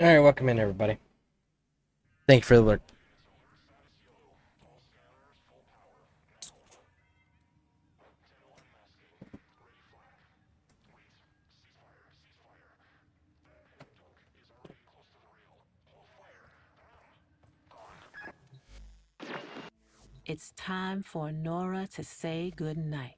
All right, welcome in, everybody. Thank you for the alert. It's time for Nora to say goodnight.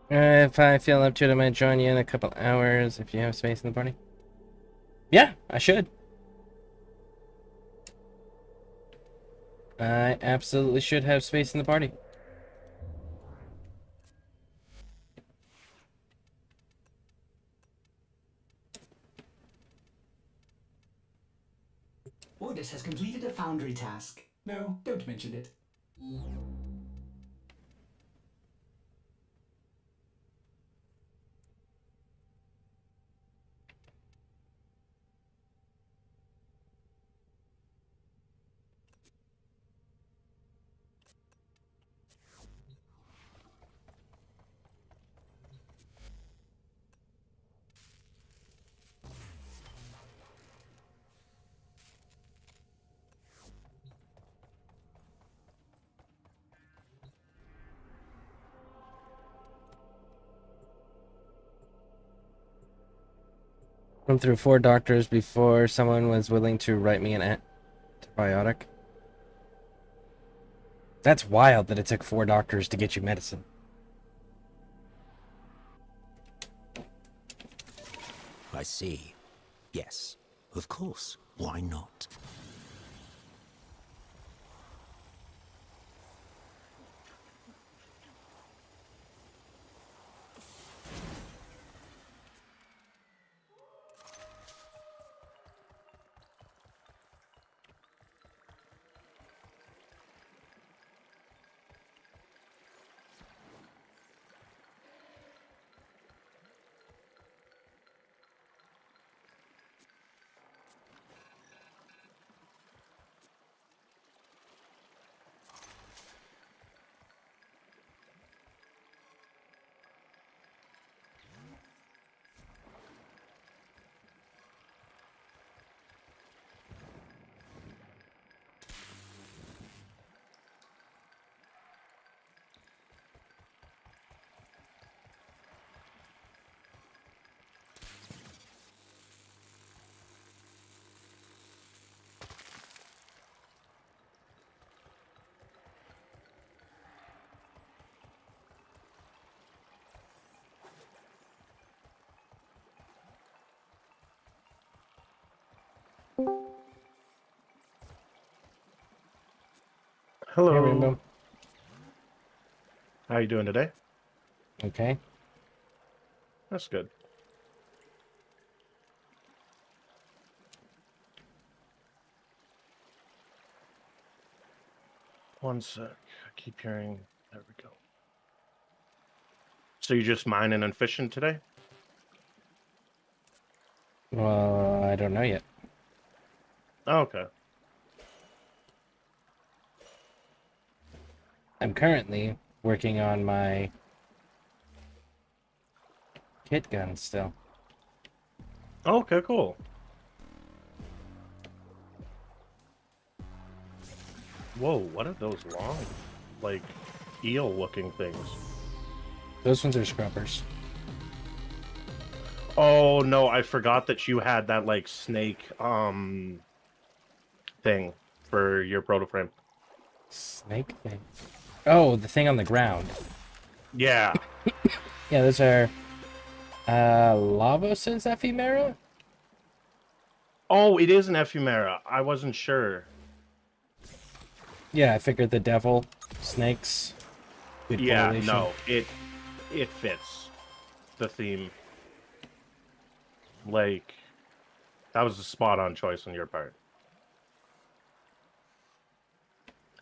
If I feel up to it, I might join you in a couple hours if you have space in the party. Yeah, I should. I absolutely should have space in the party. Ordis has completed a foundry task. No, don't mention it. Went through 4 doctors before someone was willing to write me an antibiotic. That's wild that it took 4 doctors to get you medicine. I see. Yes, of course. Why not? Hey, Hello. Rainbow. How you doing today? Okay. That's good. One sec. I keep hearing. There we go. So you just mining and fishing today? Well, I don't know yet. Oh, okay. I'm currently working on my kit gun still. Okay, cool. Whoa, what are those long, like, eel-looking things? Those ones are scrubbers. Oh, no, I forgot that you had that, like, snake, thing for your proto-frame. Snake thing. Oh, the thing on the ground. Yeah. Yeah, those are Lavos ephemera? Oh, it is an ephemera. I wasn't sure. Yeah, I figured the devil, snakes, good Yeah, correlation. no, it fits the theme. Like, that was a spot on choice on your part.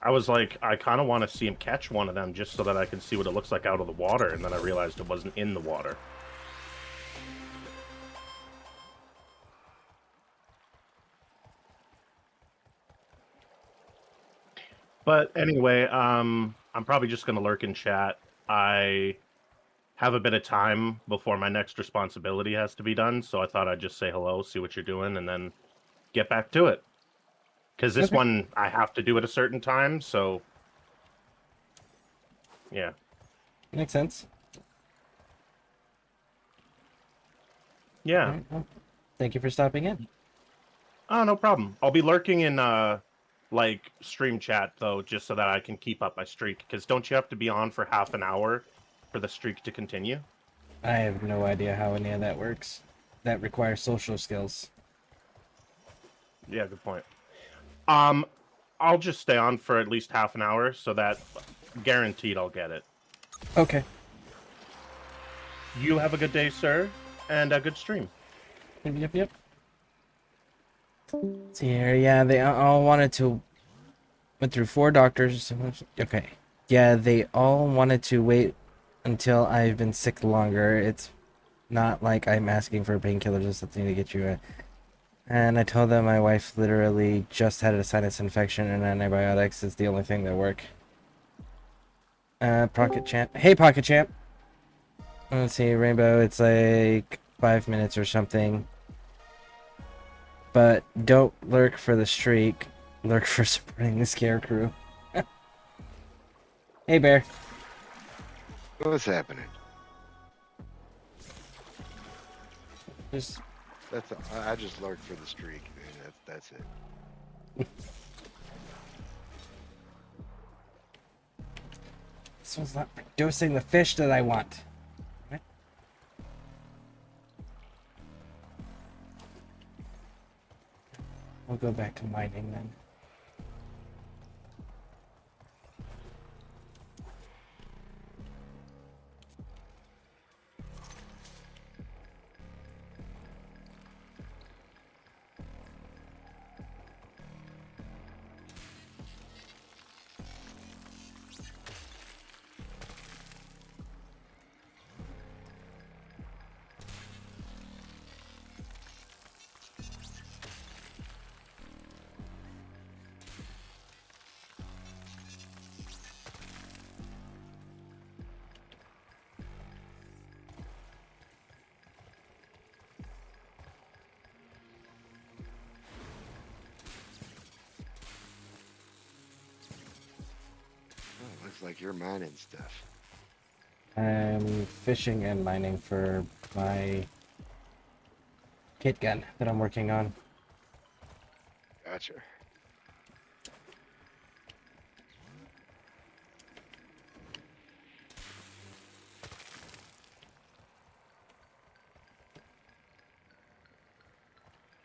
I was like, I kind of want to see him catch one of them just so that I can see what it looks like out of the water, and then I realized it wasn't in the water. But anyway, I'm probably just gonna lurk in chat. I have a bit of time before my next responsibility has to be done, so I thought I'd just say hello, see what you're doing, and then get back to it. Because this Okay. one I have to do at a certain time, so yeah. Makes sense. Yeah. All right, well, thank you for stopping in. Oh, no problem. I'll be lurking in like stream chat though, just so that I can keep up my streak. Because don't you have to be on for half an hour for the streak to continue? I have no idea how any of that works. That requires social skills. Yeah, good point. I'll just stay on for at least half an hour so that guaranteed I'll get it. Okay. You have a good day, sir, and a good stream. Yep. Let's see here. Yeah, they all wanted to. Went through 4 doctors. Okay. Yeah, they all wanted to wait until I've been sick longer. It's not like I'm asking for painkillers or something to get you. And I told them my wife literally just had a sinus infection and antibiotics is the only thing that work. Pocket Champ. Hey, Pocket Champ. Let's see, Rainbow. It's like 5 minutes or something. But don't lurk for the streak. Lurk for supporting the ScareCrew. Hey, Bear. What's happening? Just I just lurked for the streak, man. That's it. this one's not producing the fish that I want. What? We'll go back to mining then. Oh, looks like you're mining stuff. I'm fishing and mining for my kit gun that I'm working on. Gotcha.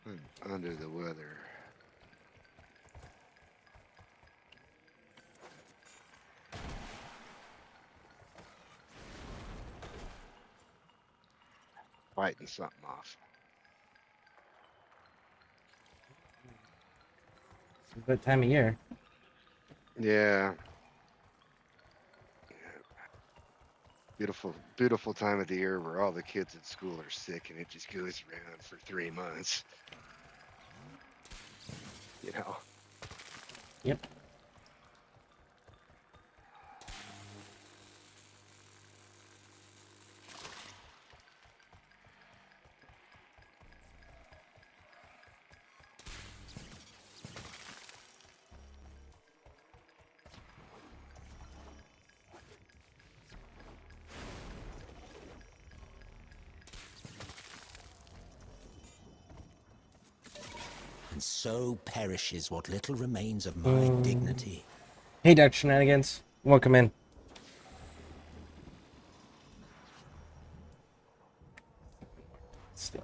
I'm under the weather. Fighting something off. It's a good time of year. Yeah. Beautiful, beautiful time of the year where all the kids at school are sick and it just goes around for 3 months. You know. Yep. And so perishes what little remains of my dignity. Hey, Dr. Shenanigans. Welcome in. Still.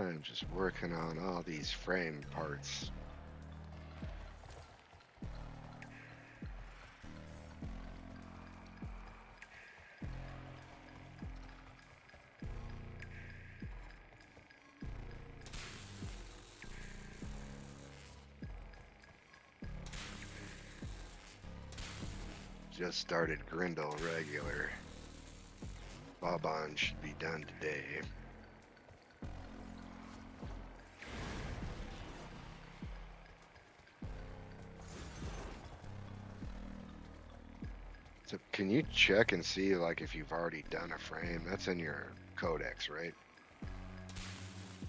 I'm just working on all these frame parts. Just started Grindle regular. Bob-on should be done today. So can you check and see like if you've already done a frame? That's in your codex, right?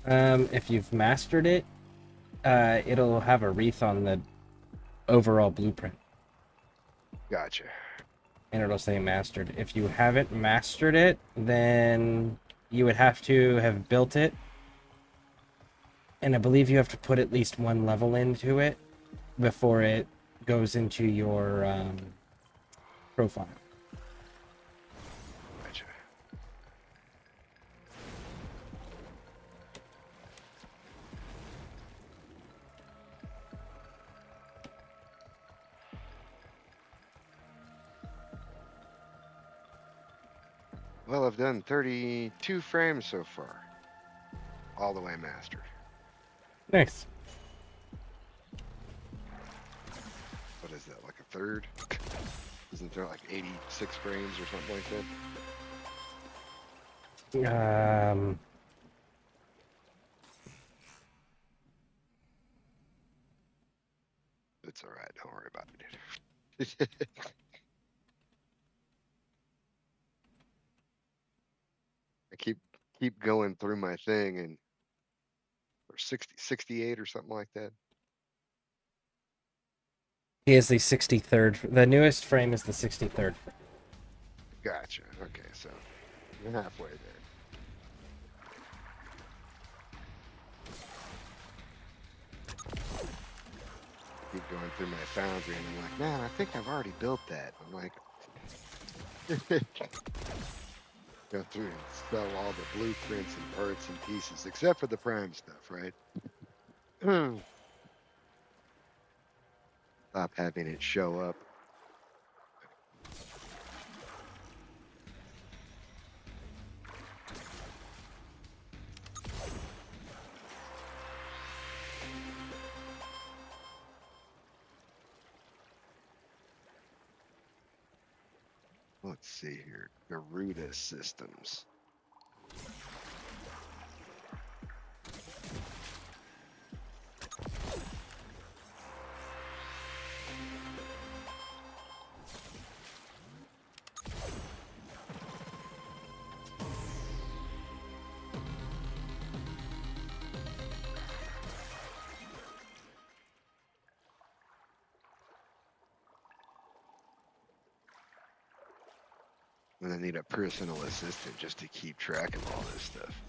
If you've mastered it, it'll have a wreath on the overall blueprint, Gotcha. and it'll say mastered. If you haven't mastered it, then you would have to have built it, and I believe you have to put at least one level into it before it goes into your profile. Gotcha. Well, I've done 32 frames so far. All the way mastered. Nice. What is that, like a third? Isn't there like 86 frames or something like that? It's all right. Don't worry about it. I keep going through my thing and or 60, 68 or something like that. He is the 63rd. The newest frame is the 63rd. Gotcha. Okay, so you're halfway there. Keep going through my foundry and I'm like, man, I think I've already built that. I'm like, go through and sell all the blueprints and parts and pieces, except for the prime stuff, right? Stop having it show up. Let's see here. Garuda Systems. And I need a personal assistant just to keep track of all this stuff.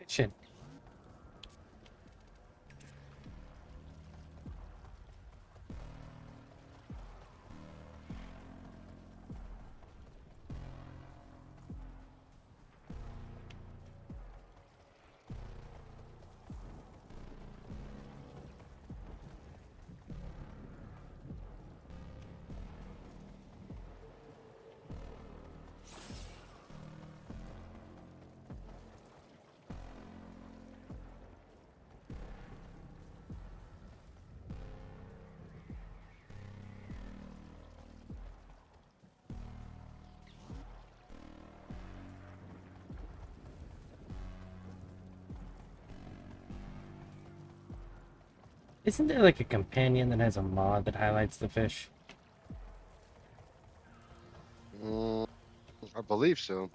Shit. Isn't there like a companion that has a mod that highlights the fish? Mm, I believe so.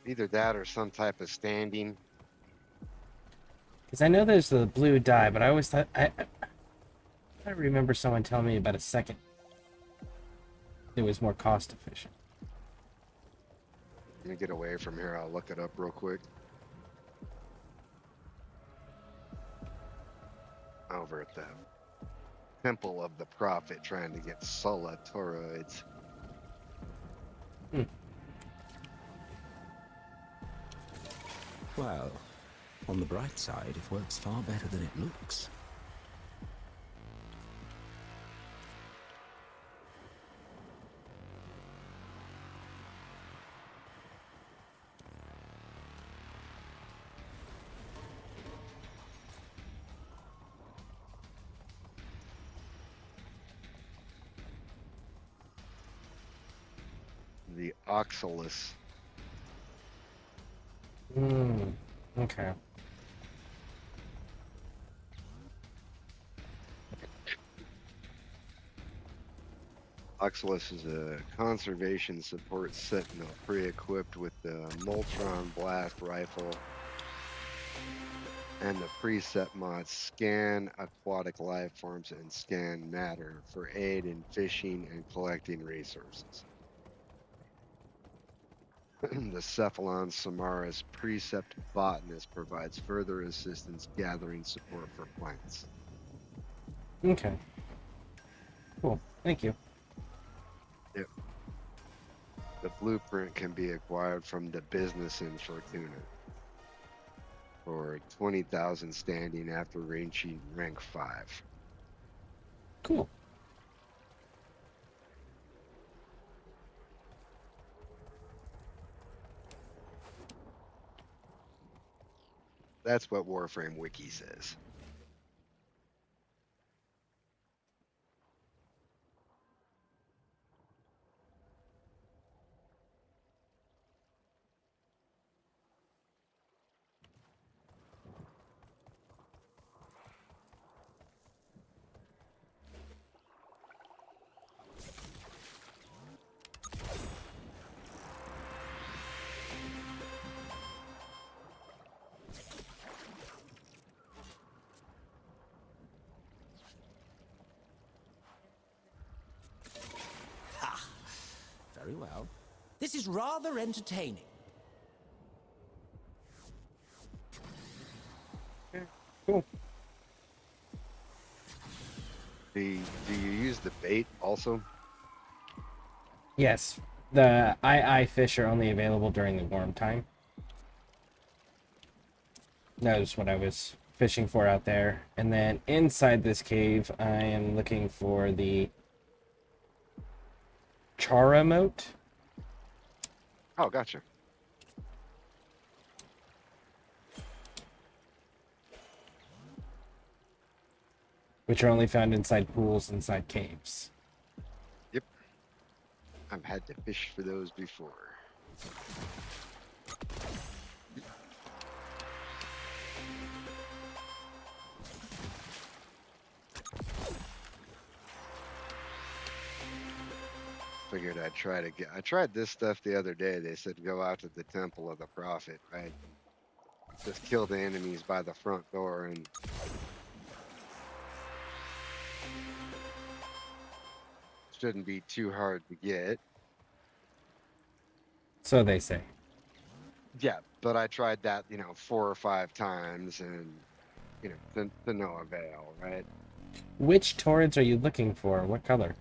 Either that or some type of standing. Because I know there's the blue dye, but I always thought I remember someone telling me about a second. It was more cost efficient. Let me get away from here. I'll look it up real quick. Over at the Temple of the Prophet, trying to get Sola toroids. Well, on the bright side, it works far better than it looks. The Oxalis. Okay. Oxalis is a conservation support sentinel pre-equipped with the Moltron blast rifle and the preset mods scan aquatic life forms and scan matter for aid in fishing and collecting resources. The Cephalon Samaris Precept Botanist provides further assistance gathering support for plants. Okay. Cool. Thank you. Yep. The blueprint can be acquired from the business in Fortuna for 20,000 standing after reaching rank 5. Cool. That's what Warframe Wiki says. Very well. This is rather entertaining. Cool. Do you use the bait also? Yes. The II fish are only available during the warm time. That was what I was fishing for out there. And then inside this cave, I am looking for the Chara moat. Oh, gotcha. Which are only found inside pools, inside caves. Yep. I've had to fish for those before. Figured I'd try to I tried this stuff the other day. They said go out to the Temple of the Prophet, right? Just kill the enemies by the front door and shouldn't be too hard to get. So they say. Yeah, but I tried that, 4 or 5 times and, to no avail, right? Which torrents are you looking for? What color?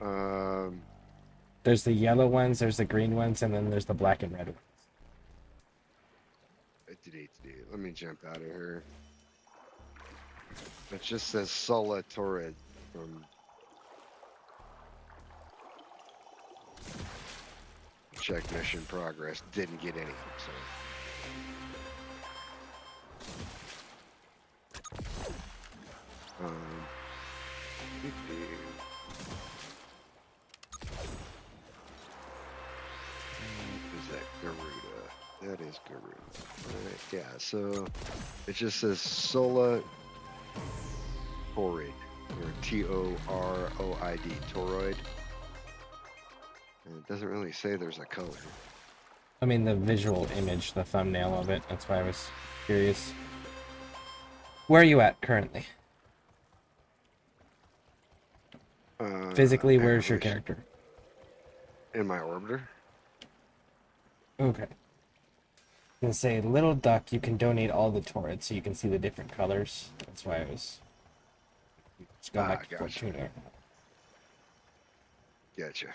Um, There's the yellow ones, there's the green ones, and then there's the black and red ones. let me jump out of here. It just says Sola Torrid from check mission progress. Didn't get any, so. Is that Garuda? That is Garuda. Right, yeah, so it just says Sola Torrid, or Toroid, Toroid. And it doesn't really say there's a color. I mean, the visual image, the thumbnail of it. That's why I was curious. Where are you at currently? Physically, where's your character? In my orbiter. Okay. And say, little duck, you can donate all the torrents so you can see the different colors. That's why I was just going back to Gotcha. Fortuna. Gotcha.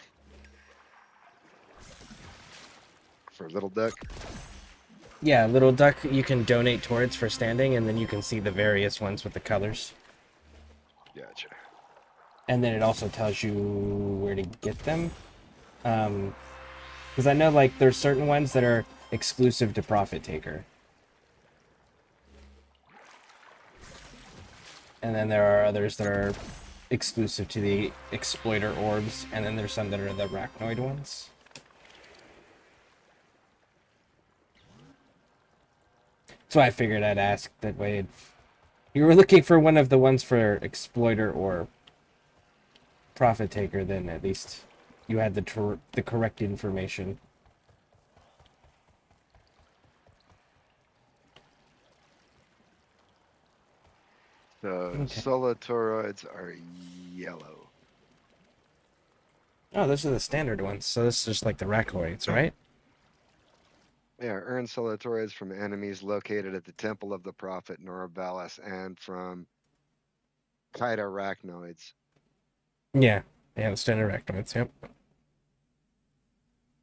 For little duck. Yeah, little duck, you can donate torrents for standing, and then you can see the various ones with the colors. Gotcha. And then it also tells you where to get them. Because I know, like, there's certain ones that are exclusive to Profit Taker. And then there are others that are exclusive to the Exploiter Orbs, and then there's some that are the Arachnoid ones. So I figured I'd ask that way. If you were looking for one of the ones for Exploiter or Profit Taker, then at least you had the correct information. So Okay. Solitoroids are yellow. Oh, those are the standard ones. So this is just like the Racoids, right? Yeah, earn Solitoroids from enemies located at the Temple of the Prophet Norabalis and from Kite Arachnoids. Yeah. Yeah, the standard Arachnoids, yep.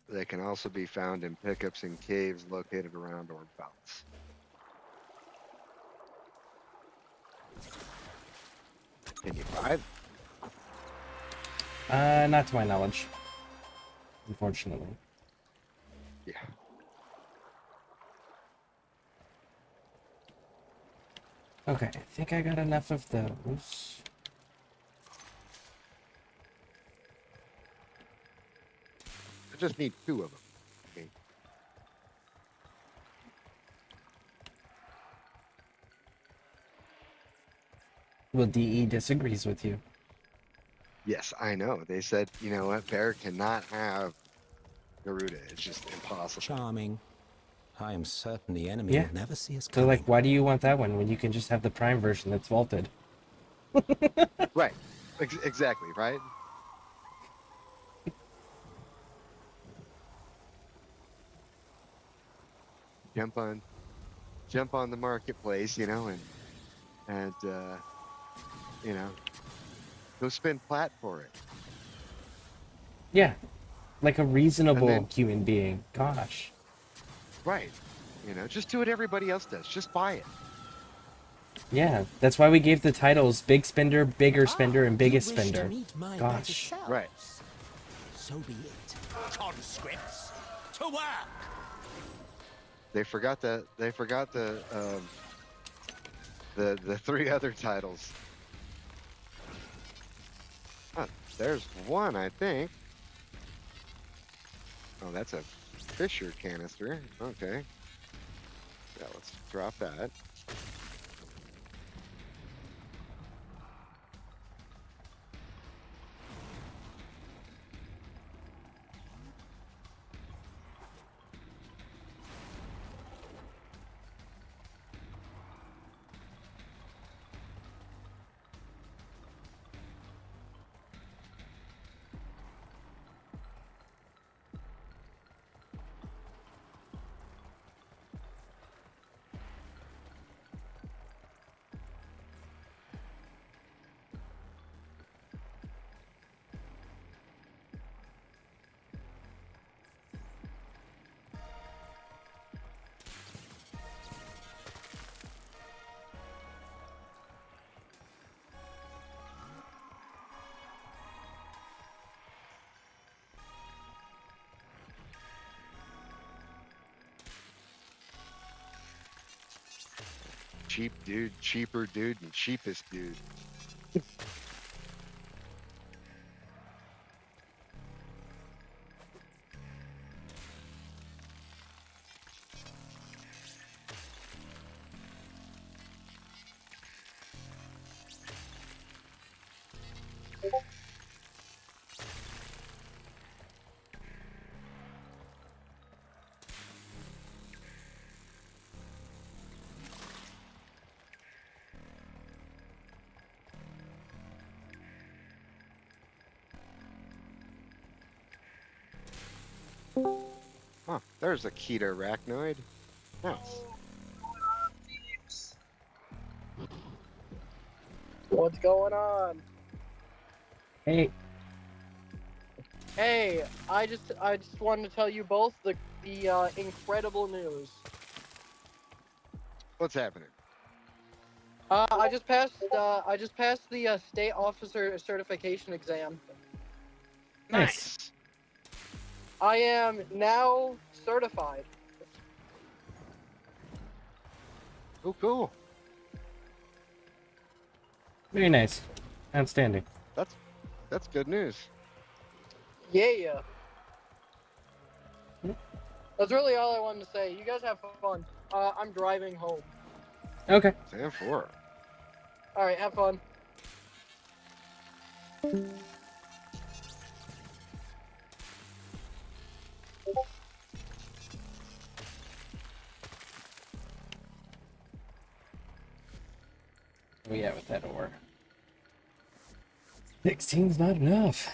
They can also be found in pickups in caves located around Orbalis. Can you buy them? Not to my knowledge. Unfortunately. Yeah. Okay, I think I got enough of those. I just need 2 of them. Okay. Well, DE disagrees with you. Yes, I know. They said, you know what, Bear cannot have Garuda. It's just impossible. Charming. I am certain the enemy Yeah. will never see us So, coming. like, why do you want that one when you can just have the Prime version that's vaulted? Right. Exactly, right? Jump on the marketplace, and go spend plat for it. Yeah. Like a reasonable then- human being. Gosh. Right. Just do what everybody else does. Just buy it. Yeah, that's why we gave the titles Big Spender, Bigger Spender, and Biggest You wish to Spender. meet my Gosh. better selves. Right. So be it. Conscripts, to work. They forgot the 3 other titles. Huh, there's one, I think. Oh, that's a Fisher canister. Okay. Yeah, let's drop that. cheap dude, cheaper dude, and cheapest dude. Huh, there's a Keto arachnoid. Nice. What's going on? Hey, Hey, I just wanted to tell you both the incredible news. What's happening? I just passed the state officer certification exam. nice. I am now certified. Oh, cool. Very nice. Outstanding. That's good news. Yeah. That's really all I wanted to say. You guys have fun. I'm driving home. Okay. 10-4. All right, have fun. Where we at with that ore? 16's not enough.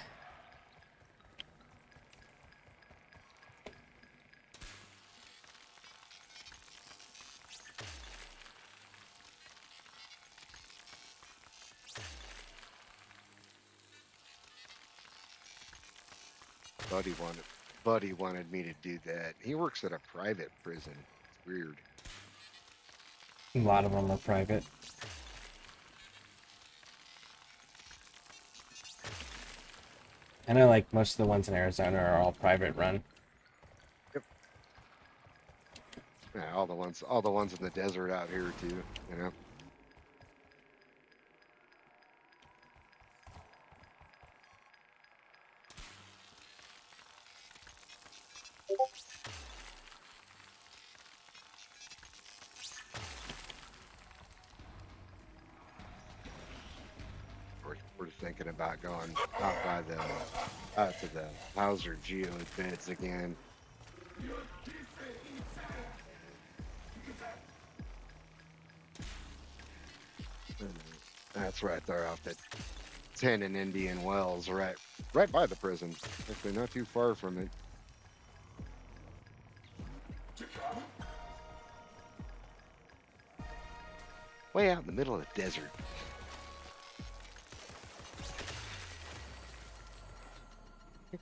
Buddy wanted me to do that. He works at a private prison. It's weird. A lot of them are private. I know, like, most of the ones in Arizona are all private run. Yeah, all the ones in the desert out here too, you know. We're thinking about going out to the Hauser geode beds again. That's right there off the 10 and Indian Wells, right by the prison. Actually, not too far from it. Way out in the middle of the desert.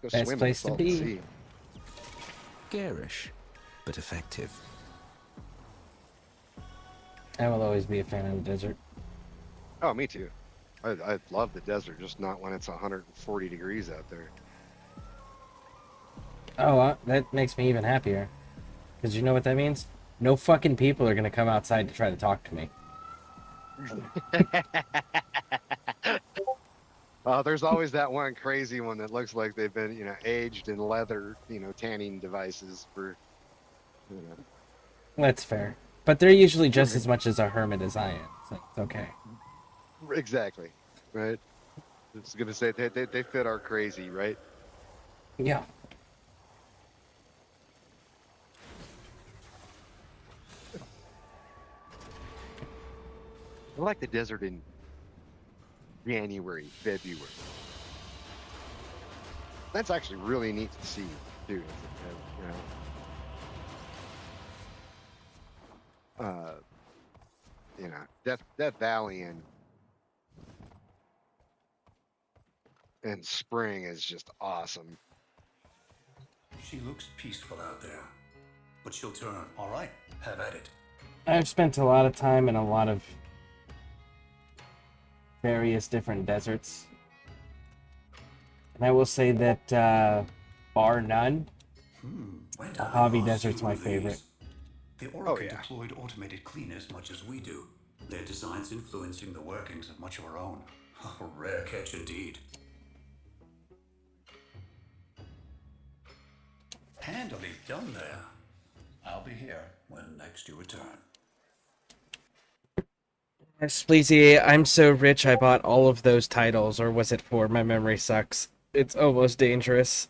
Go Best swim in the place to salty be. sea. Garish, but effective. I will always be a fan of the desert. Oh, me too. I love the desert, just not when it's 140 degrees out there. Oh, that makes me even happier. Because you know what that means? No fucking people are going to come outside to try to talk to me. There's always that one crazy one that looks like they've been, aged in leather, tanning devices for, That's fair. But they're usually just as much as a hermit as I am. So it's okay. Exactly, right? I was gonna say they fit our crazy, right? Yeah. I like the desert in January, February. That's actually really neat to see, too. Death Valley and spring is just awesome. She looks peaceful out there, but she'll turn. All right, have at it. I've spent a lot of time in a lot of various different deserts. And I will say that, bar none, Mojave Desert's my favorite. The Oracle yeah. deployed automated cleaners much as we do. Their designs influencing the workings of much of our own. A rare catch indeed. Handily done there. I'll be here when next you return. Spleezy, I'm so rich I bought all of those titles, or was it 4? My memory sucks. It's almost dangerous.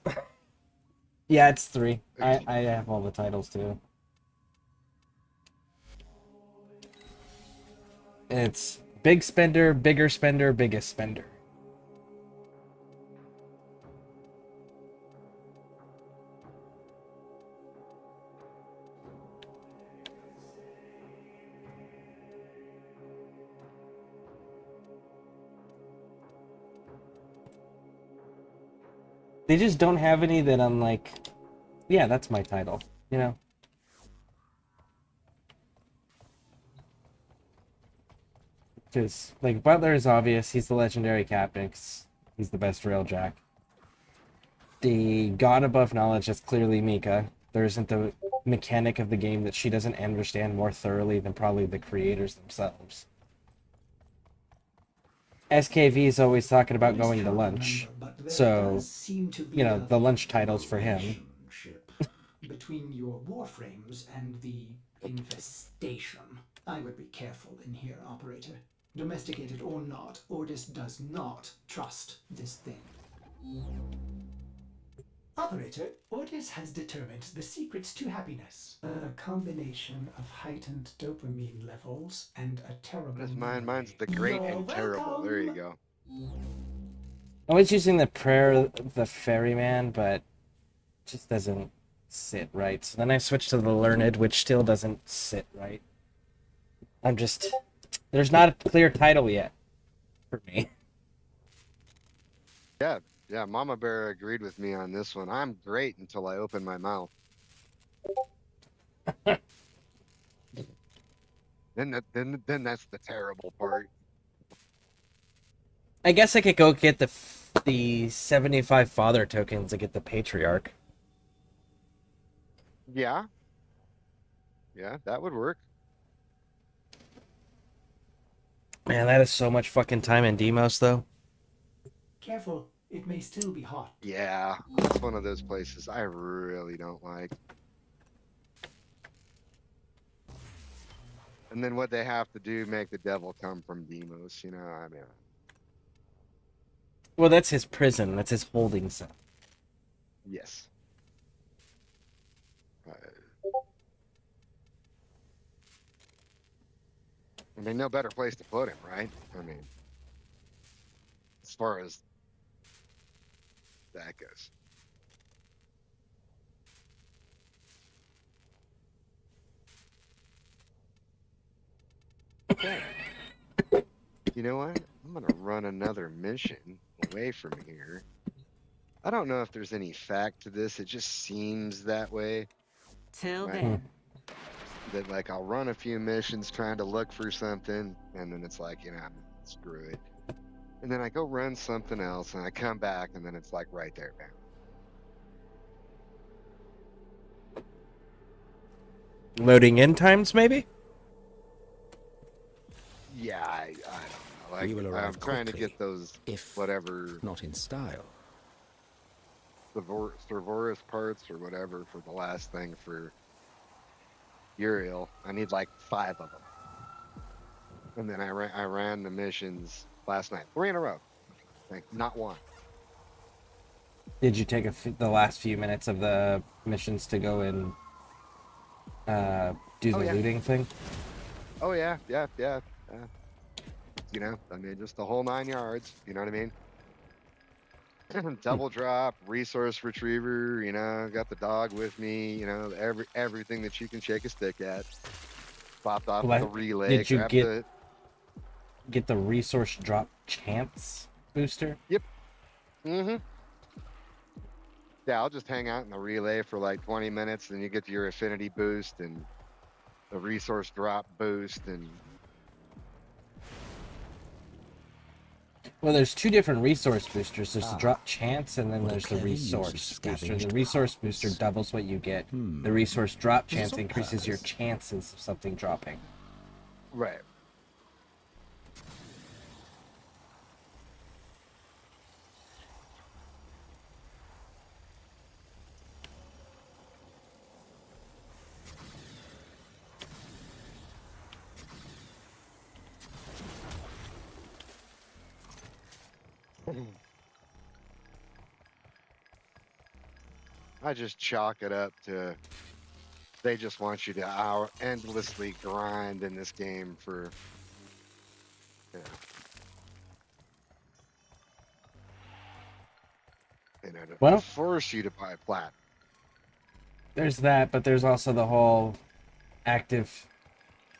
Yeah, it's 3. I have all the titles too. It's big spender, bigger spender, biggest spender. They just don't have any that I'm like, yeah, that's my title, you know? Because, like, Butler is obvious, he's the legendary captain, 'cause he's the best railjack. The god above knowledge is clearly Mika. There isn't the mechanic of the game that she doesn't understand more thoroughly than probably the creators themselves. SKV is always talking about going to lunch, so, you know, the lunch title's for him. Relationship between your Warframes and the infestation. I would be careful in here, operator. Domesticated or not, Ordis does not trust this thing. Operator, Ordis has determined the secrets to happiness. A combination of heightened dopamine levels and a terrible What is mine? Mine's memory. the great You're and terrible. There you welcome. go. I was using the prayer of the ferryman, but it just doesn't sit right. So then I switched to the learned, which still doesn't sit right. I'm just... There's not a clear title yet for me. Yeah, Mama Bear agreed with me on this one. I'm great until I open my mouth. then that's the terrible part. I guess I could go get the 75 father tokens to get the patriarch. Yeah. Yeah, that would work. Man, that is so much fucking time in Demos, though. Careful, it may still be hot. Yeah, it's one of those places I really don't like. And then what they have to do, make the devil come from Demos, you know, I mean. Well, that's his prison. That's his holding cell. Yes. I mean, no better place to put him, right? I mean, as far as that goes. Okay. You know what? I'm gonna run another mission away from here. I don't know if there's any fact to this. It just seems that way. Till Right. then, That like I'll run a few missions trying to look for something, and then it's like, you know, screw it. And then I go run something else, and I come back, and then it's like right there, bam. Loading in times, maybe? Yeah, I don't know. Like We will I'm arrive trying to quickly, get those if whatever not in style. Servorous parts or whatever for the last thing for Uriel. I need like 5 of them. And then I ran the missions last night, 3 in a row. Like, not one. Did you take the last few minutes of the missions to go and do the yeah. looting thing? Oh yeah. You know, I mean, just the whole 9 yards. You know what I mean? Double drop, resource retriever. You know, got the dog with me. You know, everything that you can shake a stick at. Popped off Well, the relay. did you grabbed get the resource drop chance booster? Mm-hmm. Yeah, I'll just hang out in the relay for like 20 minutes, and you get your affinity boost and the resource drop boost, and Well, there's 2 different resource boosters. There's the Ah, drop chance, and then what a there's the clever use of resource booster. scavenged The resource parts. booster doubles what you get. Hmm. The resource drop This is chance on increases your purpose. chances of something dropping. right. I just chalk it up to they just want you to endlessly grind in this game for, you know, to Well, force you to buy plat. there's that, but there's also the whole active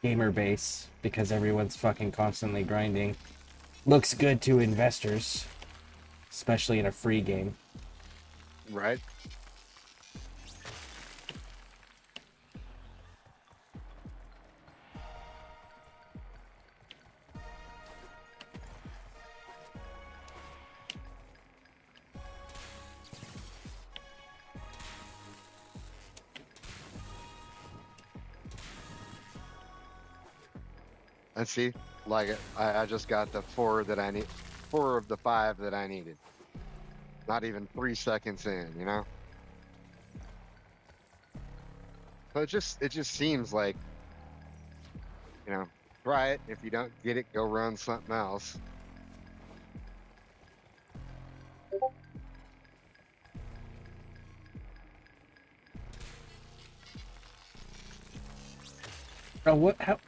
gamer base because everyone's fucking constantly grinding. Looks good to investors, especially in a free game. Right? And see, like I just got the 4 that I need, 4 of the 5 that I needed. Not even 3 seconds in, you know. So it just seems like, you know, try it. If you don't get it, go run something else. Oh, what? How?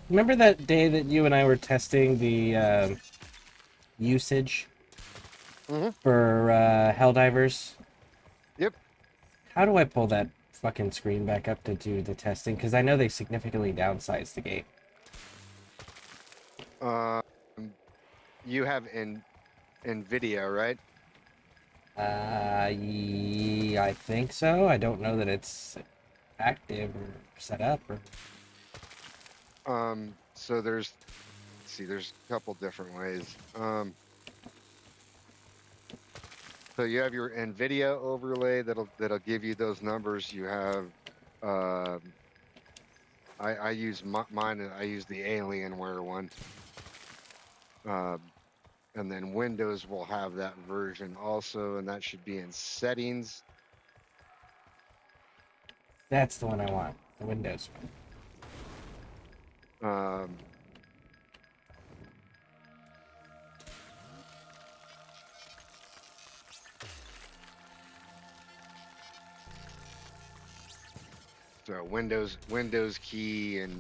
Remember that day that you and I were testing the usage Mm-hmm. for Helldivers? Yep. How do I pull that fucking screen back up to do the testing? Because I know they significantly downsized the game. Um, you have in video, right? I think so. I don't know that it's active or set up or. So there's, let's see, there's a couple different ways. So you have your NVIDIA overlay that'll give you those numbers. You have, I use mine. I use the Alienware one. And then Windows will have that version also, and that should be in settings. That's the one I want. The Windows one. So Windows key and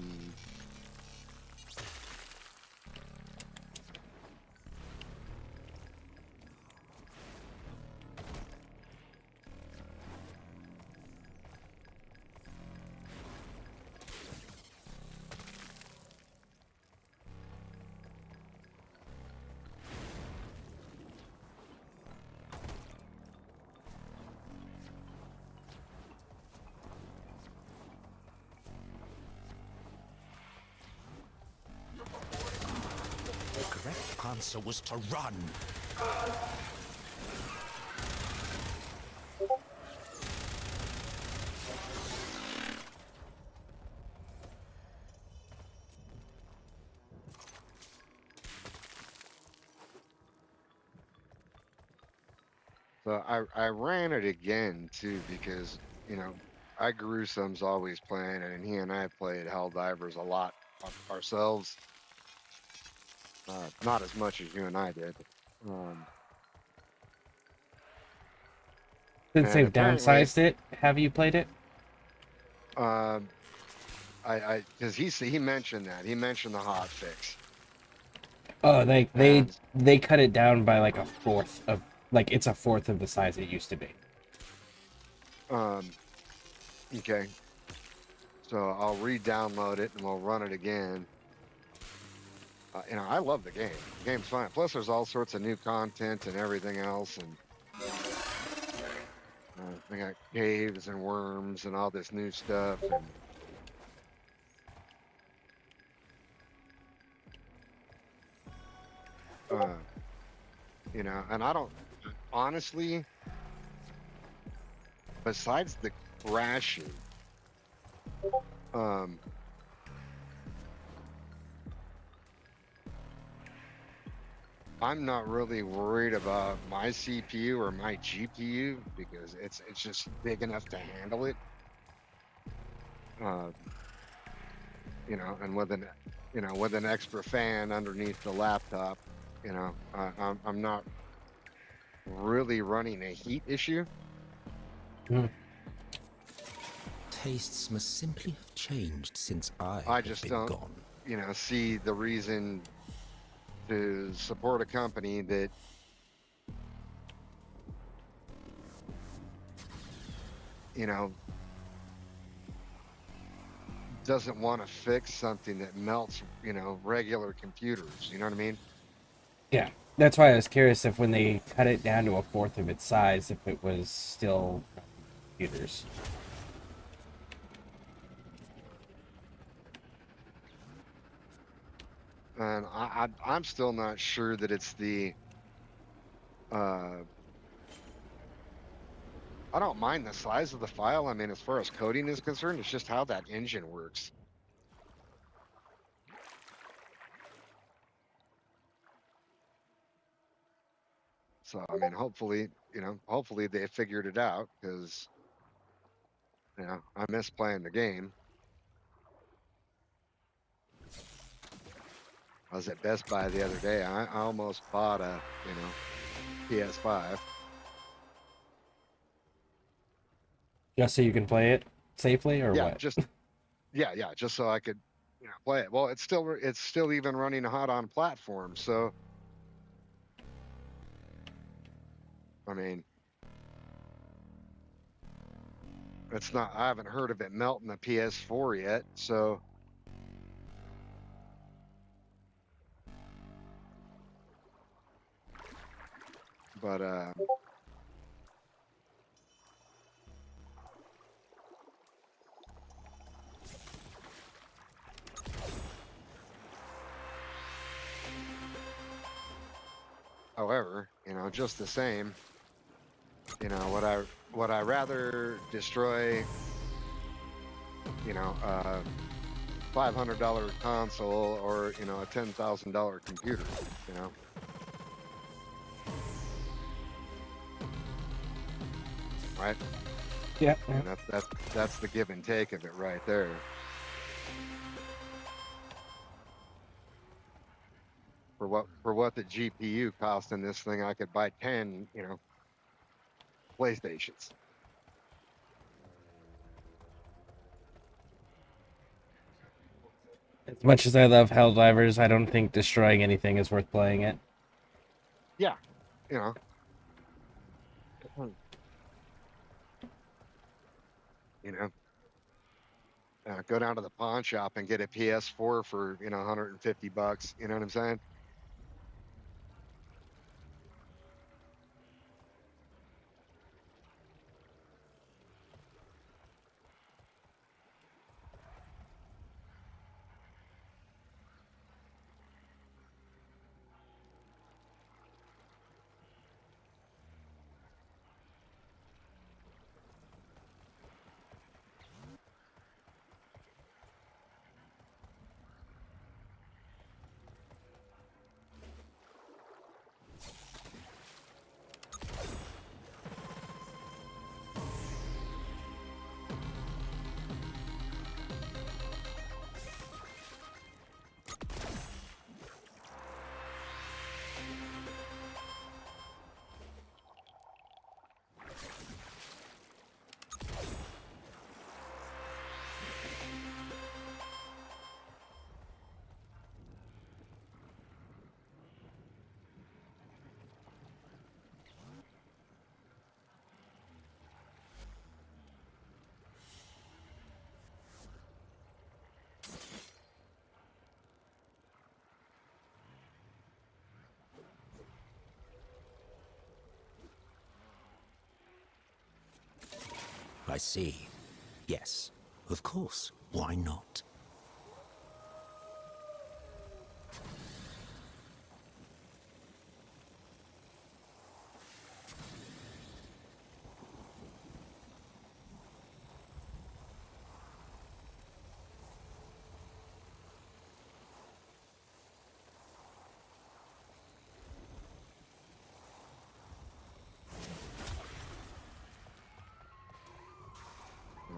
The correct answer was to run. so I ran it again too because, you know, I Gruesome's always playing it, and he and I played Helldivers a lot ourselves. Not as much as you and I did. Since And they've apparently, downsized it, have you played it? I because he mentioned that he mentioned the hot fix. Oh, And they cut it down by like a fourth of like it's a fourth of the size it used to be. okay, so I'll re-download it and we'll run it again. You know, I love the game. The game's fun. Plus, there's all sorts of new content and everything else, and they got caves and worms and all this new stuff. And you know, and I don't honestly, besides the crashing, I'm not really worried about my CPU or my GPU because it's just big enough to handle it. You know, and with an extra fan underneath the laptop, you know, I'm not really running a heat issue. Tastes must simply have changed since I I have just been don't, gone. see the reason to support a company that doesn't want to fix something that melts, regular computers. You know what I mean? Yeah, that's why I was curious if when they cut it down to a fourth of its size, if it was still computers. And I'm still not sure that it's the. Uh, I don't mind the size of the file. I mean, as far as coding is concerned, it's just how that engine works. So I mean, hopefully they figured it out, because I miss playing the game. I was at Best Buy the other day. I almost bought a PS5. Just so you can play it safely, or Yeah, what? just so I could play it. Well, it's still even running hot on platform. So I mean, it's not. I haven't heard of it melting the PS4 yet. So. But however, just the same, would I rather destroy, a $500 console or a $10,000 computer, right? Yeah. And that's the give and take of it right there. For what the GPU cost in this thing, I could buy 10, PlayStations. As much as I love Helldivers, I don't think destroying anything is worth playing it. Yeah, you know. You know, go down to the pawn shop and get a PS4 for $150. You know what I'm saying? I see. Yes, of course. Why not?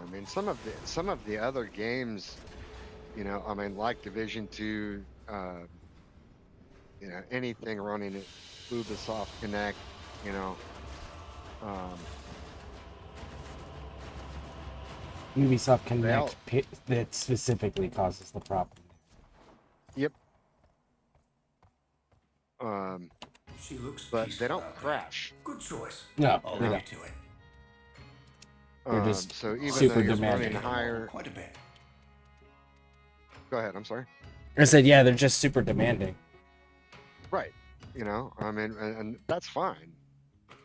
I mean, some of the other games, I mean, like Division 2, anything running at Ubisoft Connect, you know. Um, Ubisoft They all- Connect that specifically causes the problem. yep. Um, She looks but peaceful they don't out there. crash. Good choice. No, I'll they leave don't. you to it. They're just So even super though you're demanding. running higher, Quite a bit. go ahead. I'm sorry. I said, yeah, they're just super demanding. Right. You know, I mean, and that's fine.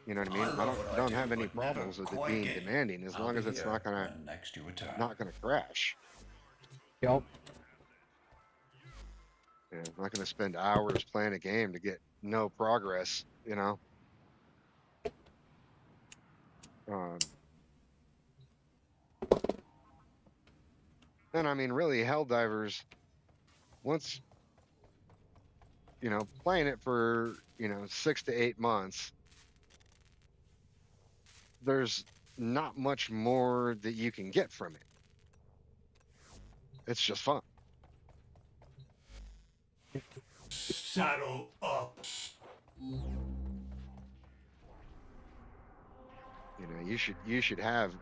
You know what I mean? I don't have any problems with it being demanding as long as it's not gonna crash. Yup. You know, I'm not gonna spend hours playing a game to get no progress. You know. And I mean, really, Helldivers. Once you know, playing it for 6 to 8 months, there's not much more that you can get from it. It's just fun. Saddle up. You know, you should have.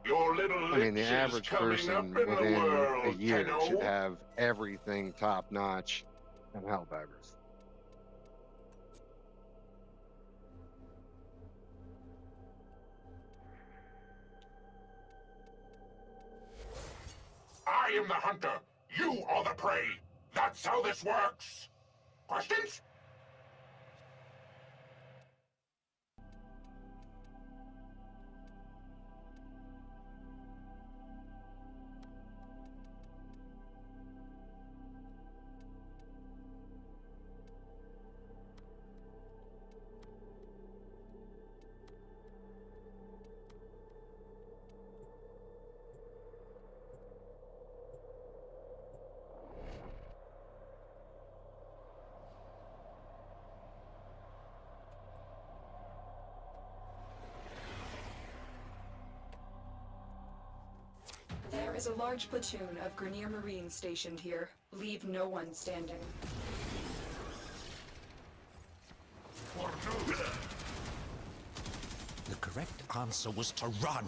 Your little I mean, the lich is average coming person up in the within a world, year Tenno. should have everything top notch in Helldivers. I am the hunter. You are the prey. That's how this works. Questions? There is a large platoon of Grenier Marines stationed here. Leave no one standing. The correct answer was to run.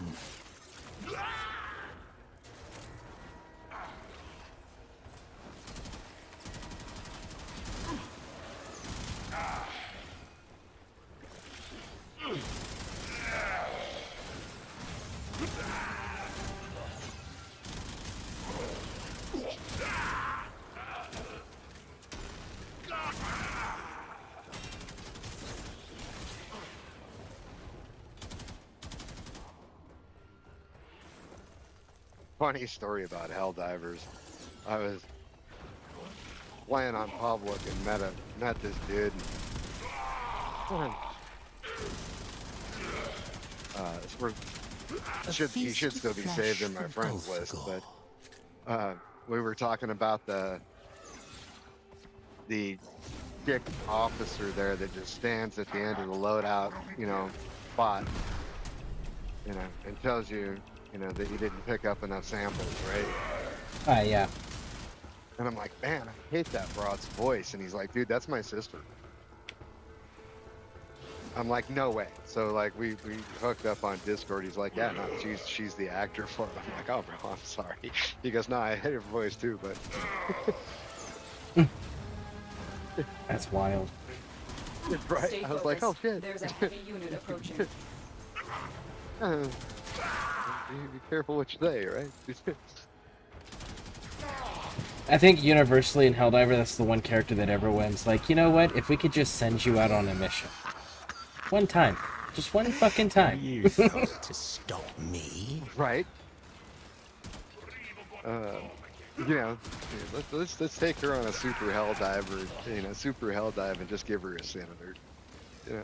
Funny story about Helldivers. I was playing on public and met this dude. He should still be saved in my friends list, but we were talking about the kick officer there that just stands at the end of the loadout, spot, and tells you, that you didn't pick up enough samples, right? Yeah. And I'm like, man, I hate that broad's voice. And he's like, dude, that's my sister. I'm like, no way. So like we hooked up on Discord. He's like, yeah, no, she's the actor for it. I'm like, oh bro, I'm sorry. He goes, no, I hate her voice too, but That's wild. right. Stay I was like, oh focused. shit. There's a heavy unit approaching. Be careful what you say, right? I think universally in Helldiver, that's the one character that ever wins. Like, you know what? If we could just send you out on a mission. One time. Just one fucking time. You thought to stop me? Right. Let's take her on a super hell diver, super hell dive, and just give her a senator. Really?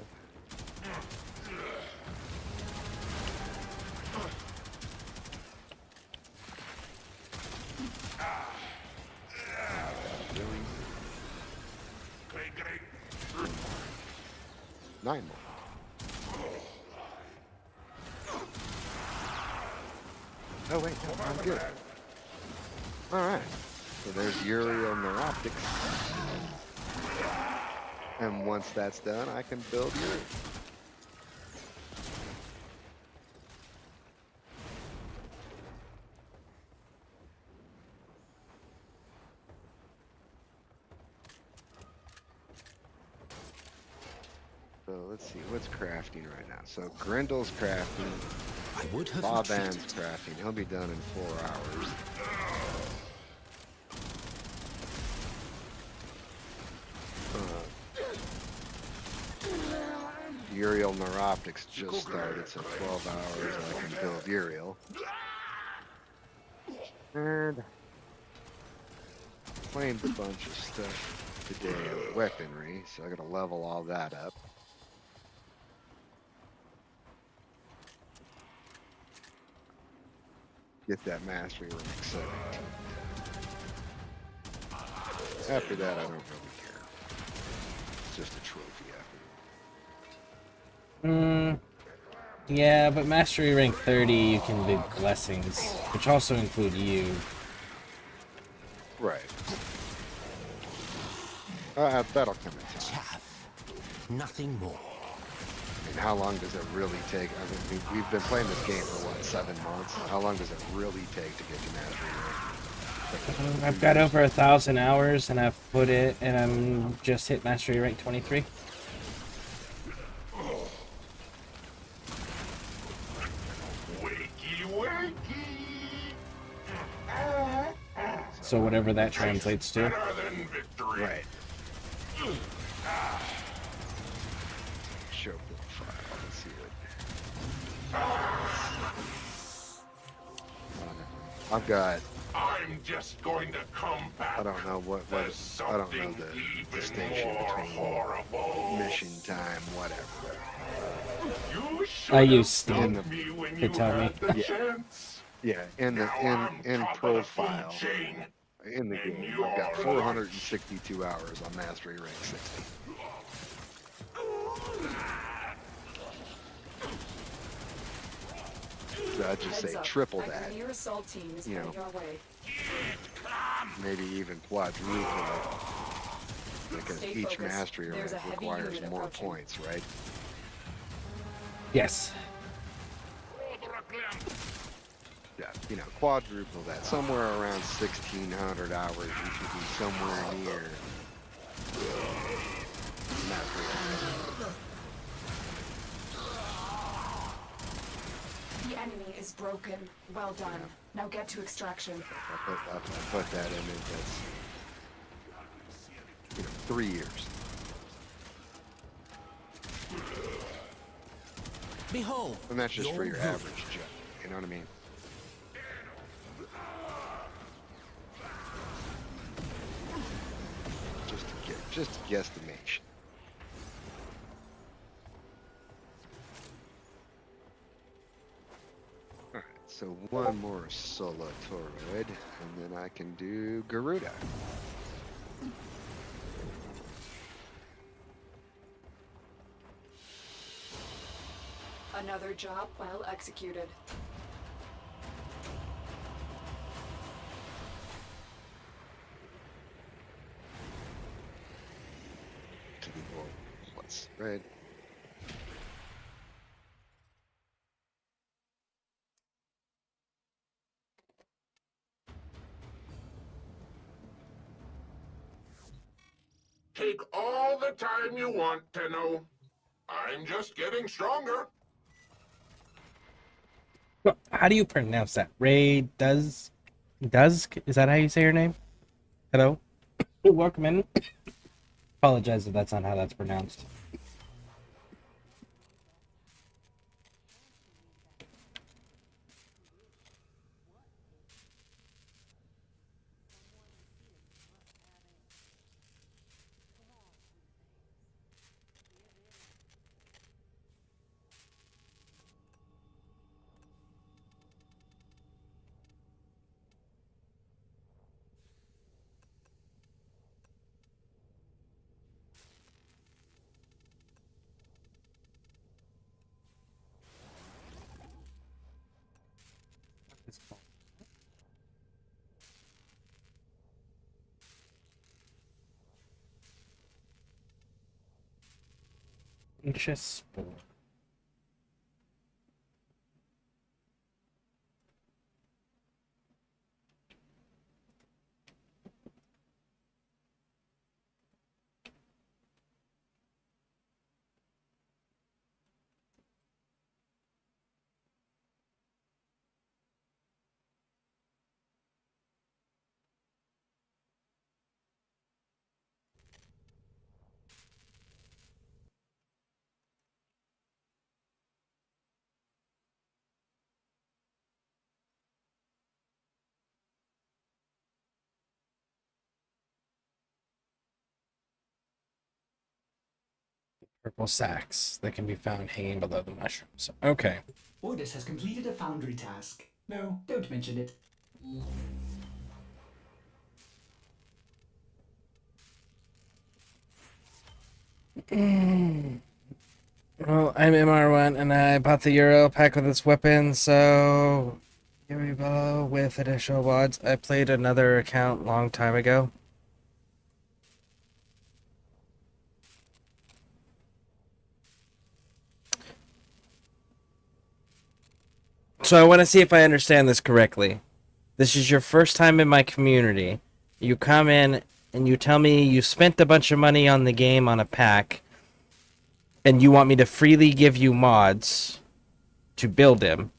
9 more. Oh wait, no, I'm good. All right. So there's Uriel Neuroptics. And once that's done, I can build yours. So let's see, what's crafting right now? So Grindel's crafting, I would have Boban's retreated. crafting. He'll be done in 4 hours. Uriel Neuroptics just started, so 12 hours I can build Uriel. And claimed a bunch of stuff today of weaponry, so I gotta level all that up. Get that mastery rank 17. After that, I don't really care. It's just a trophy after. Yeah, but mastery rank 30, you can do blessings, which also include you. Right. That'll come in time. Chaff. Nothing more. And how long does it really take? I mean, we've been playing this game for what, 7 months? How long does it really take to get to mastery rank? I've got over 1,000 hours, and I've put it, and I'm just hit mastery rank 23. Wakey, wakey. So whatever that translates to. Better than victory. Right. Show profile. Let's see what. I've got. I'm just going to come back. I don't know what I don't know the distinction between mission time, whatever. You I should use have Steam told me when to you tell me. had the chance. Yeah, in Now I'm in top of the profile food chain, in the and game, you I've got are 462 hours on mastery rank 60. So I'd just say Heads up. triple A that, Grenier assault team is you heading know. our way. maybe even quadruple it, because Stay each focused. mastery There's a rank heavy requires unit more approaching. points, right? Yes. Yeah, you know, quadruple that. Somewhere around 1,600 hours, you should be somewhere near mastery rank. The enemy is broken. Well done. Now get to extraction. I put that in it, that's, you know, 3 years. Behold. And that's just for your your average jet, you know what I mean? Just a guesstimation. Alright, so one more Sola Toroid, and then I can do Garuda. Another job well executed. To the old plus, right? Take all the time you want to know. I'm just getting stronger. How do you pronounce that? Ray does? Is that how you say your name? Hello? Welcome in. Apologize if that's not how that's pronounced. Just purple sacks that can be found hanging below the mushrooms. Okay. Ordis has completed a foundry task. No, don't mention it. Well, I'm MR1 and I bought the Euro pack with its weapon, so here we go with additional mods. I played another account long time ago. So I want to see if I understand this correctly. This is your first time in my community. You come in and you tell me you spent a bunch of money on the game on a pack, and you want me to freely give you mods to build him,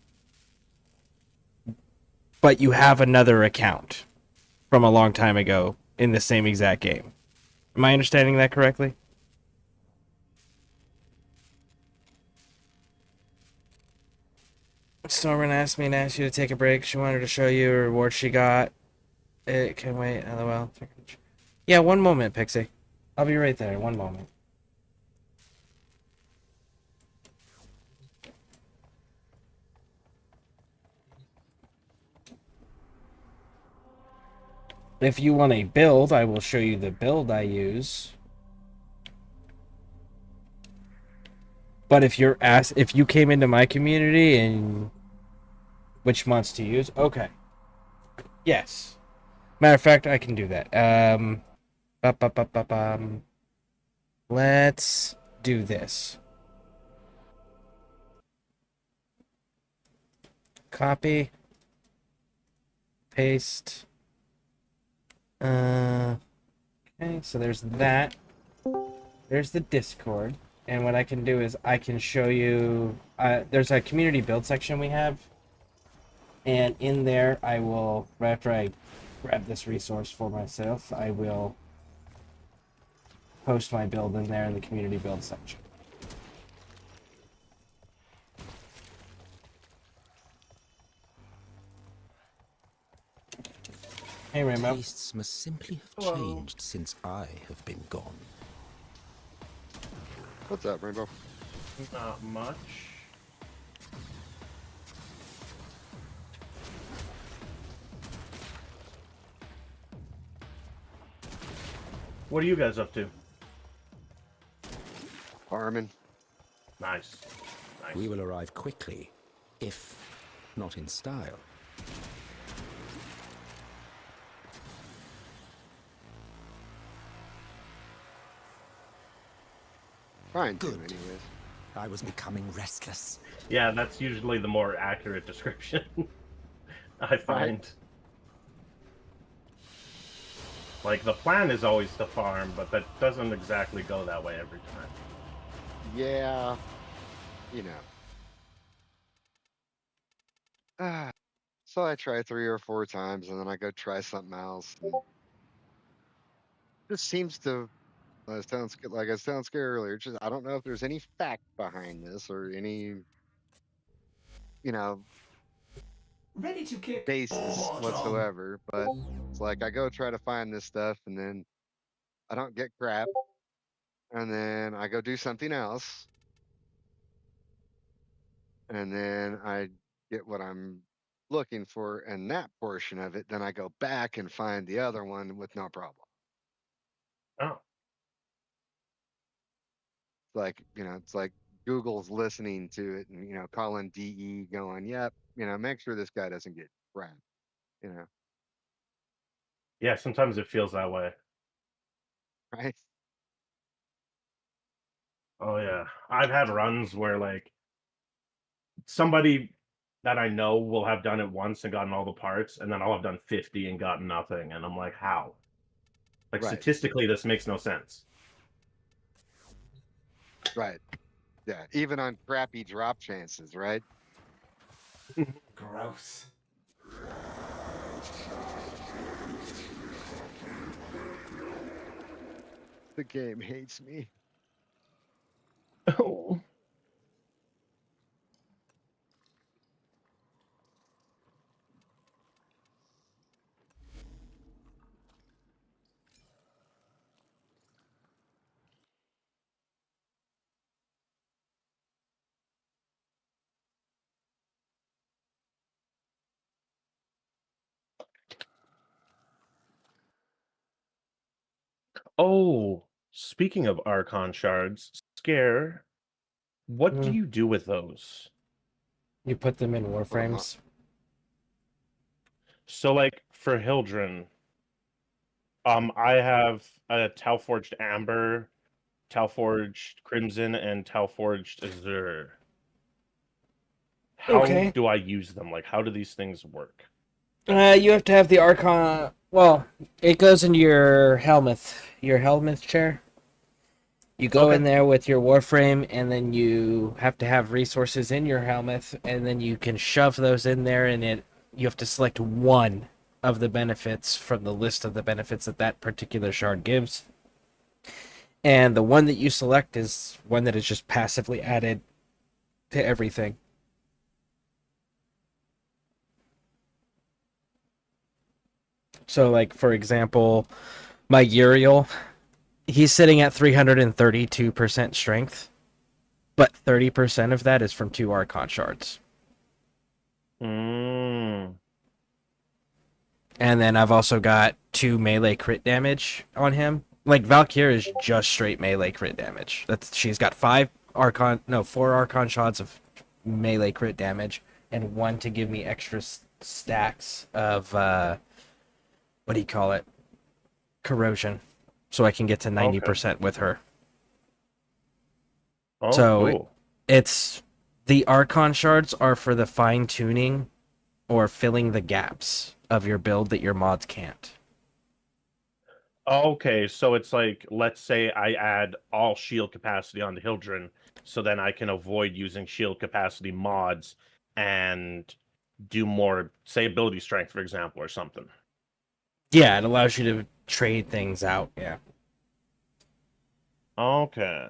but you have another account from a long time ago in the same exact game. Am I understanding that correctly? Stormin asked me to ask you to take a break. She wanted to show you a reward she got. It can wait. LOL. Yeah, one moment, Pixie. I'll be right there. One moment. If you want a build, I will show you the build I use. But if you came into my community and which mods to use, okay. Yes. Matter of fact, I can do that. Let's do this. Copy. Paste. Okay, so there's that. There's the Discord. And what I can do is I can show you, there's a community build section we have. And in there, I will, right after I grab this resource for myself, I will post my build in there in the community build section. Hey, Rainbow. Tastes must simply have changed since I have been gone. What's up, Rainbow? Not much. What are you guys up to? Farming. Nice. Nice. We will arrive quickly, if not in style. Fine, Good. anyways. I was becoming restless. Yeah, that's usually the more accurate description. I find. Like, the plan is always to farm, but that doesn't exactly go that way every time. Yeah. You know. So I try 3 or 4 times and then I go try something else. This seems to, like I was telling Scare earlier, just I don't know if there's any fact behind this or any, you know, Ready to kick. basis whatsoever, but it's like I go try to find this stuff and then I don't get crap. And then I go do something else. And then I get what I'm looking for in that portion of it. Then I go back and find the other one with no problem. Oh. Like, it's like Google's listening to it and, calling DE going, yep, make sure this guy doesn't get crap, Yeah, sometimes it feels that way. right? Oh yeah, I've had runs where like somebody that I know will have done it once and gotten all the parts, and then I'll have done 50 and gotten nothing, and I'm like, how? Like Right. statistically, this makes no sense. Right. Yeah. Even on crappy drop chances, right? Gross. The game hates me. Oh. Oh, speaking of Archon shards, Scare, what do Mm. you do with those? You put them in Put 'em on. warframes. So, like for Hildren, I have a Talforged Amber, Talforged Crimson, and Talforged Azure. How Okay. do I use them? Like, how do these things work? You have to have the Archon. Well, it goes into your helmet chair. You go in Okay. there with your Warframe, and then you have to have resources in your helmet, and then you can shove those in there, and you have to select one of the benefits from the list of the benefits that that particular shard gives. And the one that you select is one that is just passively added to everything. So, like, for example, my Uriel, he's sitting at 332% strength, but 30% of that is from 2 Archon shards. Mm. And then I've also got 2 melee crit damage on him. Like, Valkyrie is just straight melee crit damage. She's got 4 Archon shots of melee crit damage, and 1 to give me extra stacks of what do you call it? Corrosion, so I can get to 90% with her. Oh, So cool. it's the Archon shards are for the fine tuning or filling the gaps of your build that your mods can't. Okay, so it's like, let's say I add all shield capacity onto Hildren, so then I can avoid using shield capacity mods and do more, say, ability strength, for example, or something. Yeah, it allows you to trade things out. Yeah. Okay.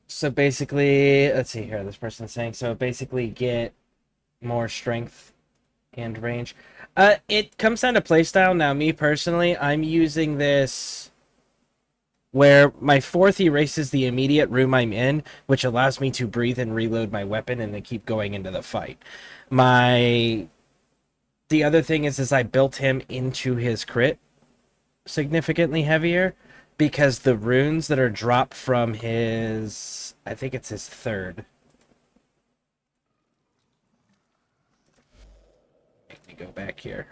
So basically, let's see here. This person's saying so basically get more strength and range. It comes down to playstyle. Now, me personally, I'm using this where my 4th erases the immediate room I'm in, which allows me to breathe and reload my weapon and then keep going into the fight. The other thing is I built him into his crit significantly heavier because the runes that are dropped from I think it's his 3rd. Let me go back here.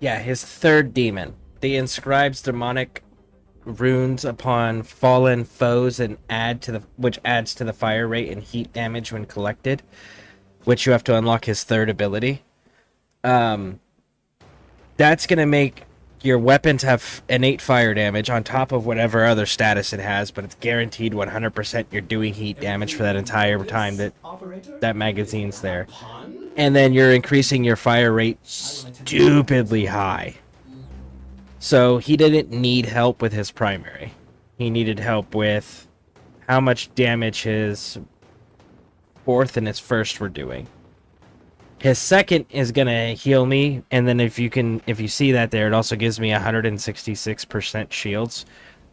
Yeah, his 3rd demon. The inscribes demonic runes upon fallen foes and which adds to the fire rate and heat damage when collected, which you have to unlock his 3rd ability. That's gonna make your weapons have innate fire damage on top of whatever other status it has, but it's guaranteed 100% you're doing heat damage for that entire time that magazine's there. And then you're increasing your fire rate stupidly high. So he didn't need help with his primary. He needed help with how much damage his 4th and his 1st were doing. His 2nd is gonna heal me, and then if you see that there, it also gives me 166% shields,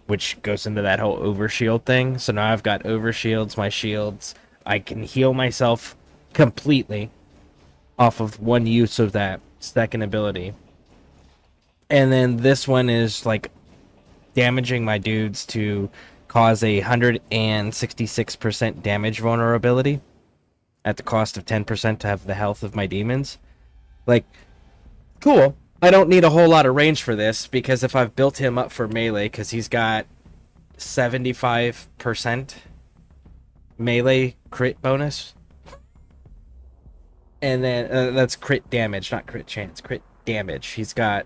which goes into that whole overshield thing. So now I've got overshields, my shields. I can heal myself completely off of one use of that 2nd ability. And then this one is like damaging my dudes to cause a 166% damage vulnerability at the cost of 10% to have the health of my demons. Like, cool. I don't need a whole lot of range for this, because if I've built him up for melee, because he's got 75% melee crit bonus, and then that's crit damage, not crit chance, crit damage. He's got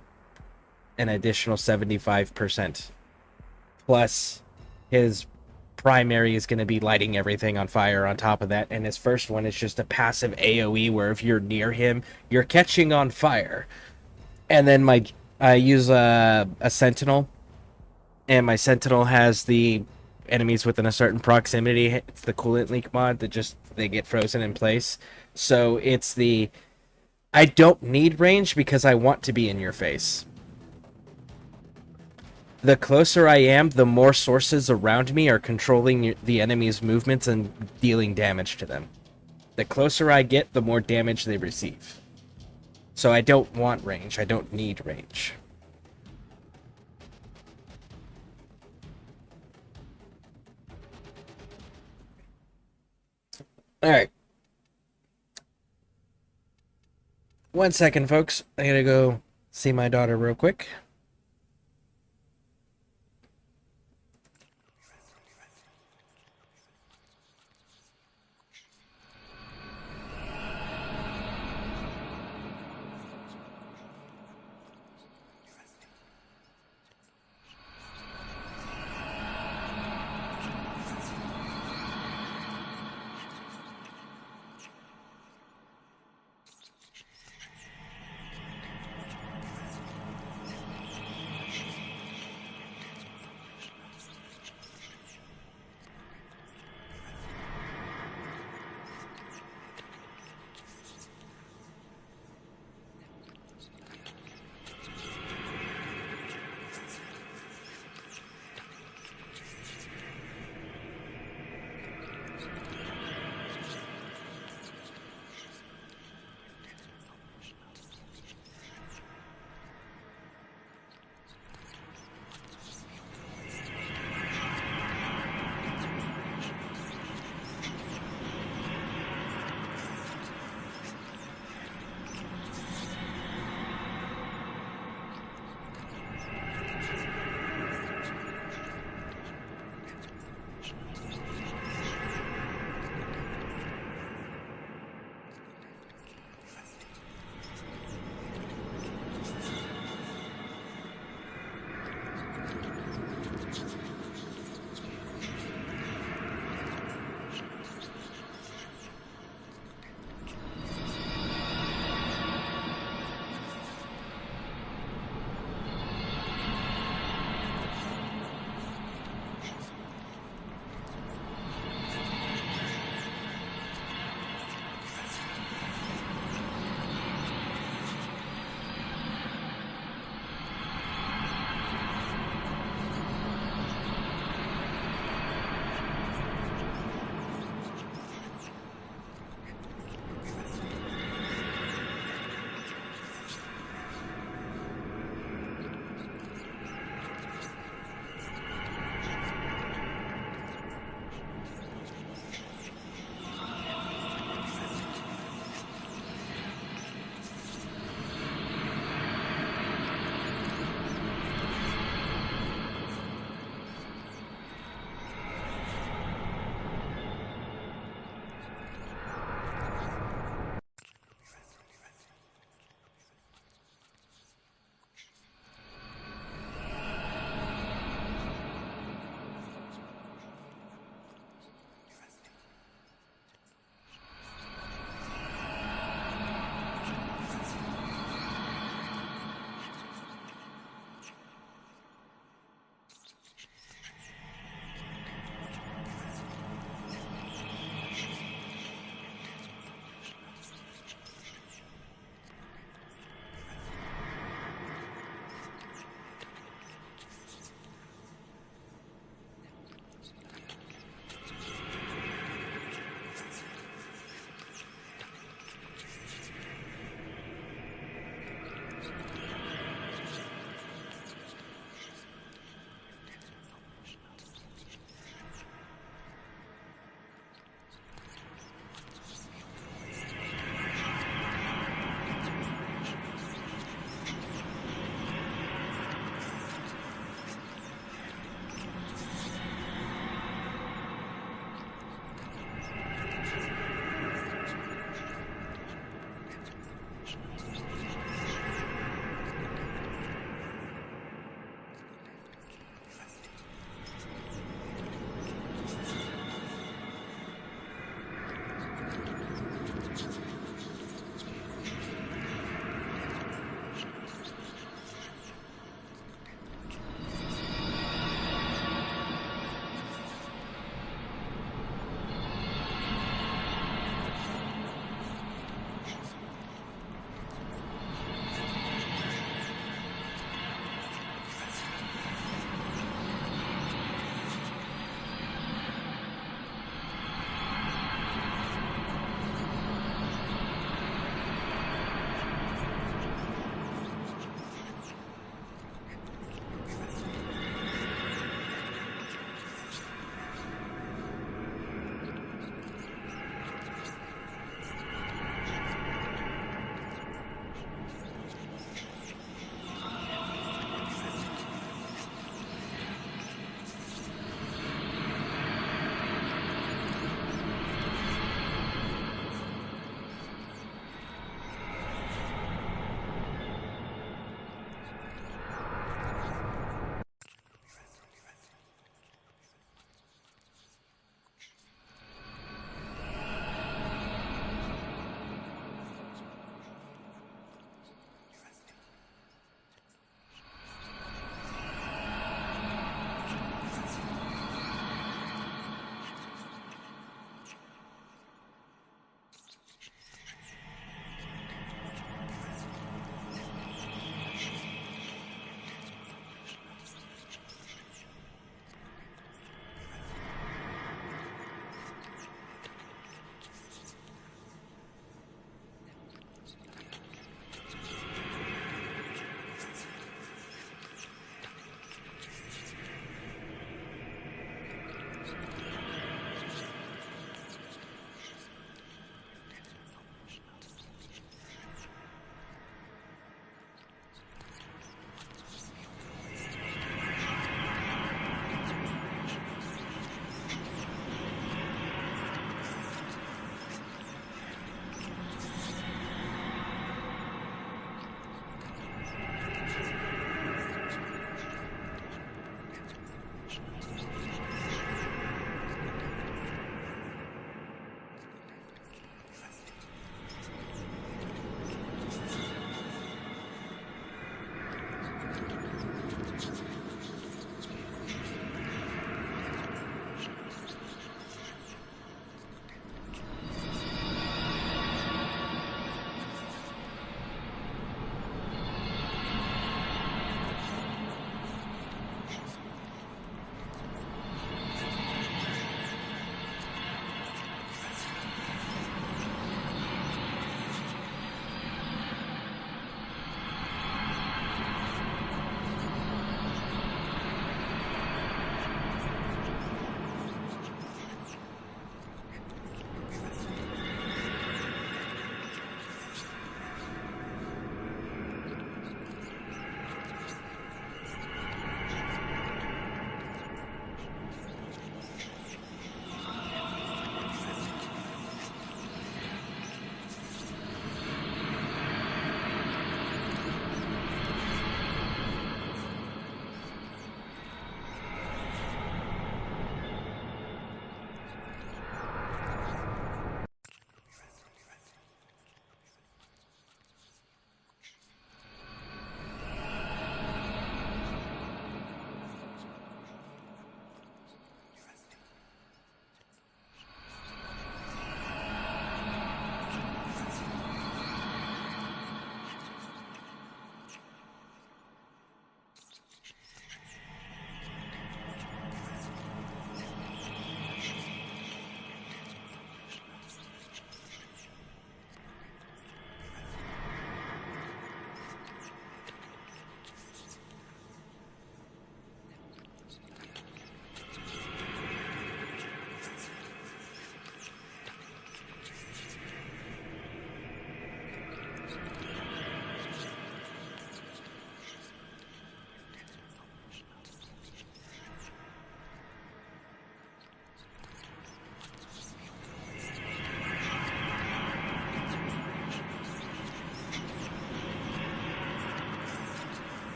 an additional 75%, plus his primary is going to be lighting everything on fire on top of that, and his first one is just a passive AoE where if you're near him, you're catching on fire. And then I use a sentinel, and my sentinel has the enemies within a certain proximity. It's the coolant leak mod that just they get frozen in place. So it's the I don't need range because I want to be in your face. The closer I am, the more sources around me are controlling the enemy's movements and dealing damage to them. The closer I get, the more damage they receive. So I don't want range. I don't need range. Alright. 1 second, folks. I gotta go see my daughter real quick.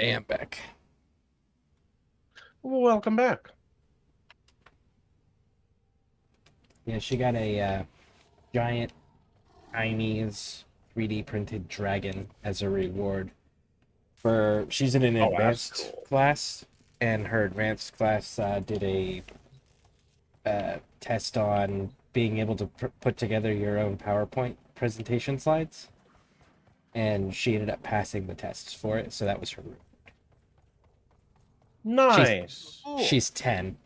am back. Welcome back. Yeah, she got a giant Chinese 3D printed dragon as a reward. She's in an Oh, that's advanced cool. class, and her advanced class did a test on being able to put together your own PowerPoint presentation slides, and she ended up passing the tests for it. So that was her. Nice. She's 10.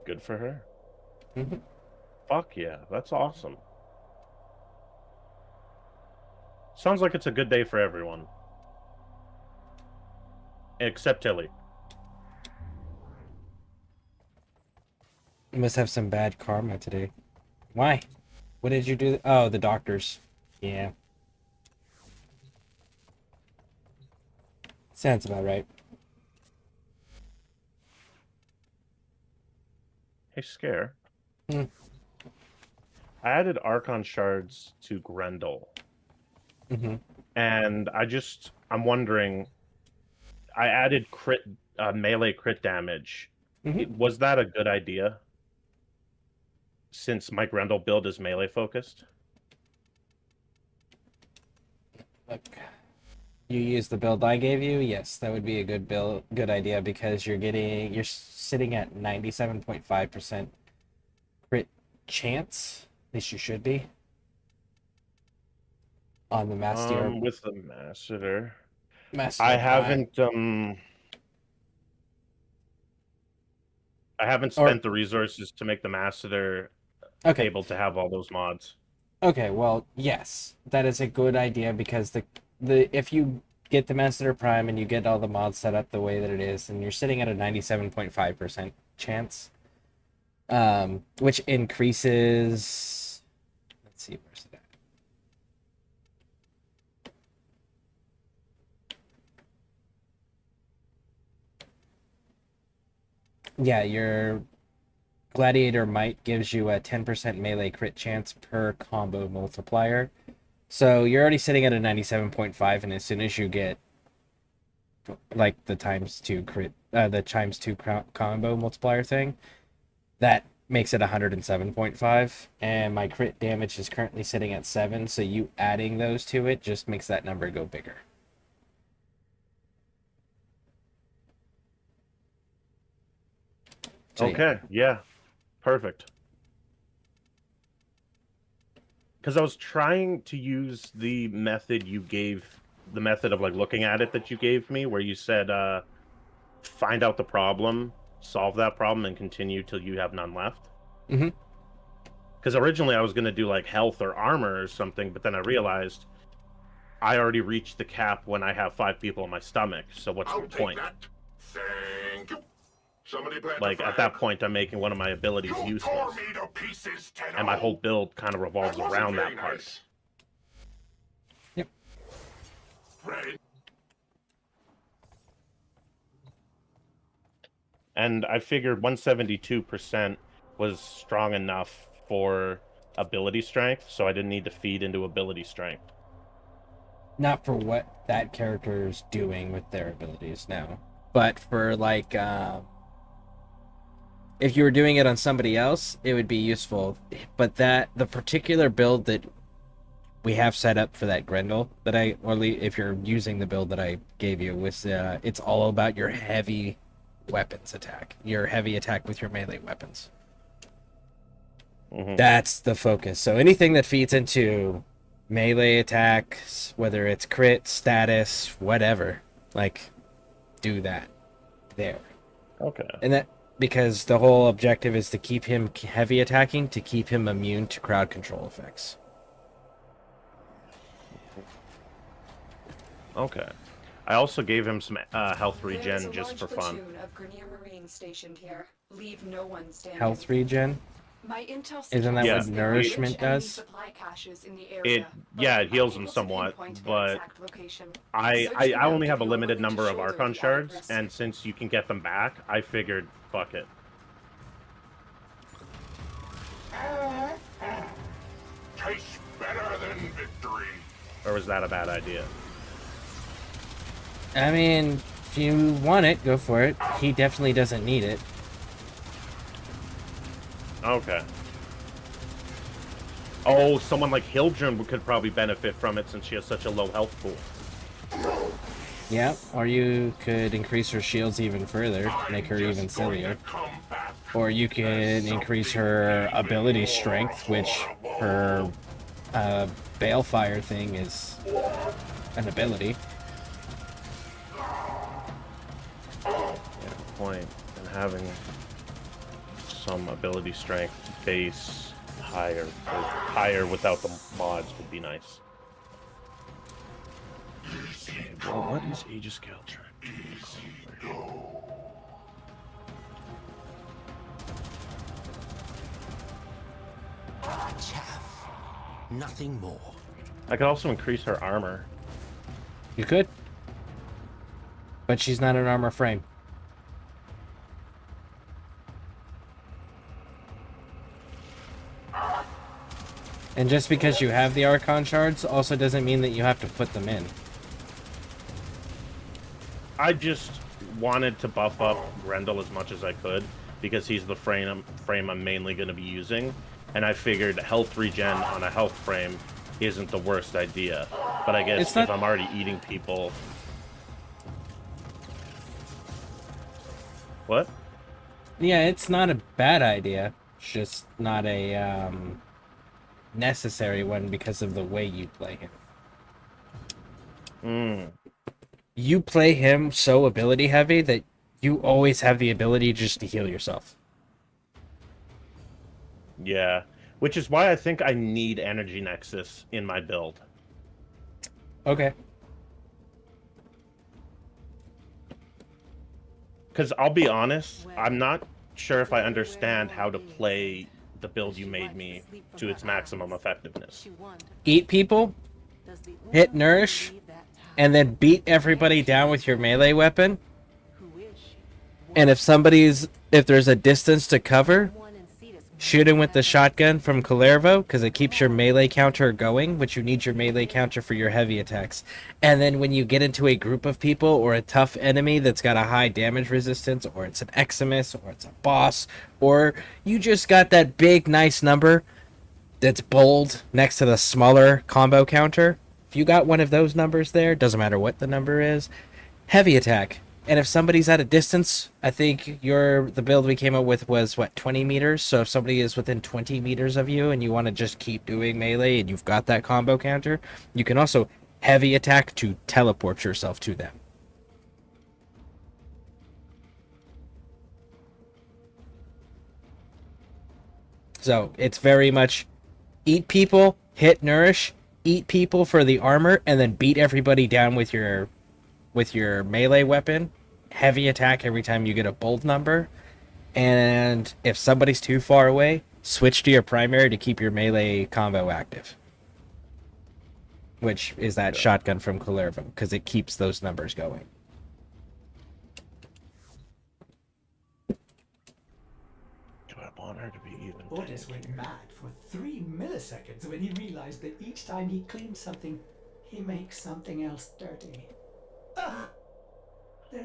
Good for her. Mm-hmm. Fuck yeah, that's awesome. Sounds like it's a good day for everyone. Except Tilly. You must have some bad karma today. Why? What did you do? Oh, the doctors. Yeah. Sounds about right. Hey, Scare. Hmm. I added Archon shards to Grendel. Mm-hmm. And I'm wondering, I added melee crit damage. Mm-hmm. Was that a good idea? Since my Grendel build is melee focused? Look, you use the build I gave you. Yes, that would be a good idea, because you're sitting at 97.5% crit chance. At least you should be on the Master. With the Masseter. I haven't spent the resources to make the Masseter able to have all those mods. Okay, well, yes, that is a good idea, because the if you get the Master Prime and you get all the mods set up the way that it is, and you're sitting at a 97.5% chance, which increases. Let's see, where's it at? Yeah, your Gladiator Might gives you a 10% melee crit chance per combo multiplier. So you're already sitting at a 97.5, and as soon as you get like the ×2 crit, the ×2 combo multiplier thing, that makes it 107.5, and my crit damage is currently sitting at 7, so you adding those to it just makes that number go bigger. So, okay, yeah. Perfect. Because I was trying to use the method of like looking at it that you gave me, where you said find out the problem, solve that problem, and continue till you have none left. Mm-hmm. Because originally I was going to do like health or armor or something, but then I realized I already reached the cap when I have 5 people in my stomach, so what's the point? Thank you. Like, at that point, I'm making one of my abilities useless. And my whole build kind of revolves around that part. Yep. And I figured 172% was strong enough for ability strength, so I didn't need to feed into ability strength. Not for what that character is doing with their abilities, no. But for, like, if you were doing it on somebody else, it would be useful. But the particular build that we have set up for that Grendel, if you're using the build that I gave you, it's all about your heavy weapons attack. Your heavy attack with your melee weapons. Mm-hmm. That's the focus. So anything that feeds into melee attacks, whether it's crit, status, whatever, like, do that there. Okay. And that, because the whole objective is to keep him heavy attacking, to keep him immune to crowd control effects. Okay. I also gave him some health regen just for fun. Of Grenier Marine stationed here. Leave no one standing. Health regen? My intel Isn't that suggests what there are nourishment rich enemy does? supply caches in the area, It heals them somewhat, but I only have a limited number of Archon shards, and since you can get them back, I figured, fuck it. Tastes better than and victory. Or was that a bad idea? I mean, if you want it, go for it. He definitely doesn't need it. Okay. Oh, someone like Hildren could probably benefit from it since she has such a low health pool. Yeah, or you could increase her shields even further, make her even sillier. Or you can increase her ability strength, which her Balefire thing is an ability. Yeah, point. And having some ability strength base higher, or higher without the mods would be nice. Okay, well, what is Aegis Caltrin? Chaff. Nothing more. I could also increase her armor. You could. But she's not an armor frame. And just because you have the Archon shards also doesn't mean that you have to put them in. I just wanted to buff up Grendel as much as I could because he's the frame I'm mainly going to be using, and I figured health regen on a health frame isn't the worst idea. But I guess if I'm already eating people... What? Yeah, it's not a bad idea. It's just not a necessary one because of the way you play him. You play him so ability heavy that you always have the ability just to heal yourself. Yeah, which is why I think I need Energy Nexus in my build. Okay. Because I'll be honest, I'm not sure if I understand how to play the build you made me to its maximum effectiveness. Eat people, hit nourish, and then beat everybody down with your melee weapon. And if there's a distance to cover, shoot him with the shotgun from Kalervo, because it keeps your melee counter going, which you need your melee counter for your heavy attacks. And then when you get into a group of people or a tough enemy that's got a high damage resistance, or it's an Eximus, or it's a boss, or you just got that big nice number that's bold next to the smaller combo counter, if you got one of those numbers there, doesn't matter what the number is, heavy attack. And if somebody's at a distance, I think the build we came up with was, 20 meters? So if somebody is within 20 meters of you and you want to just keep doing melee and you've got that combo counter, you can also heavy attack to teleport yourself to them. So it's very much eat people, hit nourish, eat people for the armor, and then beat everybody down with your melee weapon, heavy attack every time you get a bold number, and if somebody's too far away, switch to your primary to keep your melee combo active, which is that shotgun from Kalervo, because it keeps those numbers going. Do I want her to be even? Ordis went mad for 3 milliseconds when he realized that each time he cleans something, he makes something else dirty.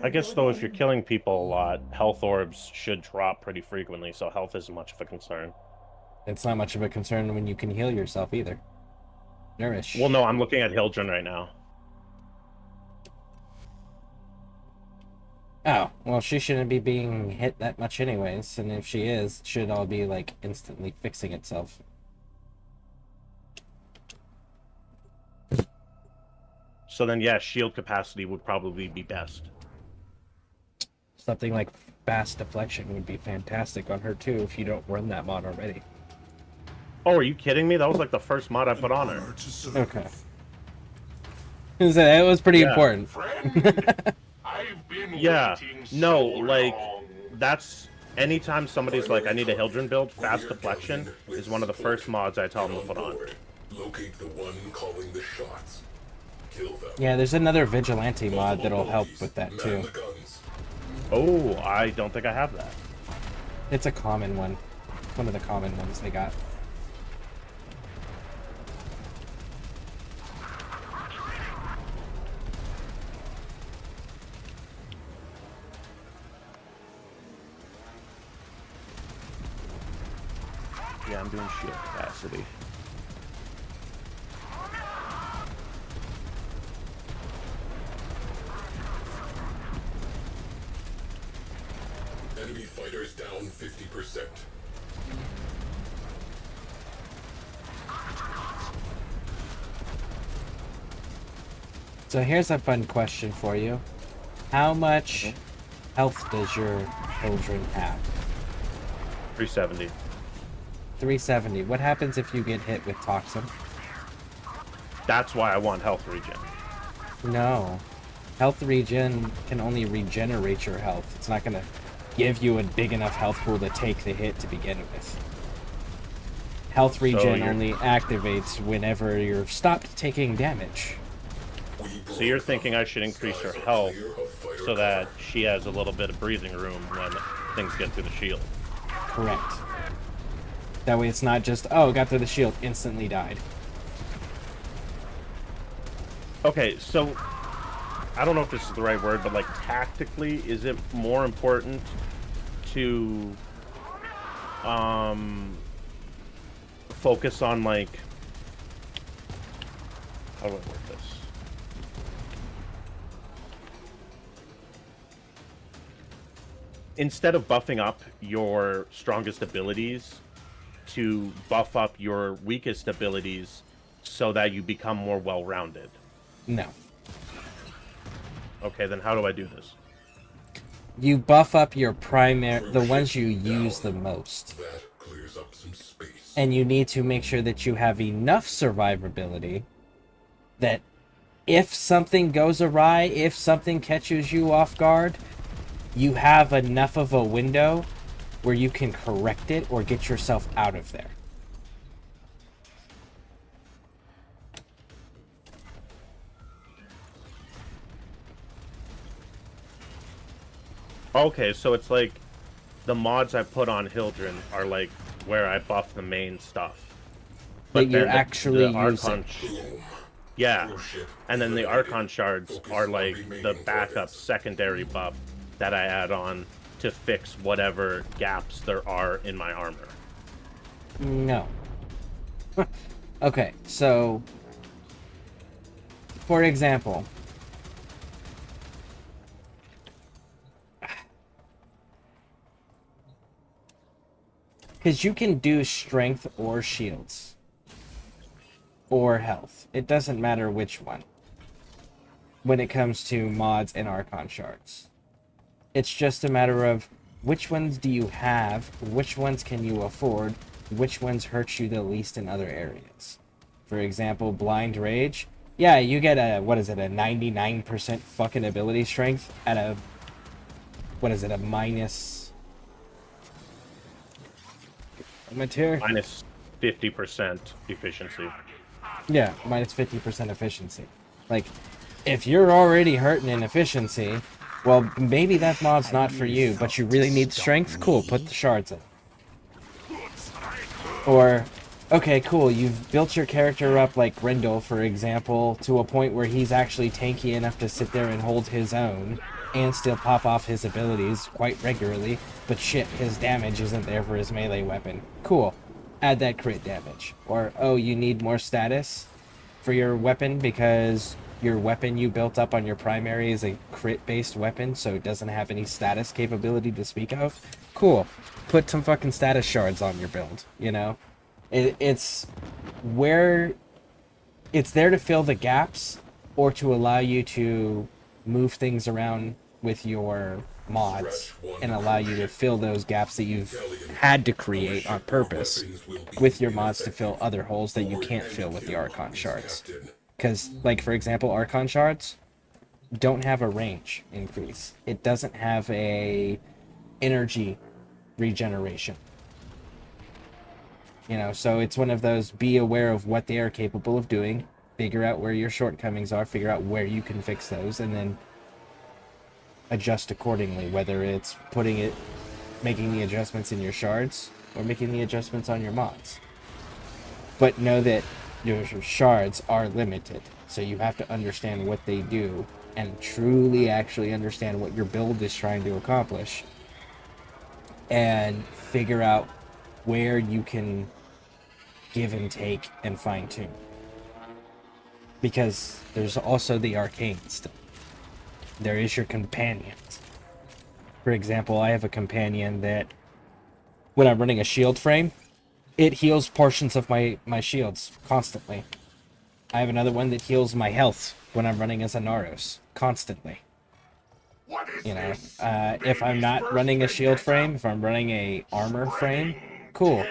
I guess, though, if you're killing people a lot, health orbs should drop pretty frequently, so health isn't much of a concern. It's not much of a concern when you can heal yourself either. Nourish. Well, no, I'm looking at Hildren right now. Oh, well, she shouldn't be being hit that much anyways, and if she is, it should all be, instantly fixing itself. So then, yeah, shield capacity would probably be best. Something like fast deflection would be fantastic on her too if you don't run that mod already. Oh, are you kidding me? That was the first mod I put on her. Okay. That was pretty important. Yeah, no, that's anytime somebody's I need a Hildren build, fast deflection is one of the first mods I tell them to put on. Locate the one calling the shots. Kill them. Yeah, there's another vigilante mod that'll help with that too. Oh, I don't think I have that. It's a common one. One of the common ones they got. Yeah, I'm doing shield capacity. Enemy fighters down 50%. So here's a fun question for you. How much health does your children have? 370. 370. What happens if you get hit with toxin? That's why I want health regen. No. Health regen can only regenerate your health. It's not going to give you a big enough health pool to take the hit to begin with. Health regen only activates whenever you're stopped taking damage. So you're thinking I should increase her health so that she has a little bit of breathing room when things get through the shield. Correct. That way it's not just, oh, got through the shield, instantly died. Okay, so I don't know if this is the right word, but like tactically, is it more important to focus on like, how do I word this? Instead of buffing up your strongest abilities, to buff up your weakest abilities so that you become more well-rounded? No. Okay, then how do I do this? You buff up your primary, the ones you use the most. That clears up some space. And you need to make sure that you have enough survivability that if something goes awry, if something catches you off guard, you have enough of a window where you can correct it or get yourself out of there. Okay, so it's like the mods I put on Hildren are like where I buff the main stuff. But you then actually the use Archon it. Yeah, and then the Archon shards are like the backup secondary buff that I add on to fix whatever gaps there are in my armor. No. Okay, so for example, because you can do strength or shields or health. It doesn't matter which one when it comes to mods and Archon shards. It's just a matter of which ones do you have, which ones can you afford, which ones hurt you the least in other areas. For example, Blind Rage. Yeah, you get a, what is it, a 99% fucking ability strength at a, what is it, a minus... Material? Minus 50% efficiency. Yeah, minus 50% efficiency. Like, if you're already hurting in efficiency, well, maybe that mod's not for you, but you really need strength? Cool, put the shards in. Or, okay, cool, you've built your character up like Grendel, for example, to a point where he's actually tanky enough to sit there and hold his own, and still pop off his abilities quite regularly, but shit, his damage isn't there for his melee weapon. Cool, add that crit damage. Or, oh, you need more status for your weapon because your weapon you built up on your primary is a crit-based weapon, so it doesn't have any status capability to speak of. Cool. Put some fucking status shards on your build, you know? It's where... It's there to fill the gaps, or to allow you to move things around with your mods, and allow you to fill those gaps that you've had to create on purpose with your mods to fill other holes that you can't fill with the Archon shards. Because, like, for example, Archon shards don't have a range increase. It doesn't have a energy regeneration. You know, so it's one of those, be aware of what they are capable of doing, figure out where your shortcomings are, figure out where you can fix those, and then adjust accordingly, whether it's making the adjustments in your shards, or making the adjustments on your mods. But know that your shards are limited, so you have to understand what they do and truly actually understand what your build is trying to accomplish, and figure out where you can give and take and fine tune. Because there's also the arcane stuff. There is your companions. For example, I have a companion that, when I'm running a shield frame, it heals portions of my shields constantly. I have another one that heals my health when I'm running as a Naros constantly. You know, if I'm not running a shield frame, if I'm running a armor frame, cool.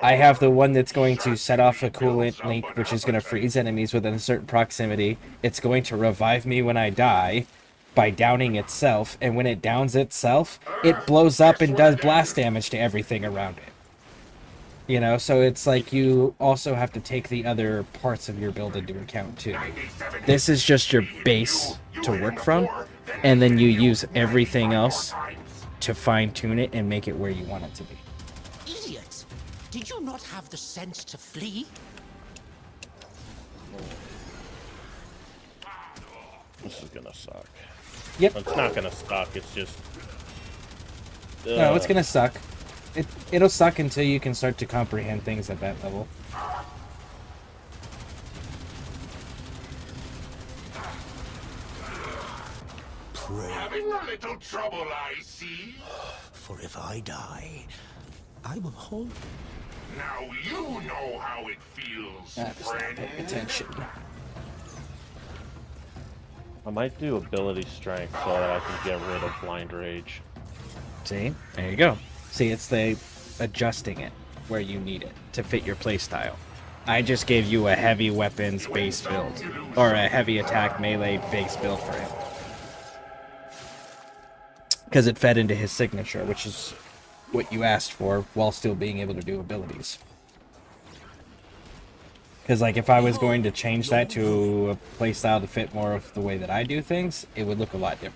I have the one that's going to set off a coolant link, which is going to freeze enemies within a certain proximity. It's going to revive me when I die by downing itself, and when it downs itself, it blows up and does blast damage to everything around it. You know, so it's like you also have to take the other parts of your build into account too. This is just your base to work from, and then you use everything else to fine-tune it and make it where you want it to be. Idiots! Did you not have the sense to flee? This is gonna suck. Yep. It's not gonna suck, it's just... No, it's gonna suck. It'll suck until you can start to comprehend things at that level. Pray. Having a little trouble, I see. For if I die, I will hold. Now you know how it feels, That's not friend. paying attention. I might do ability strength so that I can get rid of blind rage. See? There you go. See, it's the adjusting it where you need it to fit your playstyle. I just gave you a heavy weapons base build, or a heavy attack melee base build for him. Because it fed into his signature, which is what you asked for, while still being able to do abilities. Because, like, if I was going to change that to a playstyle to fit more of the way that I do things, it would look a lot different.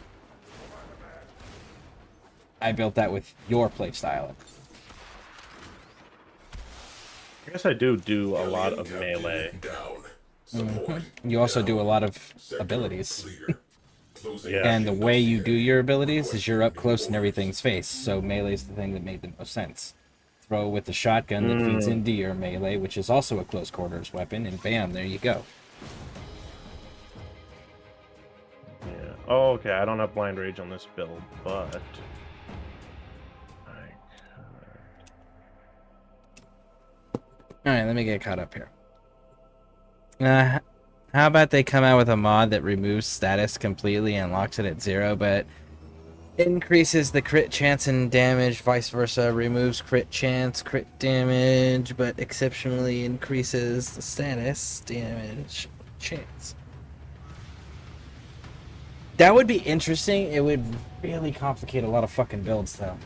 I built that with your playstyle. I guess I do a lot of melee. You also do a lot of abilities. Yeah. And the way you do your abilities is you're up close in everything's face, so melee's the thing that made the most sense. Throw with the shotgun that feeds into your melee, which is also a close quarters weapon, and bam, there you go. Yeah. Oh, okay, I don't have blind rage on this build, but... Alright, let me get caught up here. How about they come out with a mod that removes status completely and locks it at 0, but increases the crit chance and damage, vice versa, removes crit chance, crit damage, but exceptionally increases the status, damage, chance. That would be interesting. It would really complicate a lot of fucking builds, though.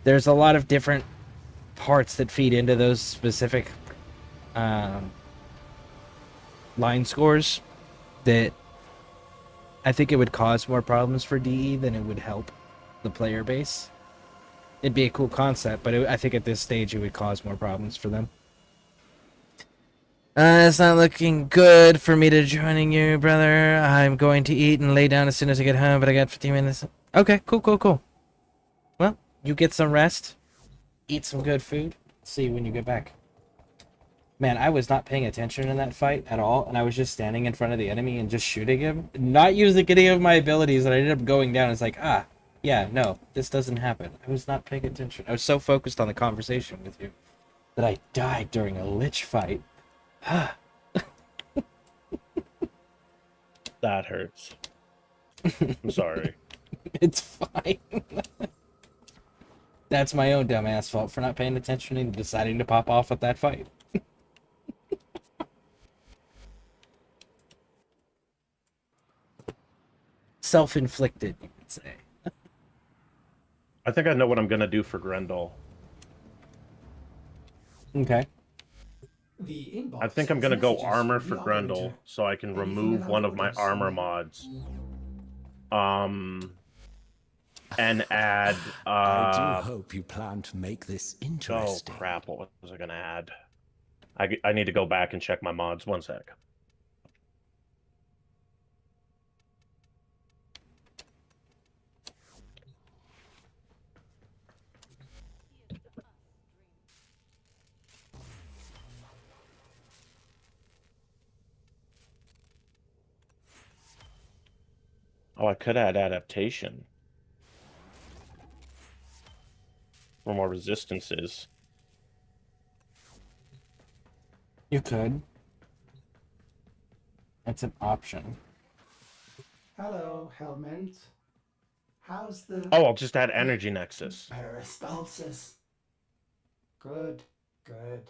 There's a lot of different parts that feed into those specific line scores that I think it would cause more problems for DE than it would help the player base. It'd be a cool concept, but I think at this stage it would cause more problems for them. It's not looking good for me to joining you, brother. I'm going to eat and lay down as soon as I get home, but I got 15 minutes. Okay, cool. Well, you get some rest. Eat some good food. See you when you get back. Man, I was not paying attention in that fight at all, and I was just standing in front of the enemy and just shooting him, not using any of my abilities, and I ended up going down. It's like, yeah, no, this doesn't happen. I was not paying attention. I was so focused on the conversation with you that I died during a lich fight. That hurts. I'm sorry. It's fine. That's my own dumbass fault for not paying attention and deciding to pop off at that fight. Self-inflicted, you could say. I think I know what I'm gonna do for Grendel. Okay. I think I'm gonna go armor for Grendel, so I can remove one of my armor mods. And add I do hope you plan to make this interesting. Oh crap, what was I gonna add? I need to go back and check my mods. One sec. Oh, I could add adaptation for more resistances. You could. That's an option. Hello, Helmet. How's the Oh, I'll just add energy nexus. peristalsis? Good, good.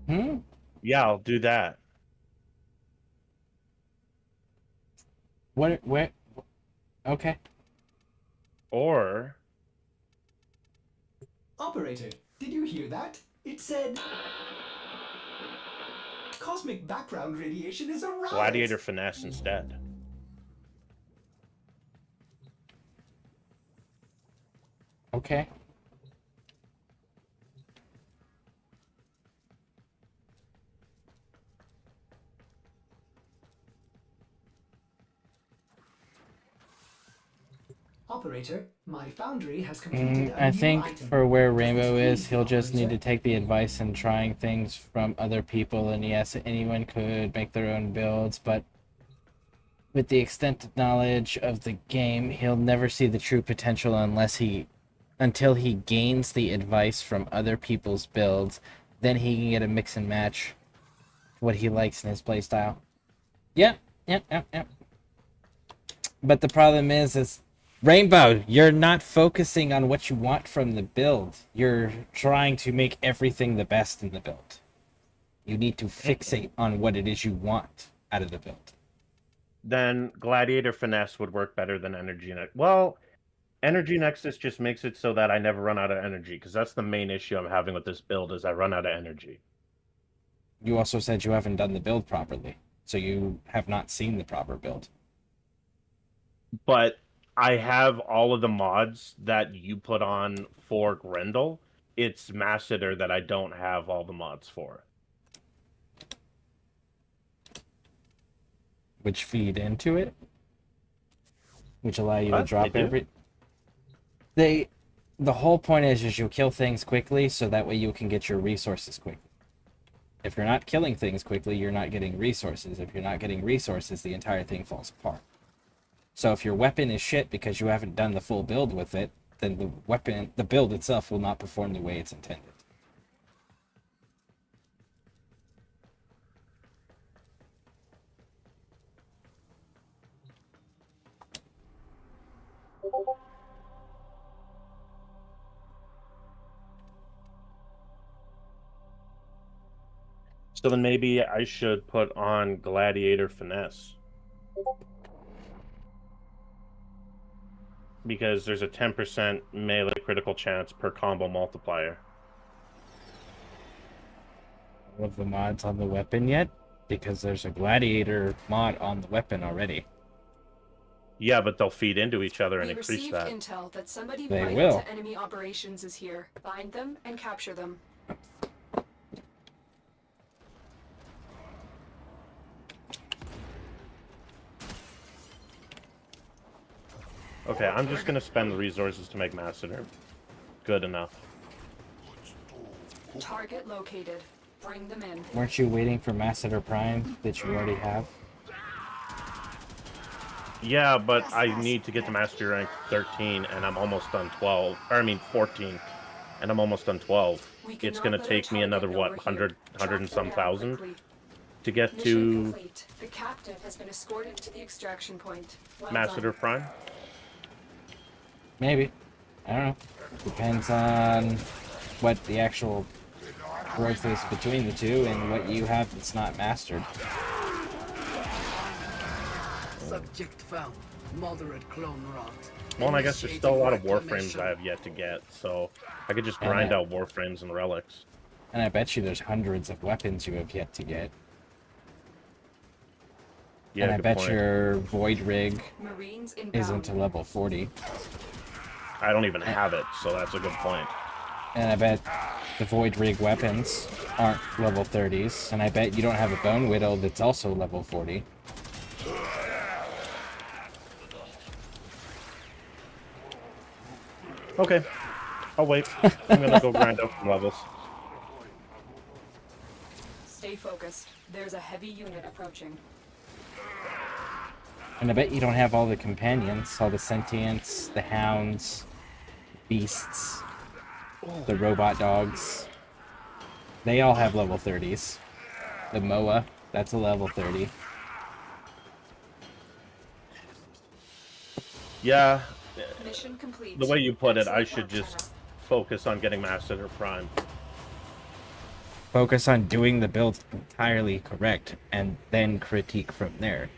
Hmm? Yeah, I'll do that. What? Where? Okay. Or Operator, did you hear that? It said cosmic background radiation is a riot. Gladiator finesse instead. Okay. Operator, my foundry has completed a I new think item. for where Does this Rainbow please is, the he'll just need to operator? take the advice and trying things from other people. And yes, anyone could make their own builds, but with the extent of knowledge of the game, he'll never see the true potential until he gains the advice from other people's builds. Then he can get a mix and match what he likes in his playstyle. Yep. But the problem is Rainbow, you're not focusing on what you want from the build. You're trying to make everything the best in the build. You need to fixate on what it is you want out of the build. Then Gladiator finesse would work better than energy nexus. Well, energy nexus just makes it so that I never run out of energy, because that's the main issue I'm having with this build is I run out of energy. You also said you haven't done the build properly, so you have not seen the proper build. But I have all of the mods that you put on for Grendel. It's Masseter that I don't have all the mods for. Which feed into it? Which allow you to What? drop They do? every... The whole point is you kill things quickly, so that way you can get your resources quickly. If you're not killing things quickly, you're not getting resources. If you're not getting resources, the entire thing falls apart. So if your weapon is shit because you haven't done the full build with it, then the build itself will not perform the way it's intended. So then maybe I should put on Gladiator finesse. Because there's a 10% melee critical chance per combo multiplier. All of the mods on the weapon yet? Because there's a gladiator mod on the weapon already. Yeah, but they'll feed into each other and We increase received that. intel that somebody They vital will. to enemy operations is here. Find them and capture them. Okay, I'm just gonna spend the resources to make Masseter good enough. Target located. Bring them in. Weren't you waiting for Masseter Prime that you already have? Yeah, but I need to get to Mastery rank 13, and I'm almost done 12. Or, I mean, 14, and I'm almost done 12. It's gonna take me another, what, 100 and some thousand to get to Complete. The captive has been escorted to the extraction point. Well Masseter done. Prime? Maybe. I don't know. Depends on what the actual growth is between the two and what you have that's not mastered. Subject found. Moderate clone rot. Well, and I guess there's still a lot of Initiating Warframes reclamation. I have yet to get, so I could just grind out Warframes and relics. And I bet you there's hundreds of weapons you have yet to get. Yeah, And I good bet point. your Void Rig Marines inbound. isn't to level 40. I don't even have it, so that's a good point. And I bet the Void Rig weapons aren't level 30s. And I bet you don't have a Bone Whittle that's also level 40. Okay, I'll wait. I'm gonna go grind out some levels. Stay focused. There's a heavy unit approaching. And I bet you don't have all the companions, all the sentients, the hounds, beasts, the robot dogs. They all have level 30s. The Moa, that's a level 30. Yeah, Mission complete. the way you put it, I Excellent should work, just General. focus on getting Master Prime. Focus on doing the build entirely correct, and then critique from there.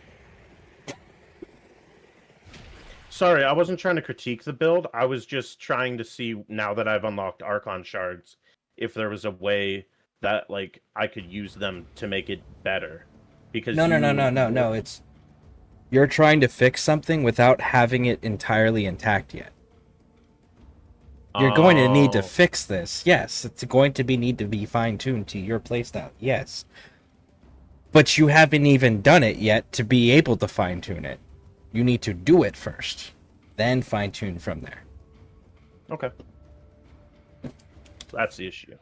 Sorry, I wasn't trying to critique the build. I was just trying to see, now that I've unlocked Archon shards, if there was a way that like I could use them to make it better. Because No. It's you're trying to fix something without having it entirely intact yet. You're going to need to Oh, fix this. Yes, it's going to need to be fine-tuned to your playstyle. Yes. But you haven't even done it yet to be able to fine-tune it. You need to do it first, then fine-tune from there. okay. That's the issue.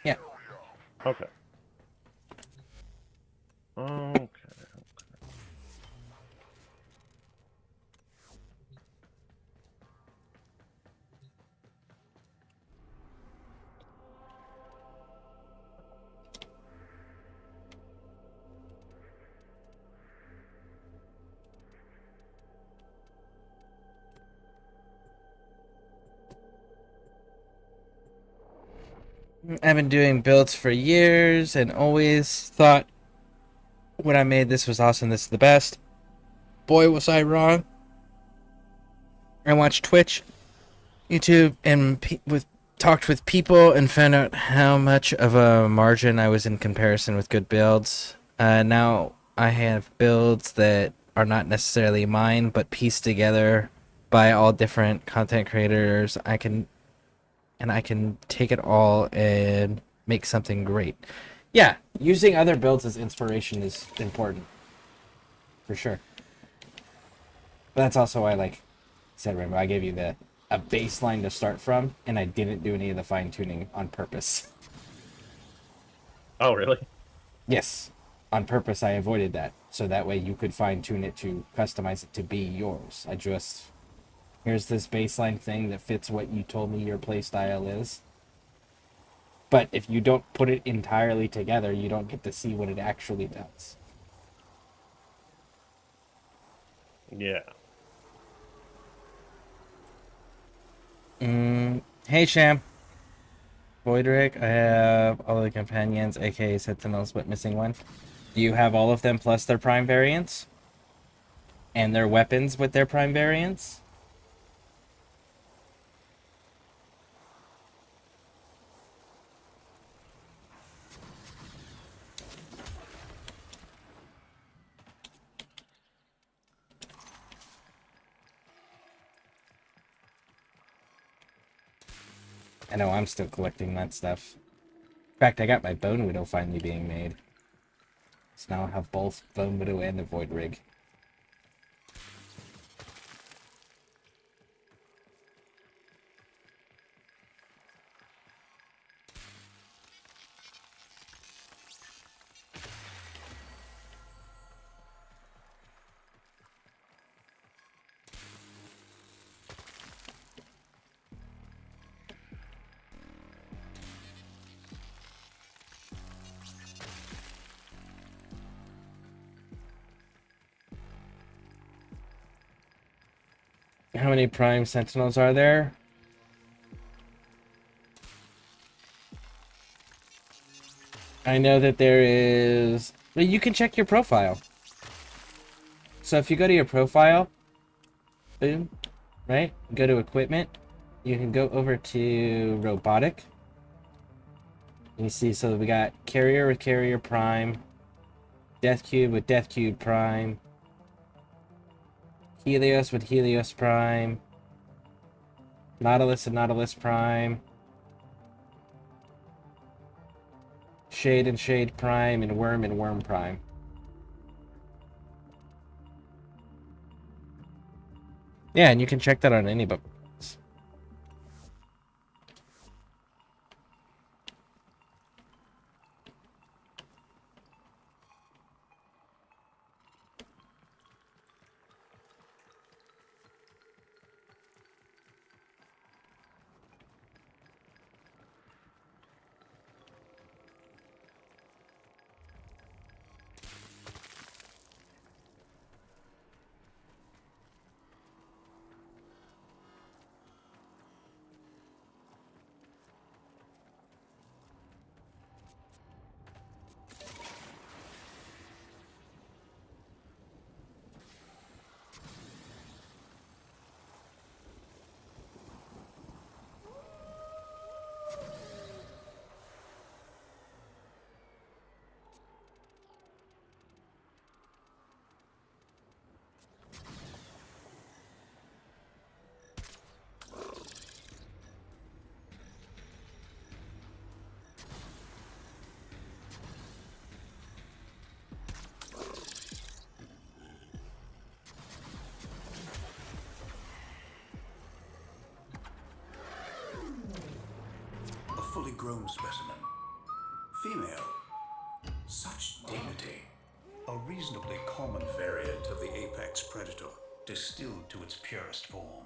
Yeah. Okay. Okay. I've been doing builds for years and always thought when I made this was awesome, this is the best. Boy, was I wrong. I watched Twitch, YouTube, and talked with people and found out how much of a margin I was in comparison with good builds. Now I have builds that are not necessarily mine, but pieced together by all different content creators. I can take it all and make something great. Yeah, using other builds as inspiration is important, for sure. But that's also why, like I said, Rainbow, I gave you a baseline to start from, and I didn't do any of the fine tuning on purpose. Oh, really? Yes, on purpose I avoided that, so that way you could fine tune it to customize it to be yours. I just, here's this baseline thing that fits what you told me your playstyle is. But if you don't put it entirely together, you don't get to see what it actually does. Yeah. Hey, Sham. Voidrick, I have all the companions, aka Sentinels, but missing one. Do you have all of them plus their prime variants? And their weapons with their prime variants? I know I'm still collecting that stuff. In fact, I got my Bone Widow finally being made. So now I have both Bone Widow and the Void Rig. How many Prime Sentinels are there? I know that there is... Well, you can check your profile. So if you go to your profile, boom, right? Go to equipment. You can go over to robotic. And you see, so we got carrier with carrier prime, death cube with death cube prime, Helios with Helios prime, Nautilus and Nautilus prime, Shade and Shade prime, and Worm prime. Yeah, and you can check that on any book. grown specimen. Female. Such dignity. A reasonably common variant of the apex predator, distilled to its purest form.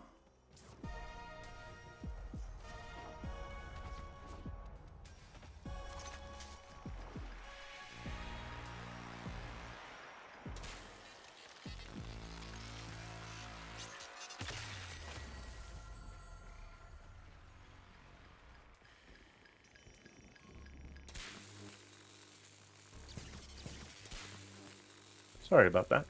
Sorry about that.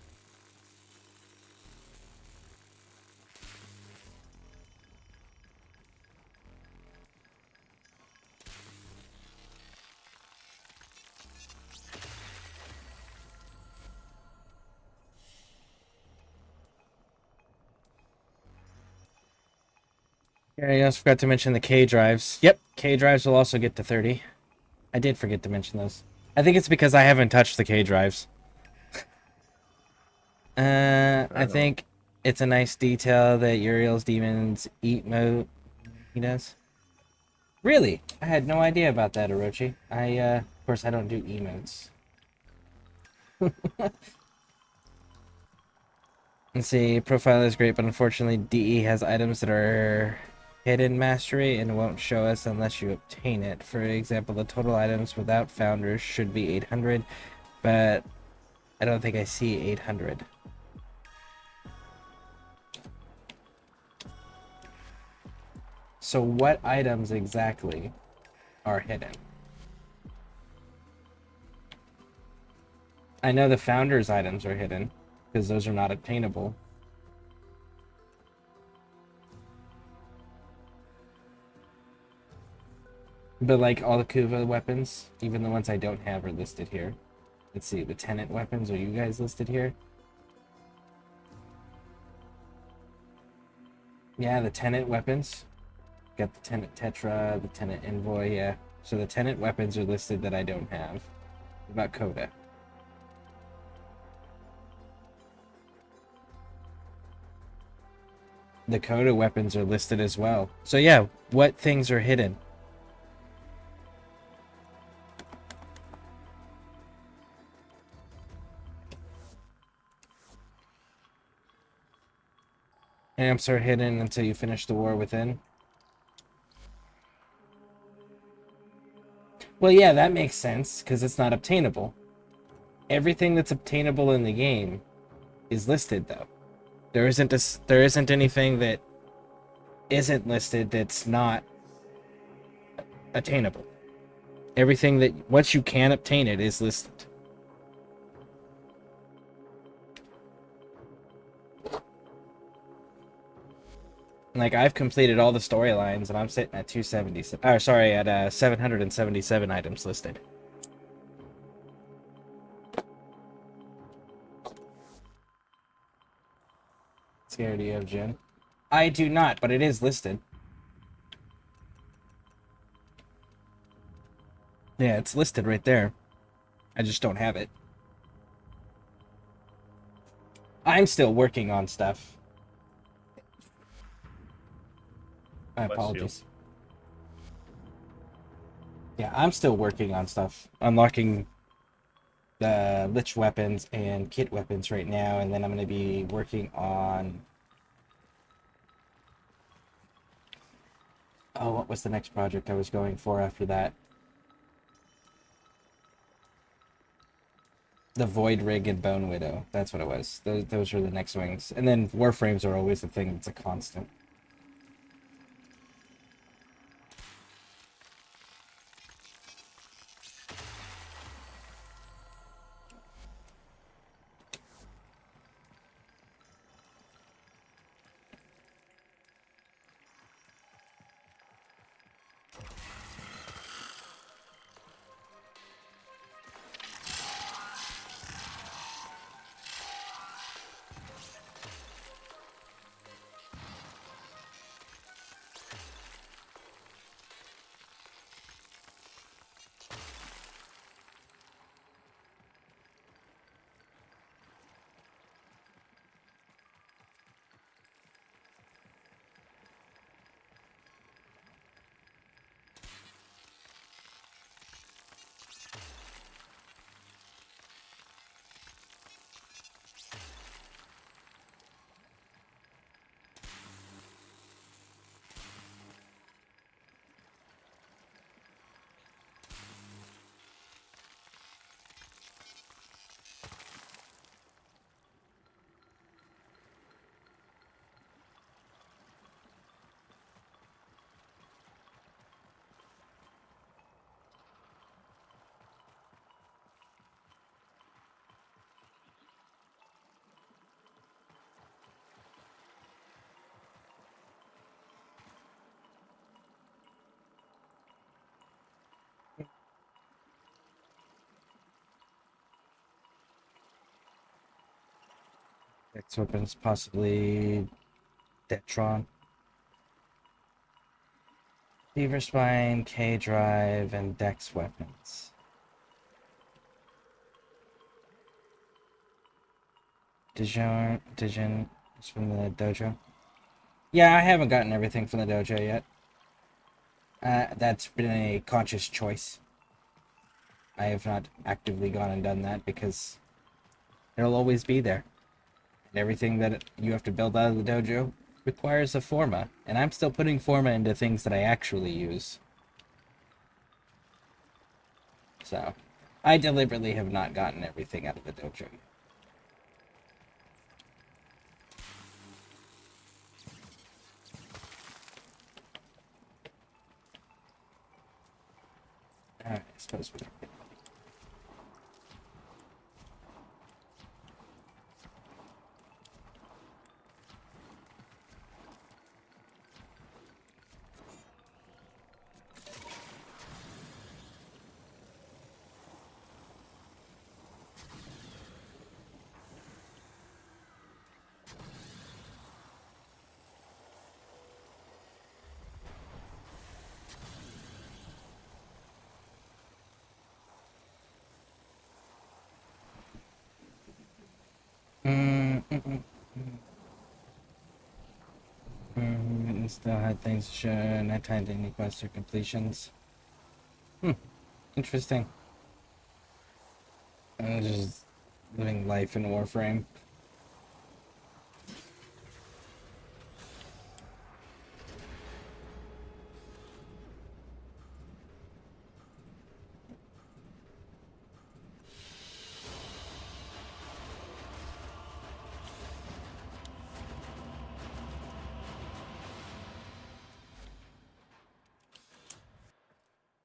Yeah, I also forgot to mention the K drives. Yep, K drives will also get to 30. I did forget to mention those. I think it's because I haven't touched the K drives. I think it's a nice detail that Uriel's demons eat mode. He does. Really? I had no idea about that, Orochi. Of course, I don't do emotes. Let's see, profile is great, but unfortunately DE has items that are hidden mastery and won't show us unless you obtain it. For example, the total items without founders should be 800, but I don't think I see 800. So what items exactly are hidden? I know the founders items are hidden because those are not obtainable. But like all the Kuva weapons, even the ones I don't have are listed here. Let's see, the tenant weapons, are you guys listed here? Yeah, the tenant weapons. Got the tenant Tetra, the tenant Envoy, yeah. So the tenant weapons are listed that I don't have. What about Coda? The Coda weapons are listed as well. So yeah, what things are hidden? Amps are hidden until you finish the war within. Well, yeah, that makes sense, because it's not obtainable. Everything that's obtainable in the game is listed, though. There isn't anything that isn't listed that's not attainable. Everything that, once you can obtain it, is listed. Like, I've completed all the storylines, and I'm sitting at 270. Or sorry, at 777 items listed. Scared you of Jen? I do not, but it is listed. Yeah, it's listed right there. I just don't have it. I'm still working on stuff. My apologies. Yeah, I'm still working on stuff. Unlocking the Lich weapons and kit weapons right now, and then I'm going to be working on... Oh, what was the next project I was going for after that? The Void Rig and Bone Widow. That's what it was. Those are the next wings. And then Warframes are always the thing that's a constant. Dex weapons, possibly Detron. Fever Spine, K Drive, and Dex weapons. Dijon is from the dojo. Yeah, I haven't gotten everything from the dojo yet. That's been a conscious choice. I have not actively gone and done that because it'll always be there. And everything that you have to build out of the dojo requires a forma, and I'm still putting forma into things that I actually use. So, I deliberately have not gotten everything out of the dojo yet. Alright, I suppose we can. Still had things to show, not time to any quests or completions. Interesting. Just living life in Warframe.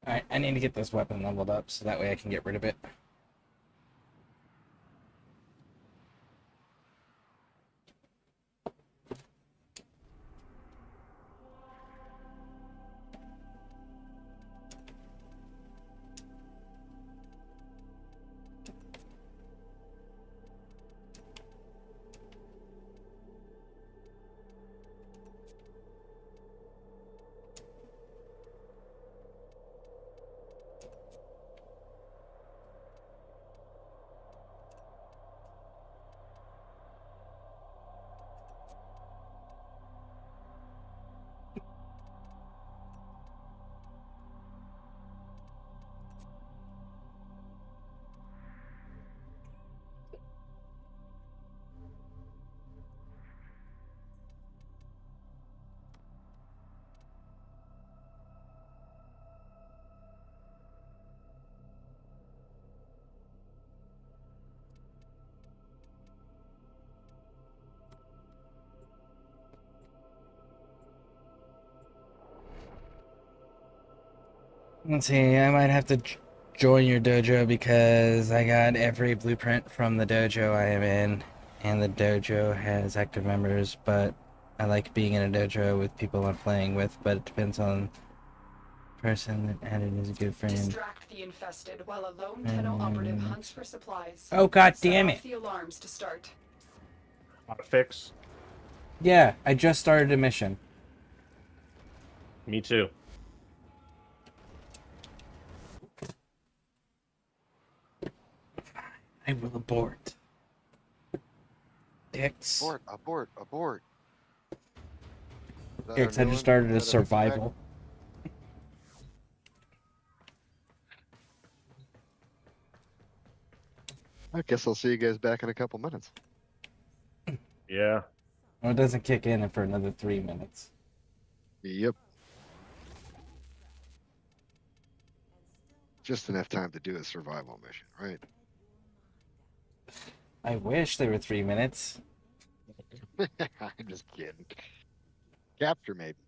Alright, I need to get this weapon leveled up so that way I can get rid of it. Let's see, I might have to join your dojo because I got every blueprint from the dojo I am in, and the dojo has active members, but I like being in a dojo with people I'm playing with, but it depends on the person that added is a good friend. Distract the infested while a lone Tenno operative hunts for supplies. Oh, god Set damn off it. the alarms to start. Fix. Yeah, I just started a mission. Me too. I will abort. Dicks. Abort. Dicks, I just started a survival. I guess I'll see you guys back in a couple minutes. Yeah. Well, it doesn't kick in for another 3 minutes. Yep. Just enough time to do a survival mission, right? I wish they were 3 minutes. I'm just kidding. Capture, maybe.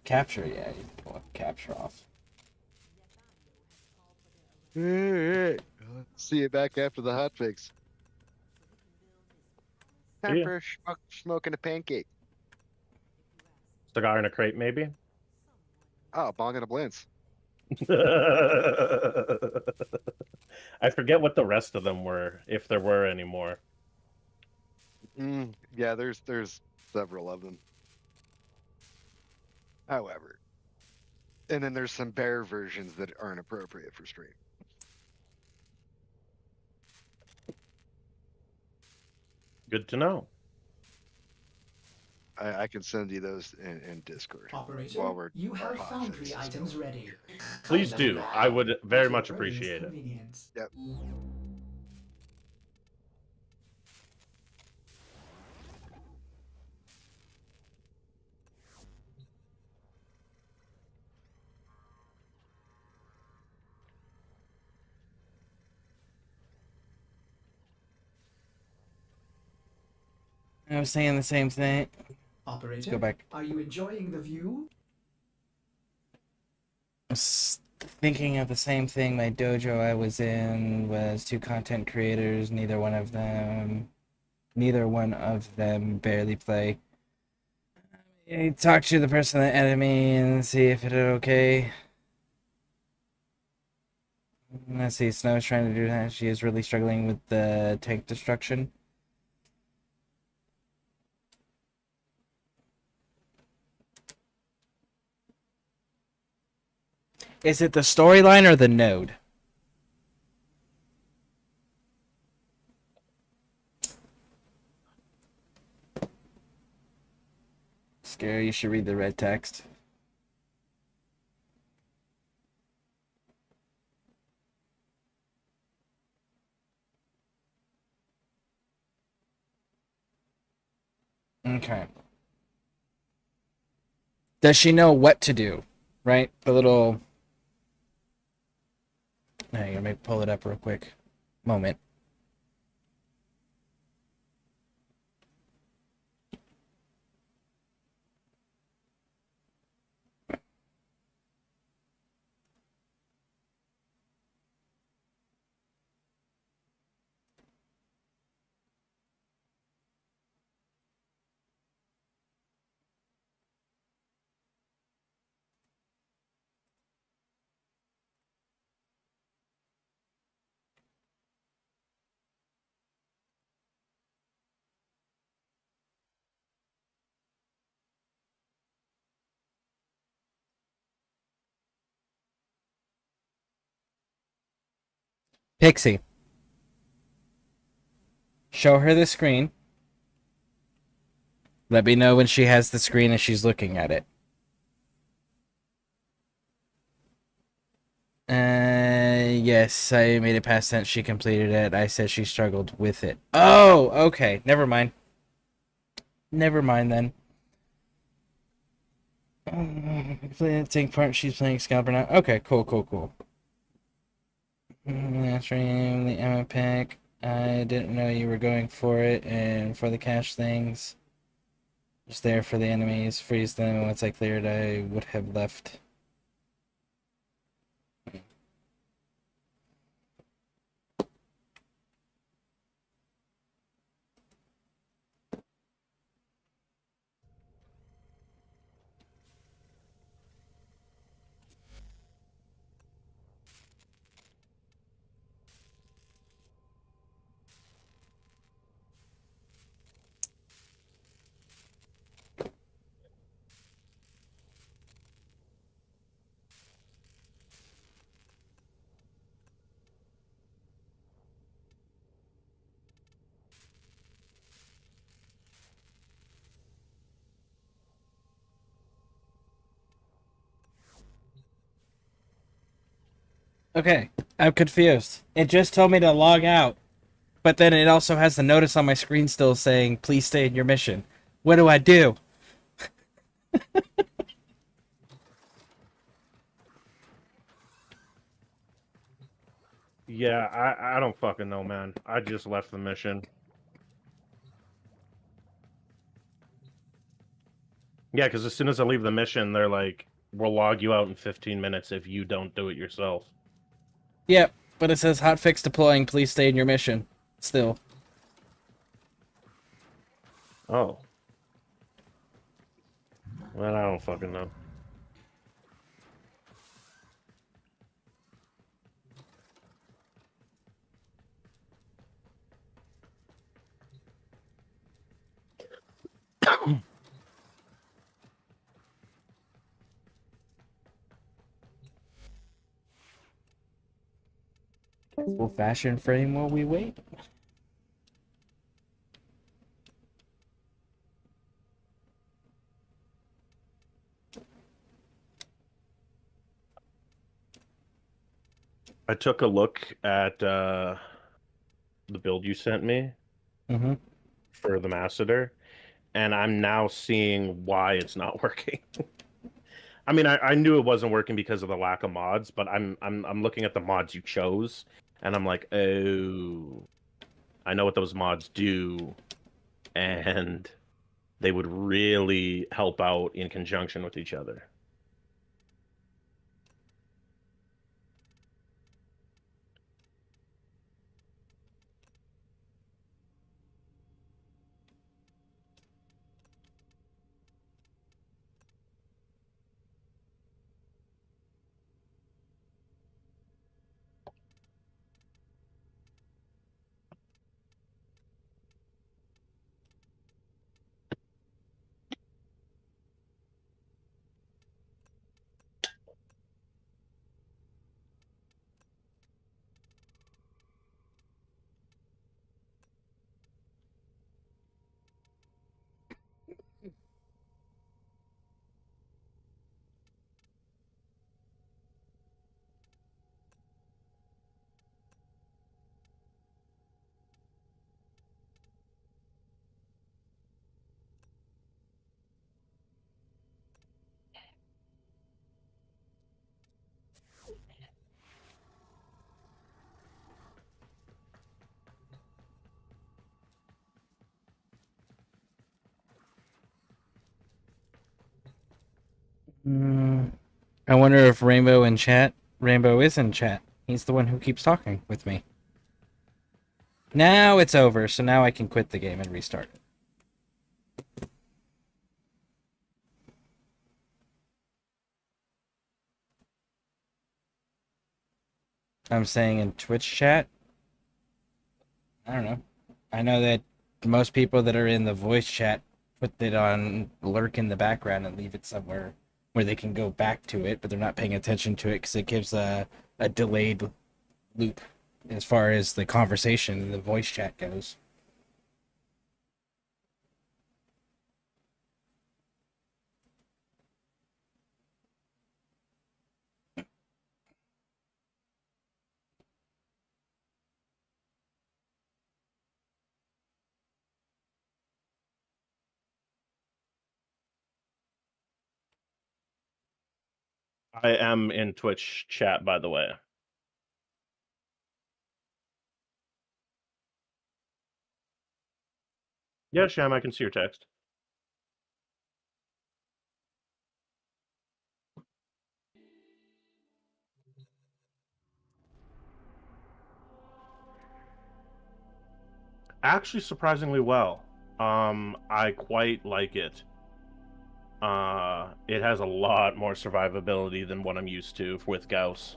Capture, yeah, you can pull up capture off. Alright. See you back after the hot fix. Time Yeah. for smoking a pancake. Cigar in a crate, maybe? Oh, bong and a blintz. I forget what the rest of them were, if there were any more. Yeah, there's several of them. However, and then there's some bear versions that aren't appropriate for stream. Good to know. I can send you those in Discord Operator, while you our have hotfix foundry is items going. ready. Please Kindly do. wrap I them would at very your much earliest appreciate it. convenience. Yep. I was saying the same thing. Operator, Go back. are you enjoying the view? I was thinking of the same thing. My dojo I was in was 2 content creators. Neither one of them barely play. You talk to the person that added me and see if it's okay. Let's see, Snow's trying to do that. She is really struggling with the tank destruction. Is it the storyline or the node? Scary, you should read the red text. Okay. Does she know what to do? Right? The little... Hang on, let me pull it up real quick. Moment. Pixie. Show her the screen. Let me know when she has the screen and she's looking at it. Yes, I made it past tense. She completed it. I said she struggled with it. Oh, okay. Never mind. Never mind then. Take part. She's playing Scalper now. Okay, cool. Stream the Emma pick. I didn't know you were going for it, and for the cash things. Just there for the enemies. Freeze them. Once I cleared, I would have left. Okay, I'm confused. It just told me to log out, but then it also has the notice on my screen still saying, please stay in your mission. What do I do? Yeah, I don't fucking know, man. I just left the mission. Yeah, because as soon as I leave the mission, they're like, we'll log you out in 15 minutes if you don't do it yourself. Yep, but it says hotfix deploying, please stay in your mission. Still. Oh. Well, I don't fucking know. Old-fashioned frame while we wait. I took a look at the build you sent me Mm-hmm. for the Masseter, and I'm now seeing why it's not working. I mean, I knew it wasn't working because of the lack of mods, but I'm looking at the mods you chose, and I'm like, oh, I know what those mods do, and they would really help out in conjunction with each other. I wonder if Rainbow in chat. Rainbow is in chat. He's the one who keeps talking with me. Now it's over, so now I can quit the game and restart it. I'm saying in Twitch chat. I don't know. I know that most people that are in the voice chat put it on lurk in the background and leave it somewhere where they can go back to it, but they're not paying attention to it because it gives a delayed loop as far as the conversation in the voice chat goes. I am in Twitch chat, by the way. Yeah, Sham, I can see your text. Actually, surprisingly well. I quite like it. It has a lot more survivability than what I'm used to with Gauss.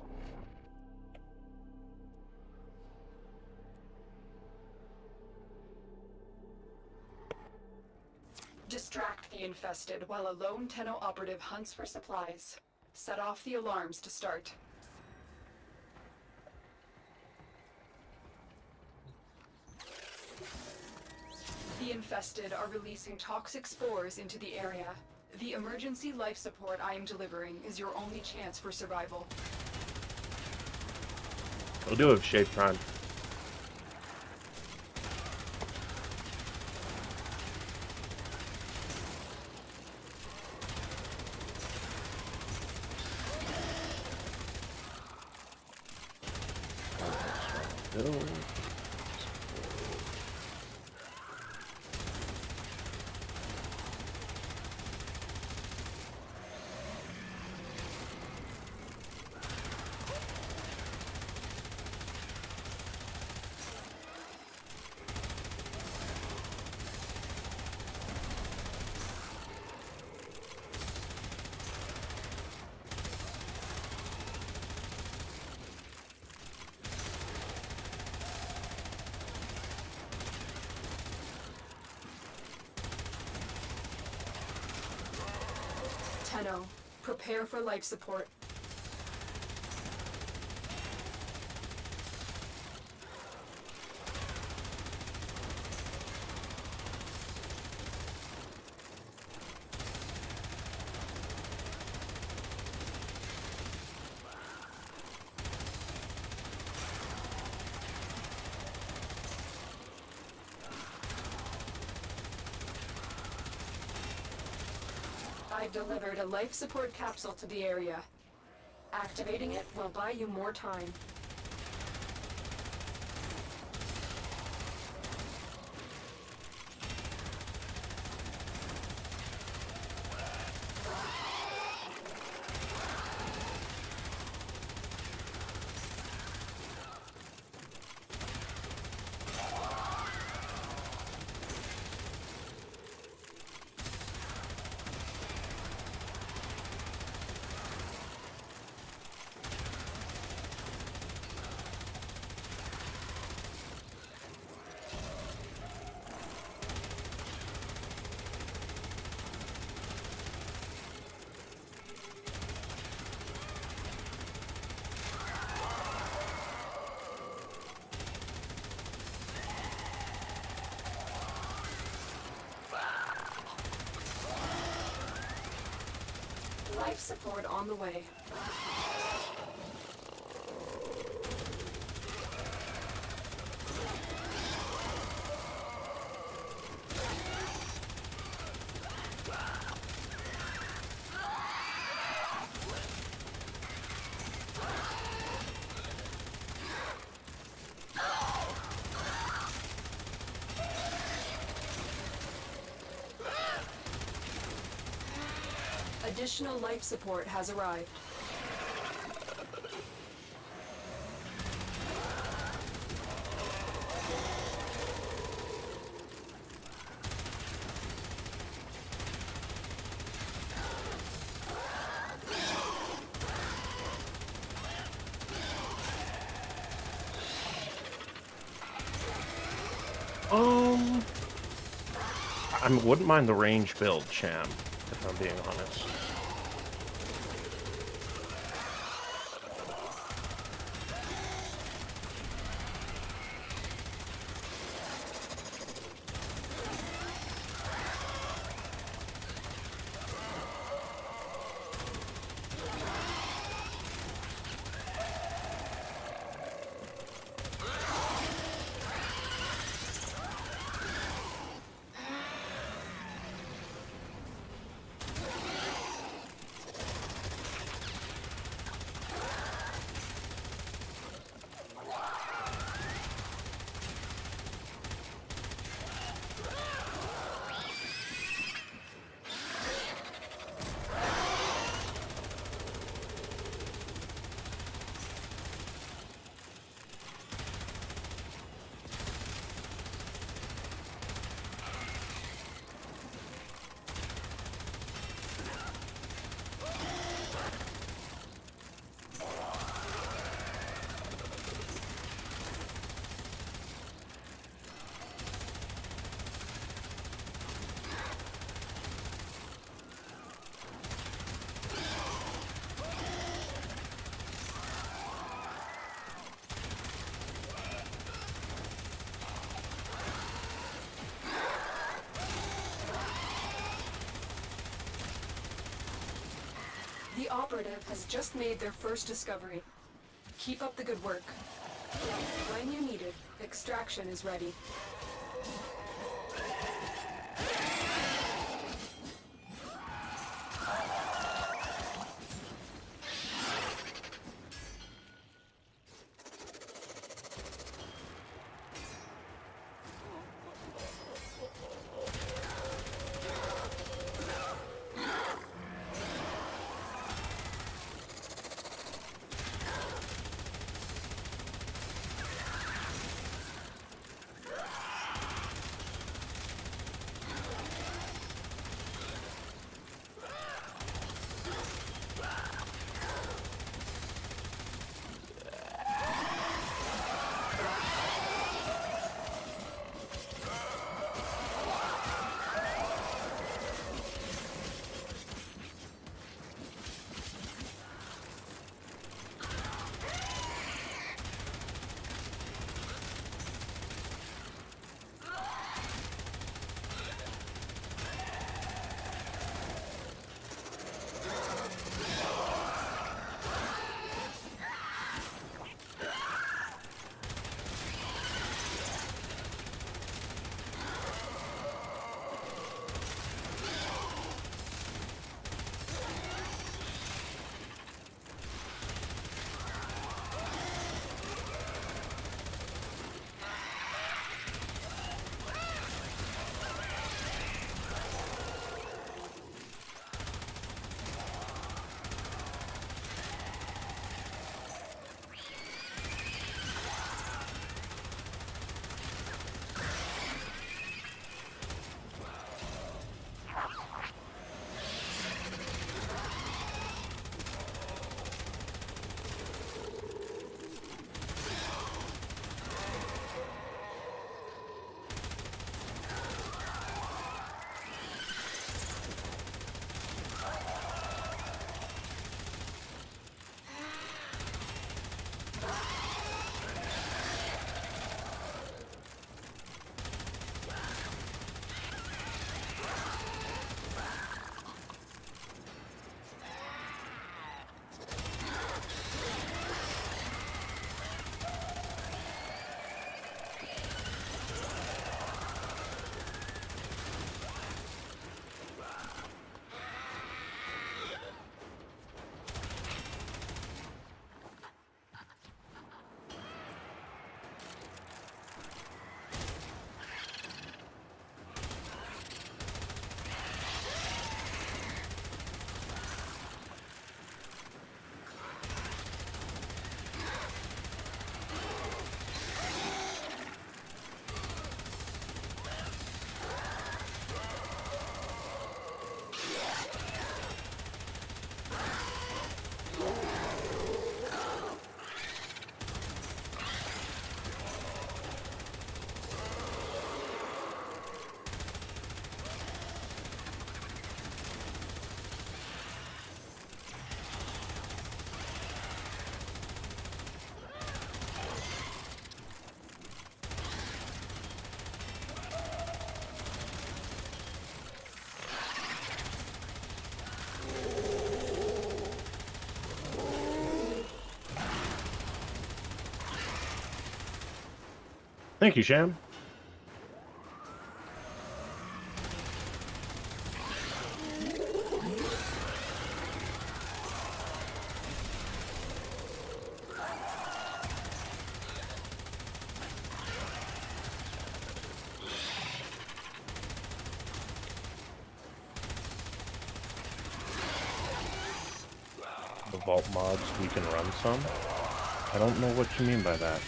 Distract the infested while a lone Tenno operative hunts for supplies. Set off the alarms to start. The infested are releasing toxic spores into the area. The emergency life support I am delivering is your only chance for survival. We'll do a shape time. Tenno, prepare for life support. I've delivered a life support capsule to the area. Activating it will buy you more time. Life support on the way. Additional life support has arrived. I wouldn't mind the range build, Cham, if I'm being honest. The operative has just made their first discovery. Keep up the good work. When you need it, extraction is ready. Thank you, Sham. The vault mods, we can run some. I don't know what you mean by that.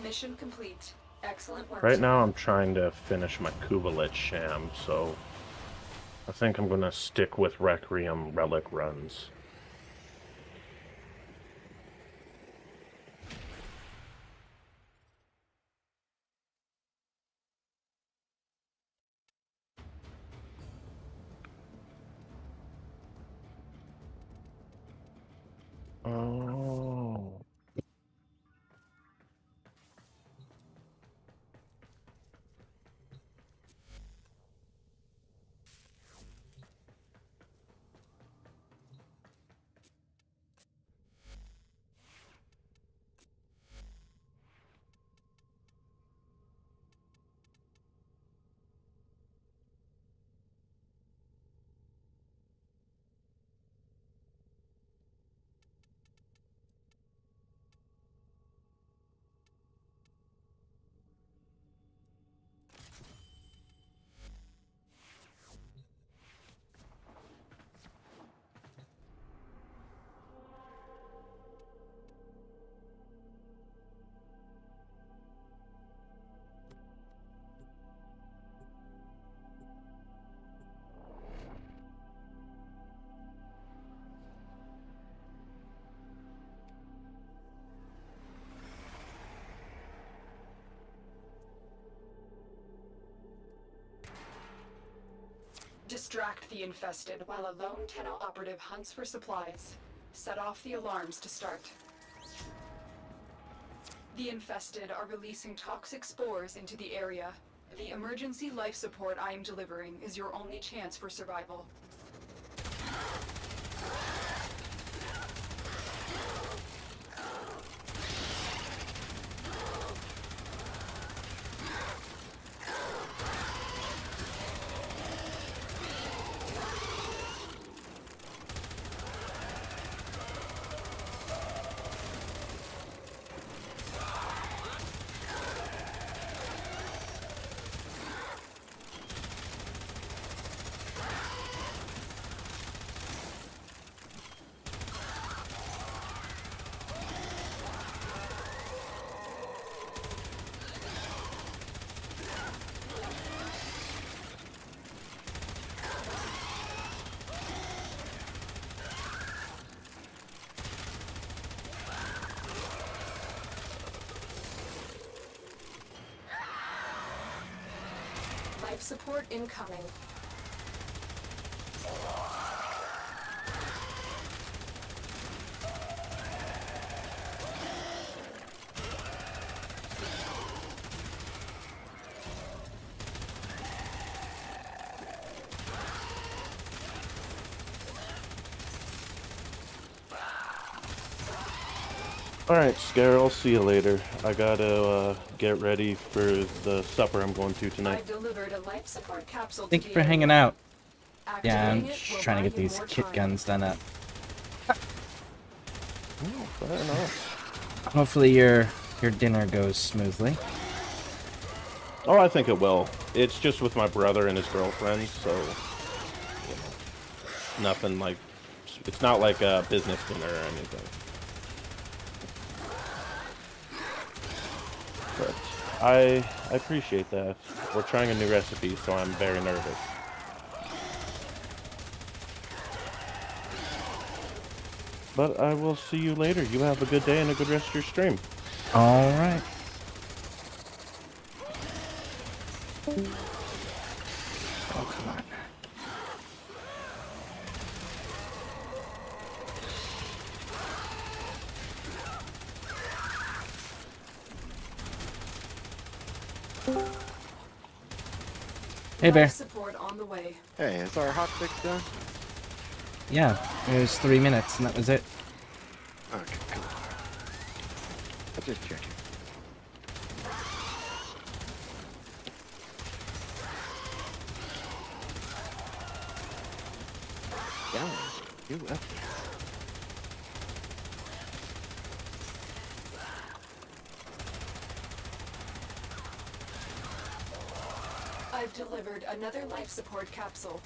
Mission complete. Excellent work. Right now I'm trying to finish my Kuvalet Sham, so I think I'm gonna stick with Requiem Relic runs. Oh. Distract the infested while a lone Tenno operative hunts for supplies. Set off the alarms to start. The infested are releasing toxic spores into the area. The emergency life support I am delivering is your only chance for survival. Life support incoming. Alright, Scare, I'll see you later. I gotta get ready for the supper I'm going to tonight. I've delivered a life support capsule. Thank you for hanging out. Yeah, I'm Activating it just will trying to buy get you these more kit time. guns done up. Oh, fair enough. Hopefully your dinner goes smoothly. Oh, I think it will. It's just with my brother and his girlfriend, so you know, nothing like, it's not like a business dinner or anything. But I appreciate that. We're trying a new recipe, so I'm very nervous. But I will see you later. You have a good day and a good rest of your stream. All right. Oh, come on. Hey, Bear. Life support on the way. Hey, is our hotfix done? Yeah. It was 3 minutes, and that was it. Okay, cool. I'll just check it. Download new updates. I've delivered another life support capsule.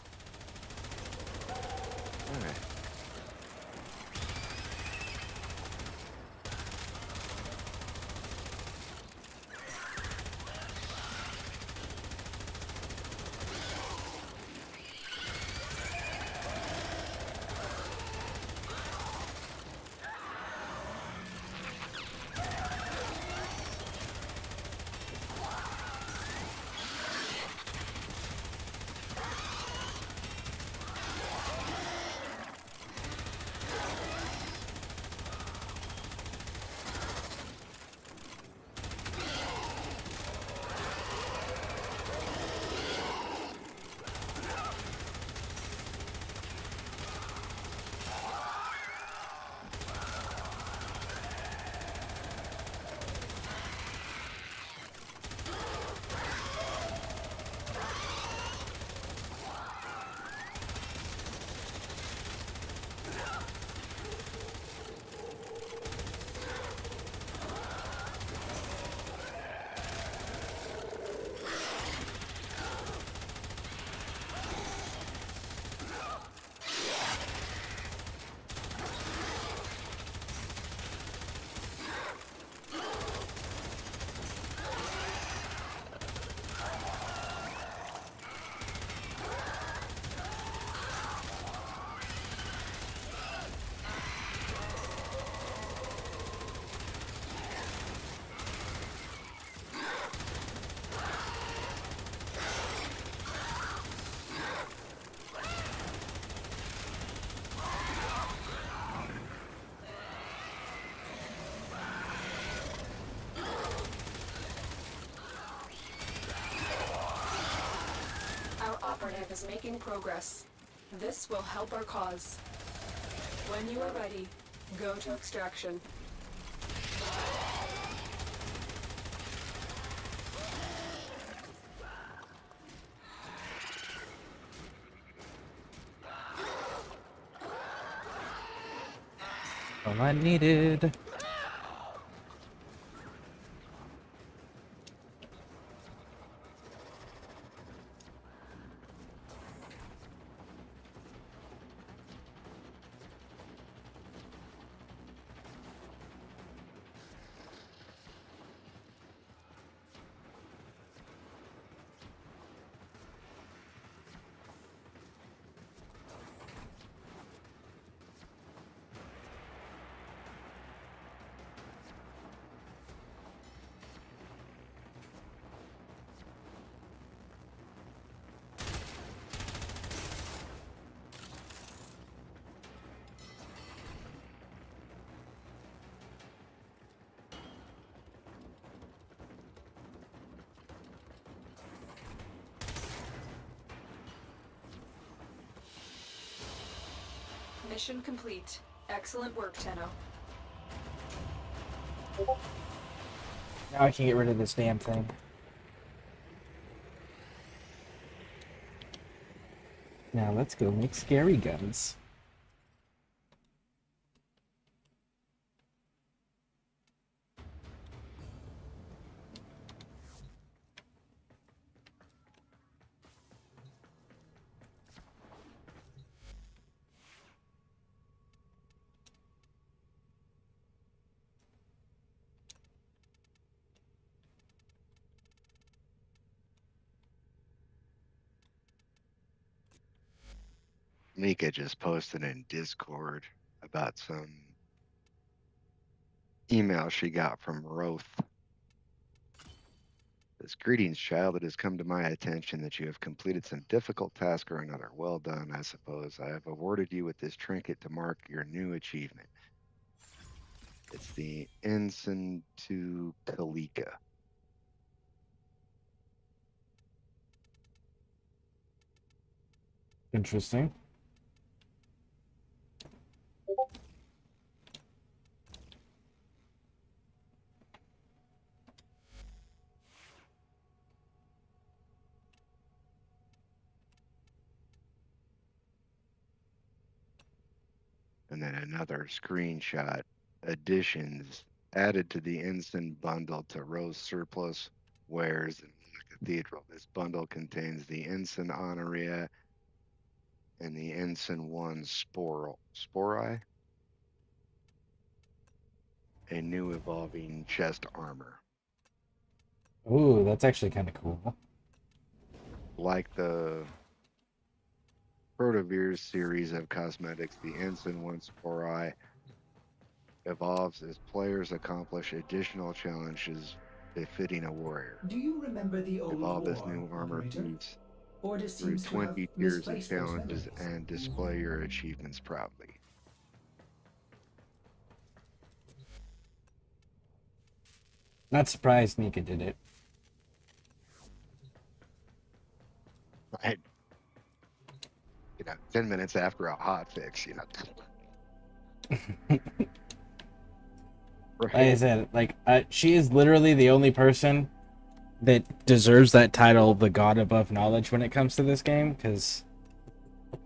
All right. Our operative is making progress. This will help our cause. When you are ready, go to extraction. All I needed. Mission complete. Excellent work, Tenno. Now I can get rid of this damn thing. Now let's go make scary guns. Mika just posted in Discord about some email she got from Roth. This greetings, child. It has come to my attention that you have completed some difficult task or another. Well done, I suppose. I have awarded you with this trinket to mark your new achievement. It's the Ensign to Kalika. Interesting. And then another screenshot. Additions added to the ensign bundle to Rose surplus wares in the cathedral. This bundle contains the ensign honoria and the ensign one spori, a new evolving chest armor. Ooh, that's actually kind of cool. Like the Protovirus series of cosmetics, the ensign one spori evolves as players accomplish additional challenges befitting a warrior. Do you remember the old Evolve war, this new armor operator? piece Ordis through seems to have 20 tiers of misplaced those challenges memories. and display your achievements proudly. Not surprised Nika did it. Right. 10 minutes after a hot fix, Like I said, she is literally the only person that deserves that title, the God above knowledge, when it comes to this game. Because,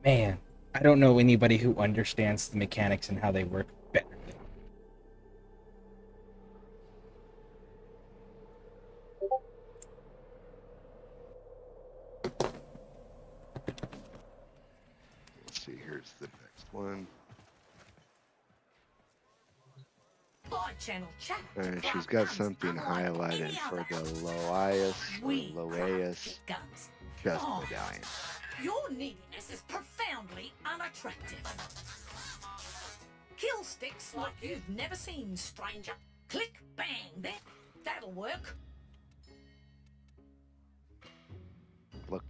man, I don't know anybody who understands the mechanics and how they work better. Let's see, here's the next one. And she's got something highlighted for the Loeus chest medallion. Your neediness is profoundly unattractive. Kill sticks like you've never seen, stranger. Click, bang, that'll work.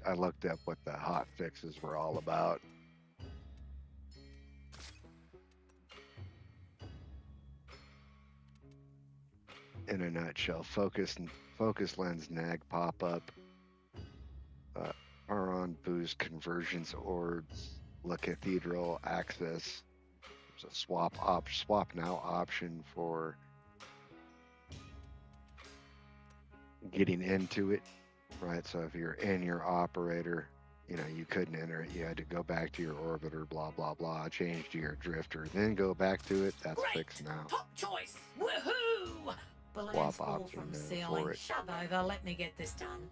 I looked up what the hot fixes were all about. In a nutshell, focus lens nag pop-up, Aron boost conversions orbs, La Cathedral access. There's a swap now option for getting into it, right? So if you're in your operator, you couldn't enter it. You had to go back to your orbiter, blah, blah, blah, change to your drifter, then go back to it. That's fixed now. Top choice. Woohoo! Swap option for it. Shove over, let me get this done.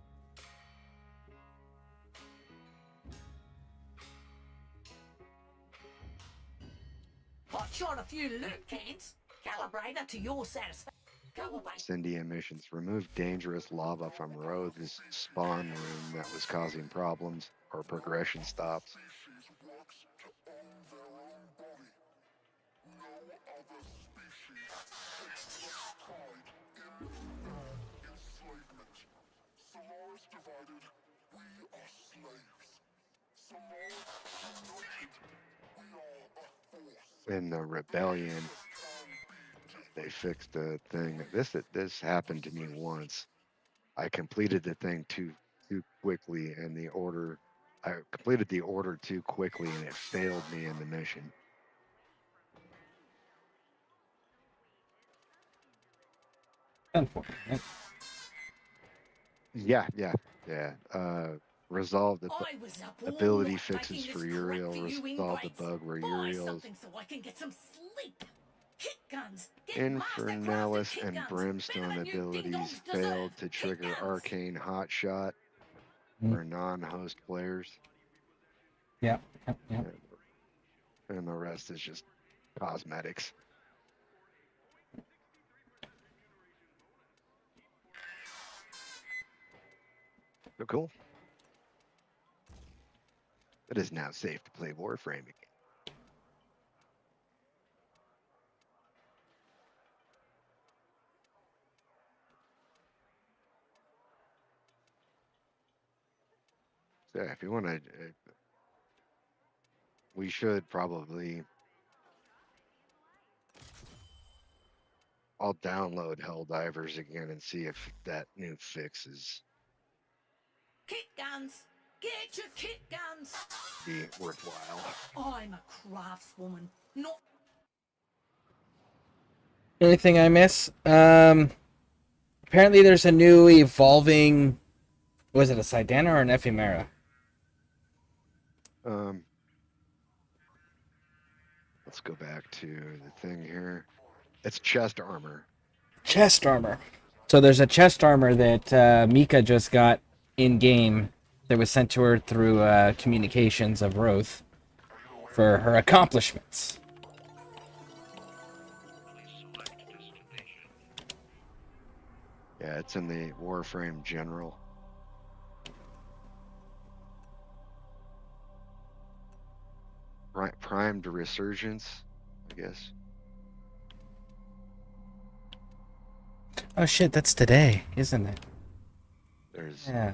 Hot shot a few loot cans. Calibrator to your satisfaction. Go away. Cindy emissions. Remove dangerous lava from Rhodes' spawn room that was causing problems or progression stops. In the rebellion, they fixed a thing. This happened to me once. I completed the thing too quickly, and I completed the order too quickly, and it failed me in the mission. Unfortunate. Yeah. Resolve the ability fixes for Uriel. Resolve the bug where Uriel's so I can get some sleep. Kick guns. Infernalis and Brimstone abilities failed to trigger Arcane Hotshot for non-host players. Yep. And the rest is just cosmetics. So cool. It is now safe to play Warframe again. So if you want to, we should probably. I'll download Helldivers again and see if that new fix is Kick guns. Get your kick guns. be worthwhile. I'm a craftswoman, not. Anything I miss? Apparently there's a new evolving. Was it a Sidana or an Ephemera? Let's go back to the thing here. It's chest armor. Chest armor. So there's a chest armor that Mika just got in game that was sent to her through communications of Roth for her accomplishments. Yeah, it's in the Warframe General. Primed Resurgence, I guess. Oh shit, that's today, isn't it? There's Yeah.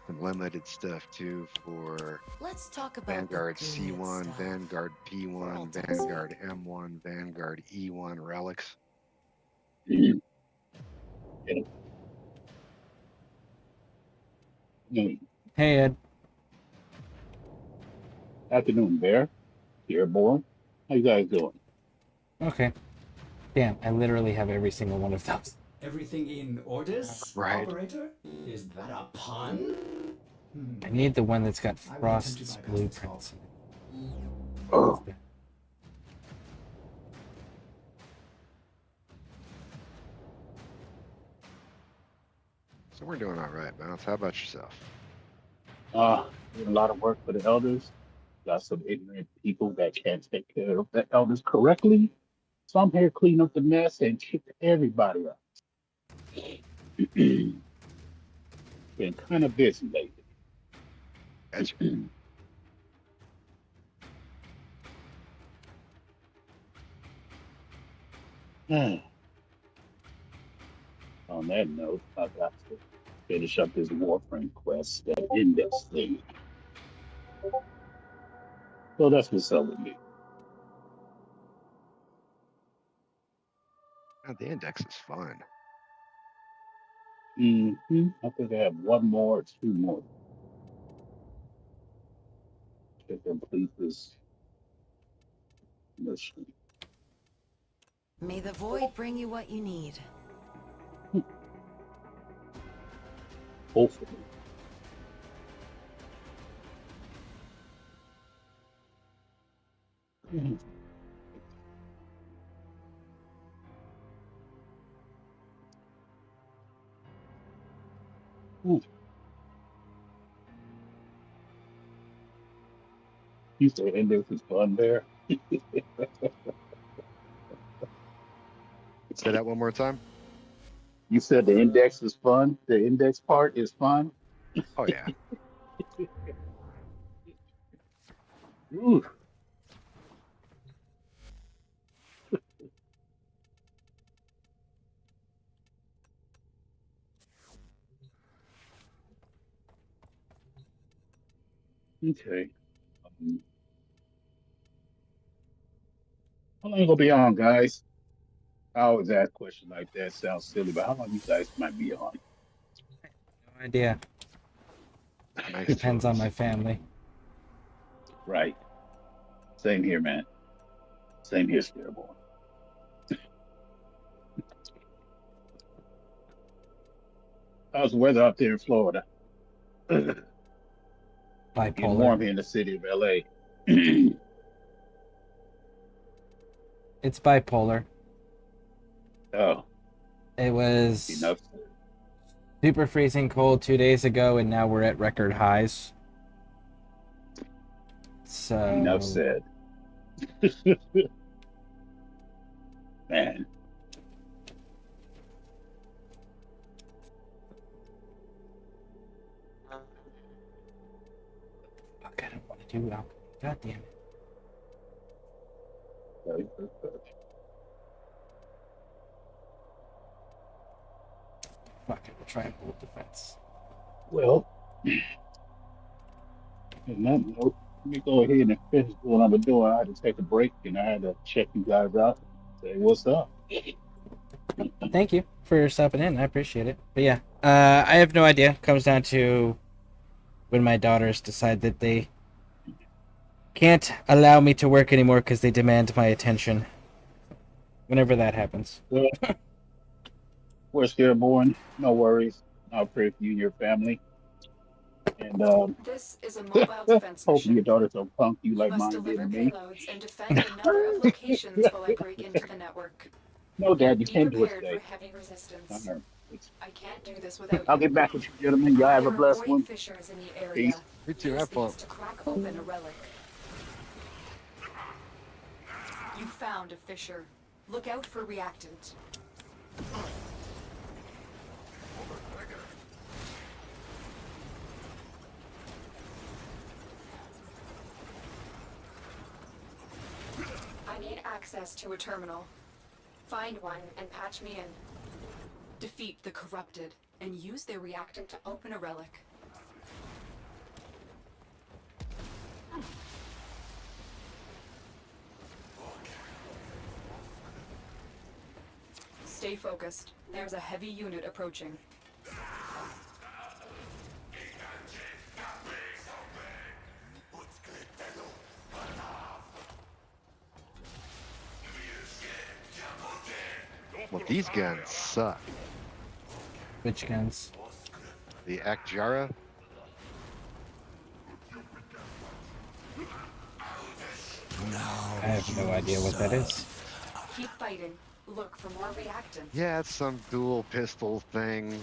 some limited stuff too for Let's talk about Vanguard the good C1, stuff. Vanguard For all P1, time's Vanguard M1, Vanguard E1 relics. Hey, Ed. Afternoon, Bear. Scareborne. How you guys doing? Okay. Damn, I literally have every single one of those. Everything in orders, Right. operator? Is that a pun? I need the one that's got I will Frost's attempt to bypass this blueprints. Oh. So we're doing all right, Bounce. How about yourself? Doing a lot of work for the elders. Got some ignorant people that can't take care of the elders correctly. So I'm here clean up the mess and kick everybody out. Been kind of busy lately. Gotcha. On that note, I got to finish up this Warframe quest, that index thing. So that's what's up with me. Oh, the index is fun. I think I have one more or two more to complete this mission. May the void bring you what you need. Hopefully. You say index is fun there? Say that one more time. You said the index is fun. The index part is fun. Oh yeah. Ooh. Okay. How long you gonna be on, guys? I always ask questions like that. Sounds silly, but how long you guys might be on? No idea. Nice Depends on choice. my family. Right. Same here, man. Same here, Scareborne. How's the weather out there in Florida? Getting warm Bipolar. here in the city of LA. It's bipolar. Oh, It was enough. super freezing cold 2 days ago, and now we're at record highs. So Enough said. Man. Fuck, I don't want to do alchemy. God damn it. Fuck it, we'll try and hold defense. Well, on that note, let me go ahead and finish what I'm doing. I had to take a break and I had to check you guys out. Say what's up. Thank you for stopping in. I appreciate it. But yeah, I have no idea. Comes down to when my daughters decide that they can't allow me to work anymore because they demand my attention. Whenever that happens. Well, we're Scareborne. No worries. I'll pray for you and your family. And This is a mobile defense hopefully your mission. daughter's so punk you You like must mine did deliver to me. payloads and defend a number of locations while I break into the network. No, Dad, you Be can't do it prepared for today. heavy resistance. Alright. I can't do this without I'll you. get back with you, gentlemen. Y'all have a There are blessed void one. fissures in the area. Peace. Me too. Use Have fun. these to crack open a relic. You found a fissure. Look out for reactant. I need access to a terminal. Find one and patch me in. Defeat the corrupted and use their reactant to open a relic. Stay focused. There's a heavy unit approaching. Well, these guns suck. Which guns? The Akjara. I have no idea what that is. Keep fighting. Look for more reactant. Yeah, it's some dual pistol thing.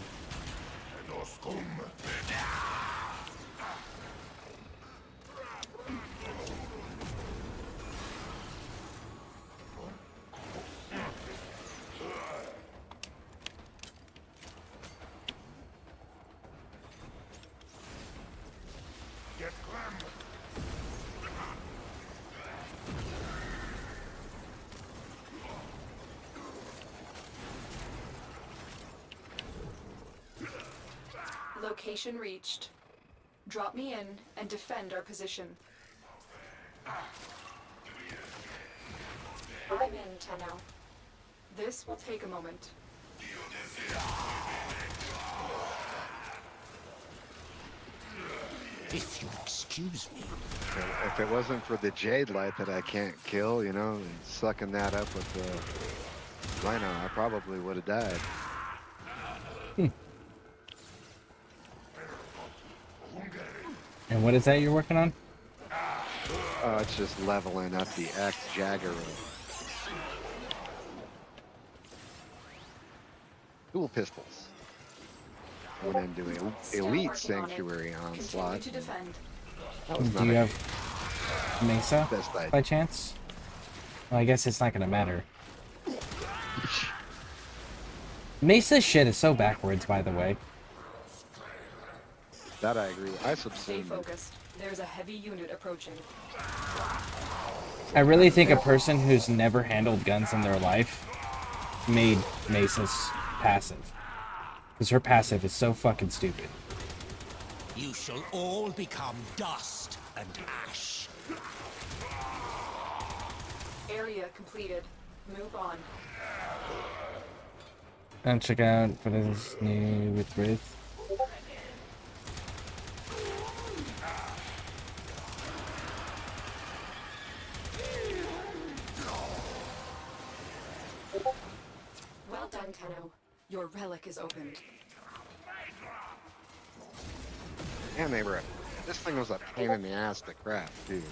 Location reached. Drop me in and defend our position. I'm in, Tenno. This will take a moment. If you excuse me. If it wasn't for the jade light that I can't kill, you know, and sucking that up with the rhino, I probably would have died. And what is that you're working on? Oh, it's just leveling up the Jagger. Dual pistols. Went into elite sanctuary onslaught. To defend. That was Do not you a have Mesa best idea. by chance? Well, I guess it's not gonna matter. Mesa shit is so backwards, by the way. That I agree with. I Stay subsumed. focused. There's a heavy unit approaching. I really think a person who's never handled guns in their life made Mesa's passive. Because her passive is so fucking stupid. You shall all become dust and ash. Area completed. Move on. And check out what is new with Wraith. Well done, Tenno. Your relic is opened. And they were. This thing was a pain in the ass to craft, too.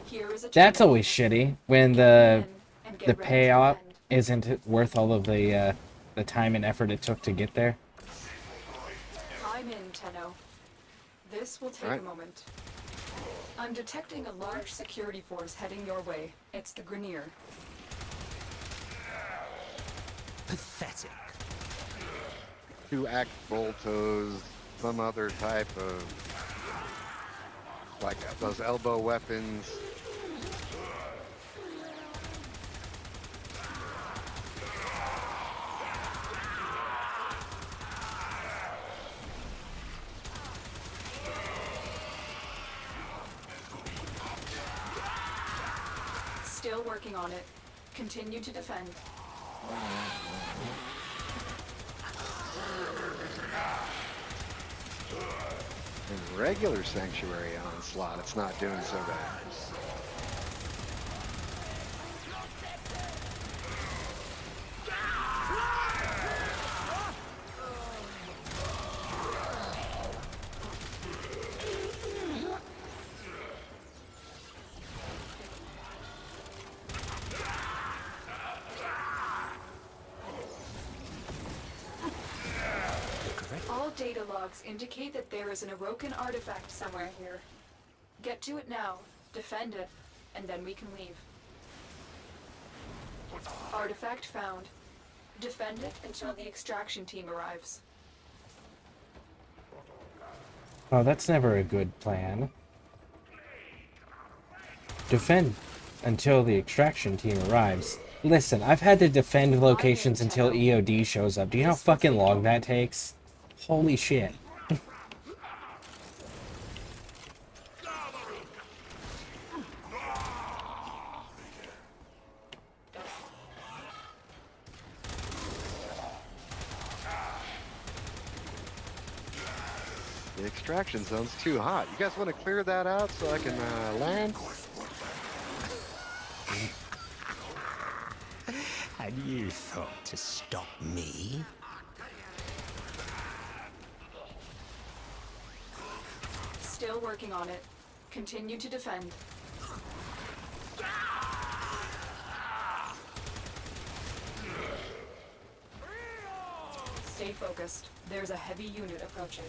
Here is a That's terminal. always shitty when Get the in and get the ready to payoff defend. isn't worth all of the time and effort it took to get there. I'm in, Tenno. This will take Alright. a moment. I'm detecting a large security force heading your way. It's the Grenier. Pathetic. 2 act boltos, some other type of like those elbow weapons. Still working on it. Continue to defend. In regular sanctuary onslaught, it's not doing so bad. logs indicate that there is an Orokin artifact somewhere here. Get to it now, defend it, and then we can leave. Artifact found. Defend it until the extraction team arrives. Oh, that's never a good plan. Defend until the extraction team arrives. Listen, I've had to defend locations until EOD shows up. Do you know how fucking long that takes? Holy shit. The extraction zone's too hot. You guys want to clear that out so I can land? Had you thought to stop me? Still working on it. Continue to defend. Stay focused. There's a heavy unit approaching.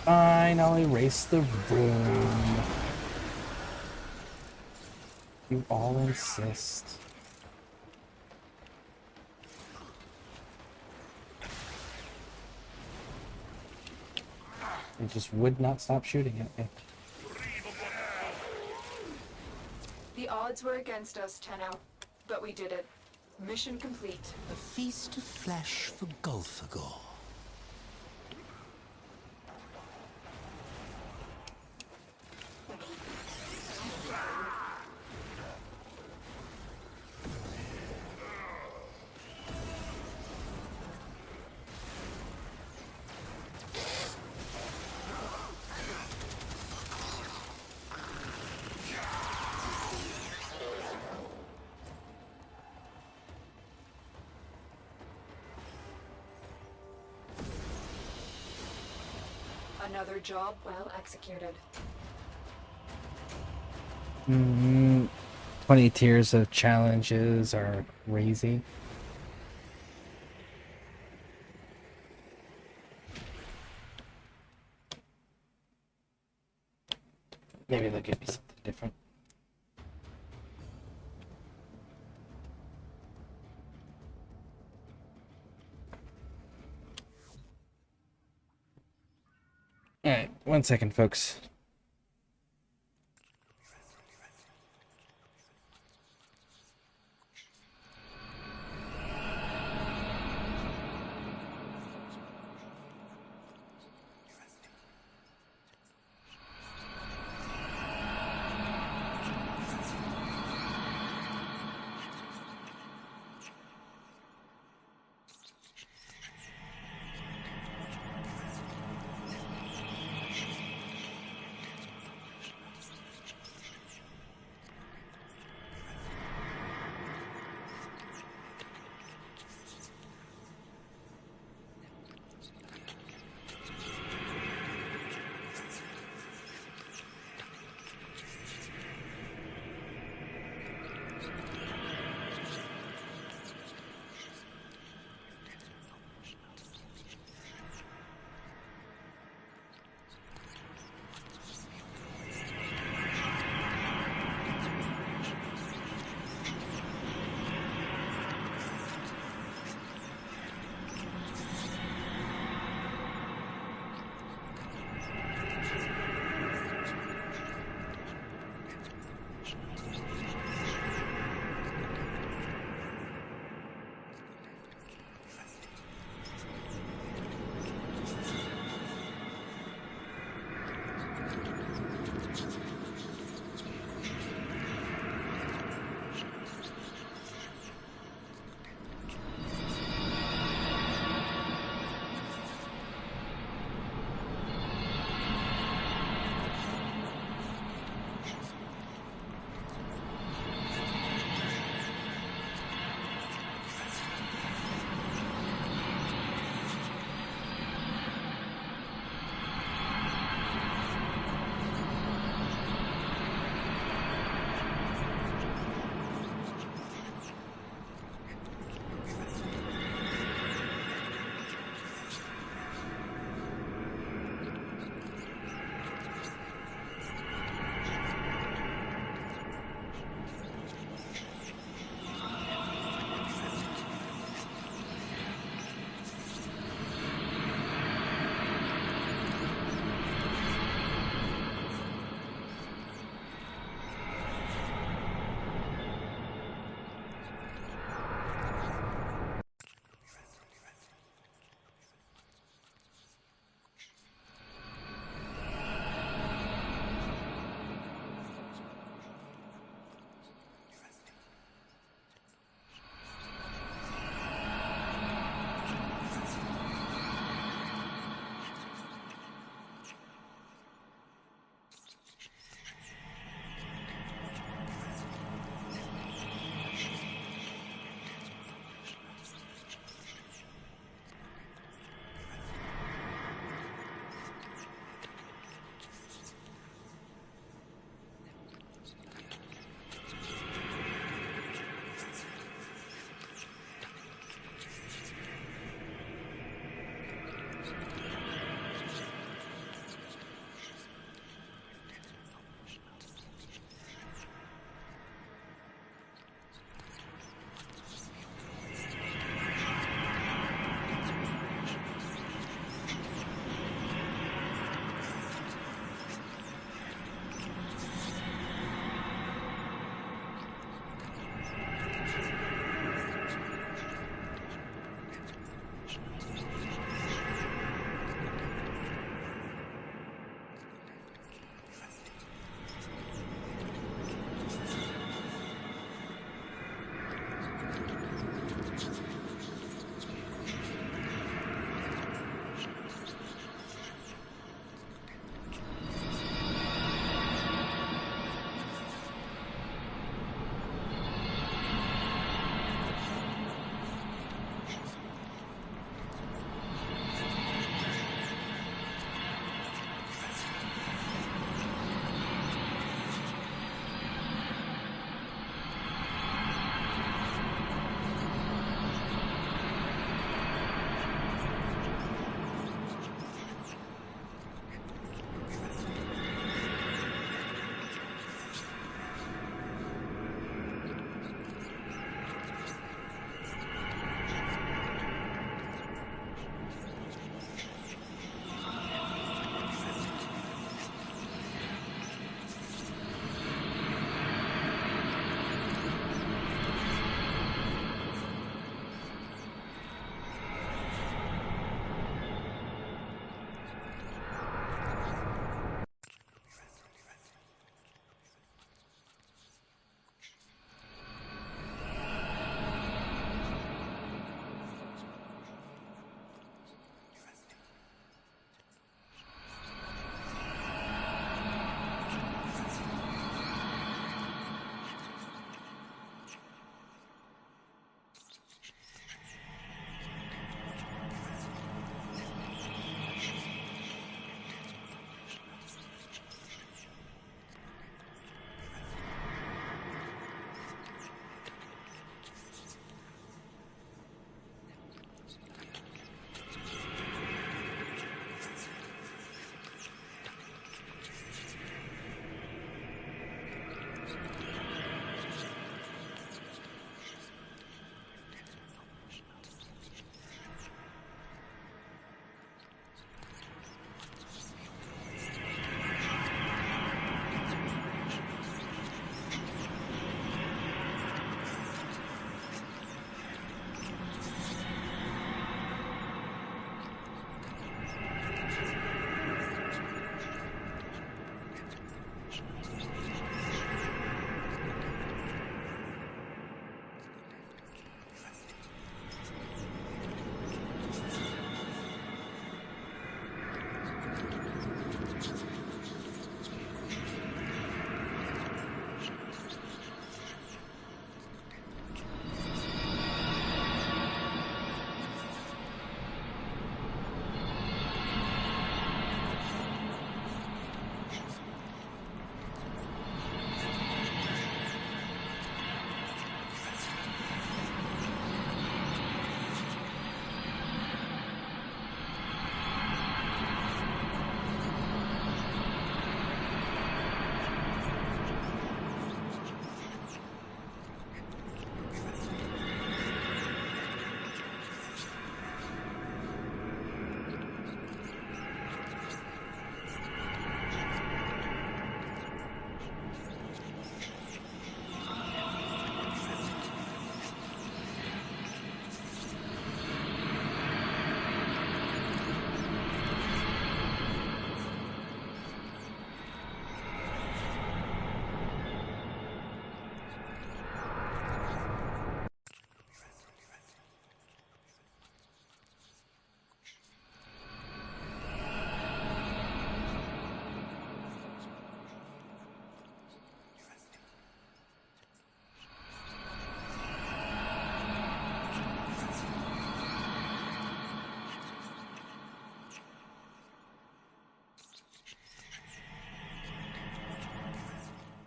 Fine, I'll erase the room. You all insist. They just would not stop shooting at me. The odds were against us, Tenno, but we did it. Mission complete. A feast of flesh for Golfagor. Another job well executed. 20 tiers of challenges are crazy. Maybe they'll give me something different. Alright, 1 second, folks.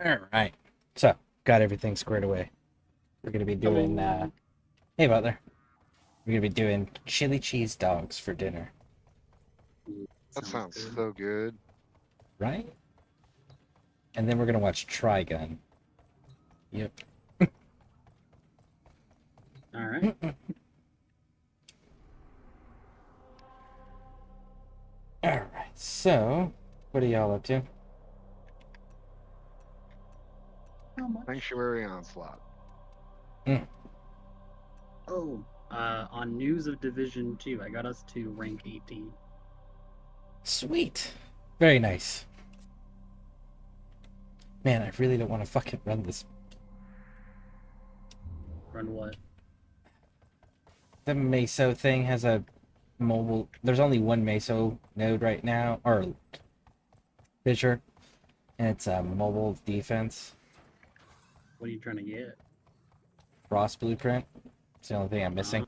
All right. So, got everything squared away. We're gonna be doing. Hey, Butler. We're gonna be doing chili cheese dogs for dinner, That sounds so good. right? And then we're gonna watch Trigun. Yep. All right. All right. So, what are y'all up to? Sanctuary Onslaught. Oh, on News of Division 2, I got us to rank 18. Sweet. Very nice. Man, I really don't want to fucking run this. Run what? The Meso thing has a mobile. There's only one Meso node right now, or Fisher, and it's a mobile defense. What are you trying to get? Frost blueprint. It's the only thing I'm missing.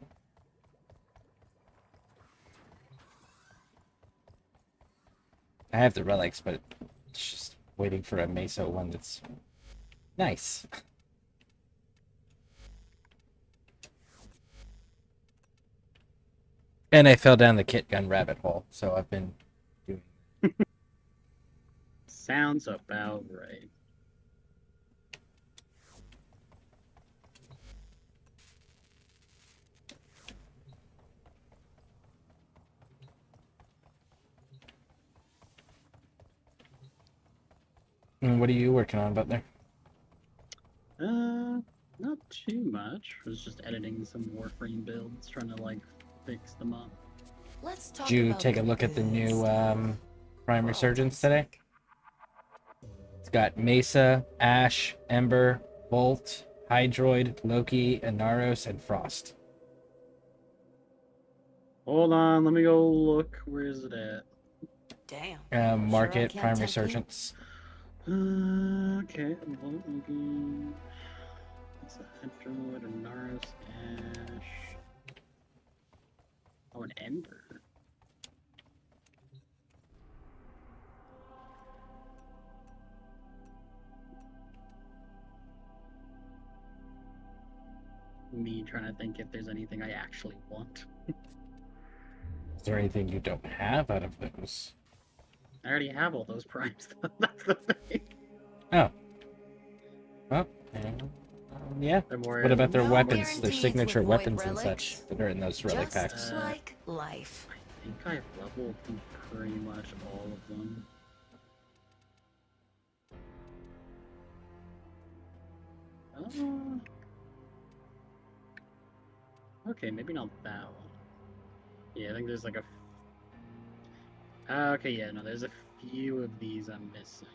I have the relics, but it's just waiting for a Meso one that's nice. And I fell down the kit gun rabbit hole, so I've been doing. Sounds about right. What are you working on, Butler? Not too much. I was just editing some Warframe builds, trying to like fix them up. Let's talk Did you about take a the look at the good new stuff. Prime Resurgence today? It's got Mesa, Ash, Ember, Bolt, Hydroid, Loki, Inaros, and Frost. Hold on, let me go look. Where is it at? Damn. Market, Sure I Prime can't take you. Resurgence. Okay. Bolt, Loki. It's a Hydroid, Inaros, Ash. Oh, an Ember. Me trying to think if there's anything I actually want. Is there anything you don't have out of those? I already have all those primes. That's the thing. Oh. Well, yeah. What about their No weapons, their guarantees signature with void weapons and relics. such that are in those relic Just packs? like life. I think I've leveled pretty much all of them. Okay, maybe not that one. Yeah, I think there's like a. Okay, yeah, no, there's a few of these I'm missing.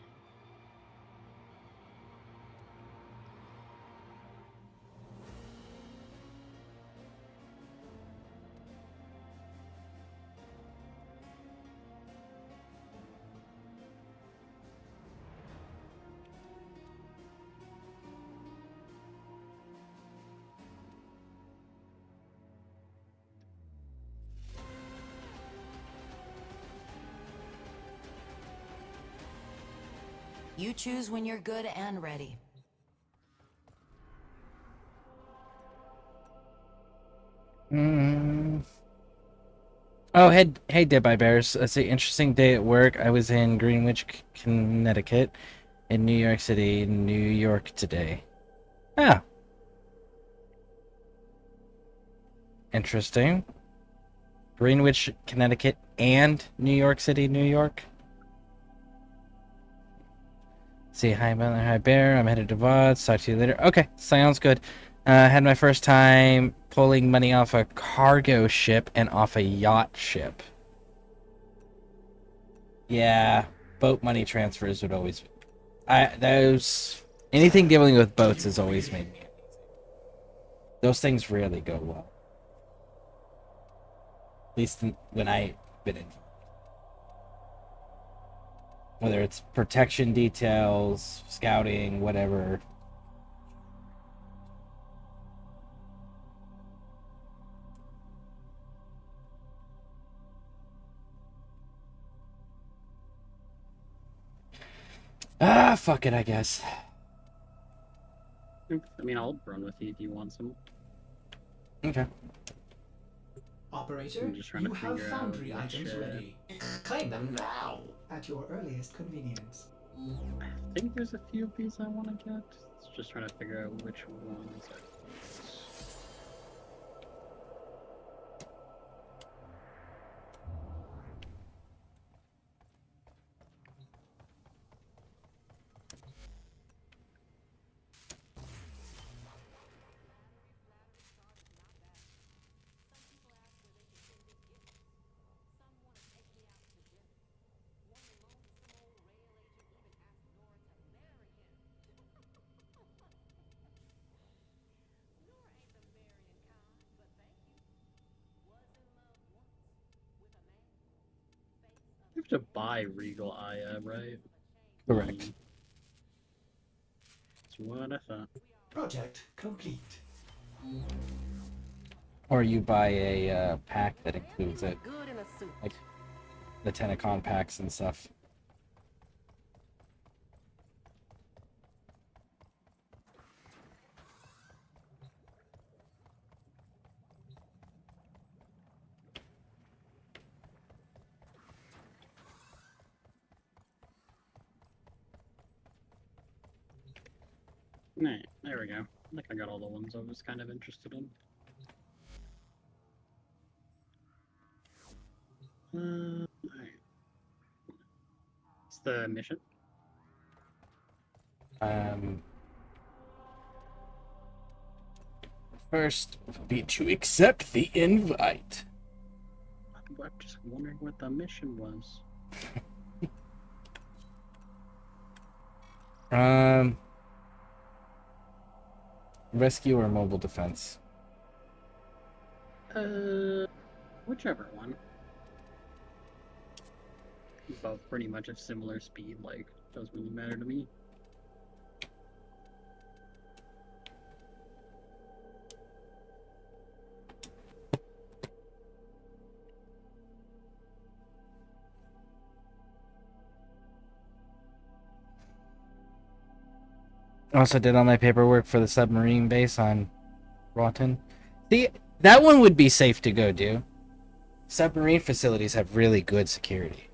You choose when you're good and ready. Oh, hey, Dead by Bears. It's an interesting day at work. I was in Greenwich, Connecticut, in New York City, New York today. Ah. Interesting. Greenwich, Connecticut, and New York City, New York. See, hi, Butler, hi, Bear. I'm headed to VODs. Talk to you later. Okay, sounds good. Had my first time pulling money off a cargo ship and off a yacht ship. Yeah, boat money transfers would always. Anything dealing with boats has always made me uneasy. Those things rarely go well. At least when I've been involved. Whether it's protection details, scouting, whatever. Fuck it, I guess. I mean, I'll run with you if you want some. Okay. Operator, I'm just trying you to have figure out foundry which, items ready. Claim them now at your earliest convenience. I think there's a few of these I want to get. It's just trying to figure out which ones I want. You have to buy Regal Aya, right? Correct. That's what I thought. Project complete. Or you buy a pack that includes it, like the Tenacon packs and stuff. Right, there we go. I think I got all the ones I was kind of interested in. Alright. What's the mission? First would be to accept the invite. I'm just wondering what the mission was. Rescue or mobile defense? Whichever one. Both pretty much of similar speed, like, doesn't really matter to me. Also did all my paperwork for the submarine base on Rawton. See, that one would be safe to go do. Submarine facilities have really good security.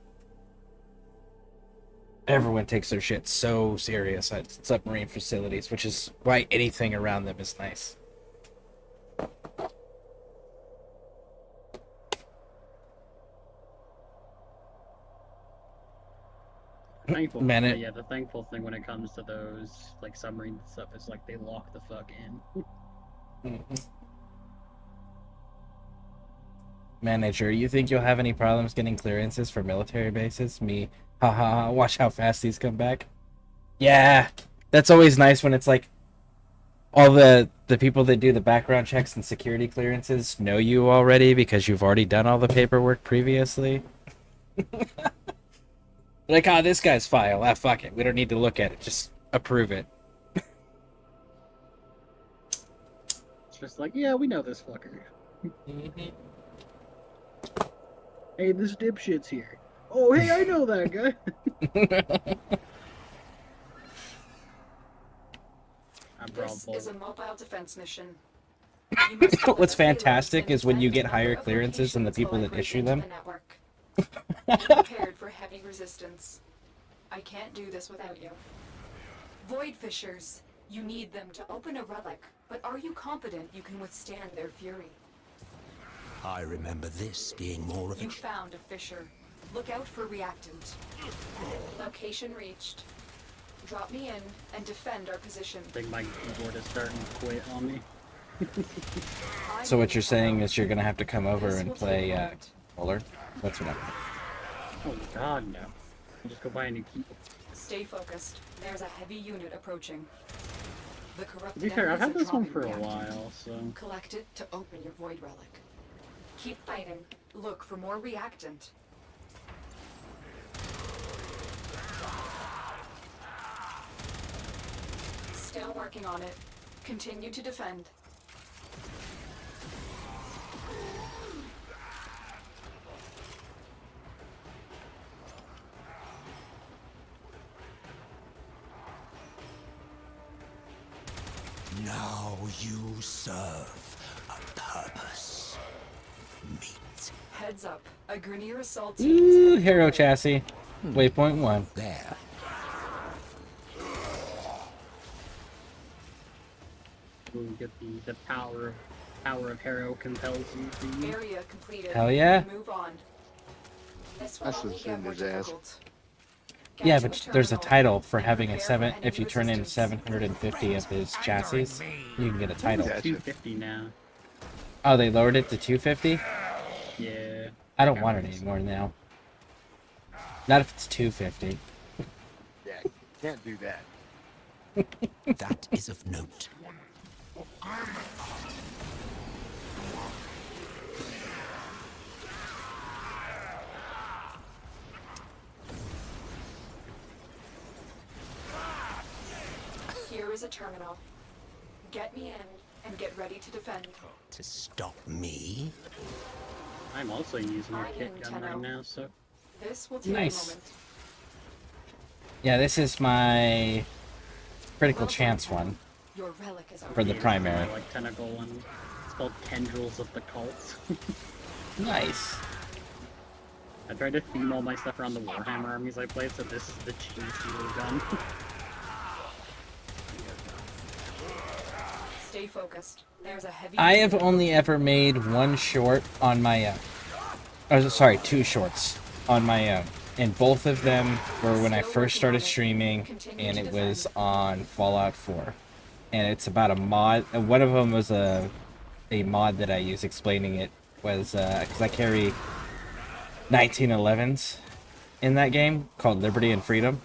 Everyone takes their shit so serious at submarine facilities, which is why anything around them is nice. Thankful, Man, yeah, the thankful thing when it comes to those, like, submarine stuff is, like, they lock the fuck in. Manager, you think you'll have any problems getting clearances for military bases? Me, haha, watch how fast these come back. Yeah, that's always nice when it's like all the people that do the background checks and security clearances know you already because you've already done all the paperwork previously. Like, this guy's file. Fuck it. We don't need to look at it. Just approve it. It's just like, yeah, we know this fucker. Hey, this dipshit's here. Oh, hey, I know that guy. This is a mobile defense mission. What's fantastic is when you get higher clearances and the people that issue them. Be prepared for heavy resistance. I can't do this without you. Void Fishers, you need them to open a relic, but are you confident you can withstand their fury? I remember this being more of a... You found a fissure. Look out for reactant. Location reached. Drop me in and defend our position. I think my keyboard is starting to quit on me. So what you're saying is you're gonna have to come over and play Muller? That's what I'm... Oh god, no. I'll just go buy a new keyboard. Stay focused. There's a heavy unit approaching. The corrupted To be fair, I've had enemies are this one dropping for a reactant. while, so... Collect it to open your void relic. Keep fighting. Look for more reactant. Still working on it. Continue to defend. Now you serve a purpose. Meet. Heads up. A Grenier assault team is Ooh, heading hero your way. chassis. Waypoint 1. There. You get the power of hero compels you to. Area completed. Hell yeah. Move on. This will That's only some get more his ass. difficult. Get Yeah, to but there's a terminal title for and having a prepare 7. for If you enemy turn in resistance. 750 of his chassis, you can get a title. Gotcha. 250 now. Oh, they lowered it to 250? Yeah. I don't want it anymore now. Not if it's 250. Yeah, can't do that. That is of note. Here is a terminal. Get me in and get ready to defend. To stop me? I'm also using a I kit am gun right Tenno. now, so This will take Nice. a moment. Yeah, this is my critical Well done, chance Tenno. one Your relic is for the Yeah, primary. my, like tentacle one. It's called Tendrils of the Cult. Nice. I tried to theme all my stuff around the Warhammer armies I played, so this is the cheesier gun. Stay focused. There's a heavy. I have only ever made one short on my own. Oh, sorry, 2 shorts on my own. And both of them were when I first started streaming, and it was on Fallout 4. And it's about a mod. One of them was a mod that I use explaining it was because I carry 1911s in that game called Liberty and Freedom.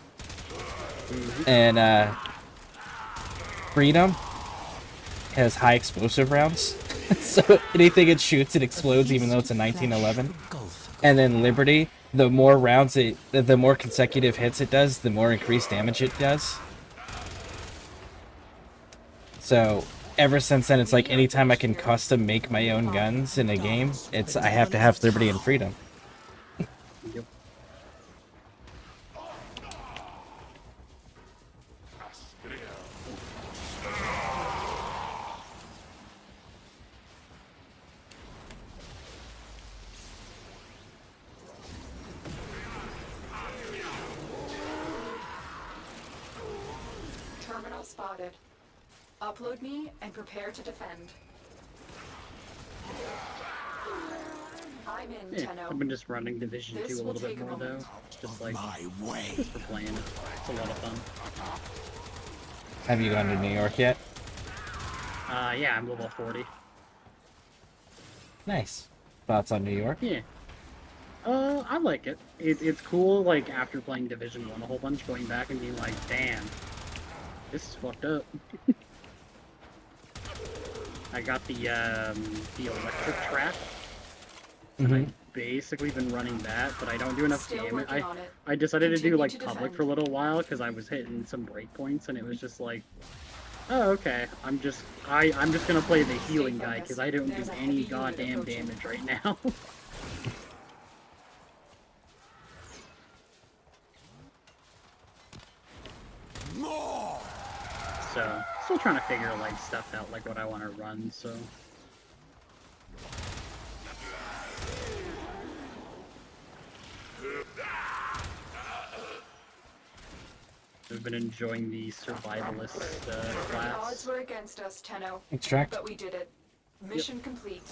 And Freedom has high explosive rounds. So anything it shoots, it explodes even though it's a 1911. And then Liberty, the more rounds the more consecutive hits it does, the more increased damage it does. So ever since then, it's like anytime I can custom make my own guns in a game, I have to have Liberty and Freedom. Yep. Terminal spotted. Upload me and prepare to defend. I'm in, Yeah, Tenno. I've been just running Division This 2 a will little bit take a more though. moment. Just like My way. just for playing it. It's a lot of fun. Have you gone to New York yet? Yeah, I'm level 40. Nice. Thoughts on New York? Yeah. I like it. It's cool, like, after playing Division 1 a whole bunch, going back and being like, damn, this is fucked up. I got the electric trap. Mm-hmm. I've basically been running that, but I don't do enough Still damage. working on it. I decided to do, Continue like, to public defend. for a little while, because I was hitting some breakpoints, and it was just like, oh, okay, I'm just gonna play the healing guy, because I don't There's do a any heavy unit goddamn approaching. damage right now. More! So, still trying to figure, like, stuff out, like, what I want to run, so... I've been enjoying the survivalist The class. odds were against us, Tenno. Extract. But we did it. Mission complete.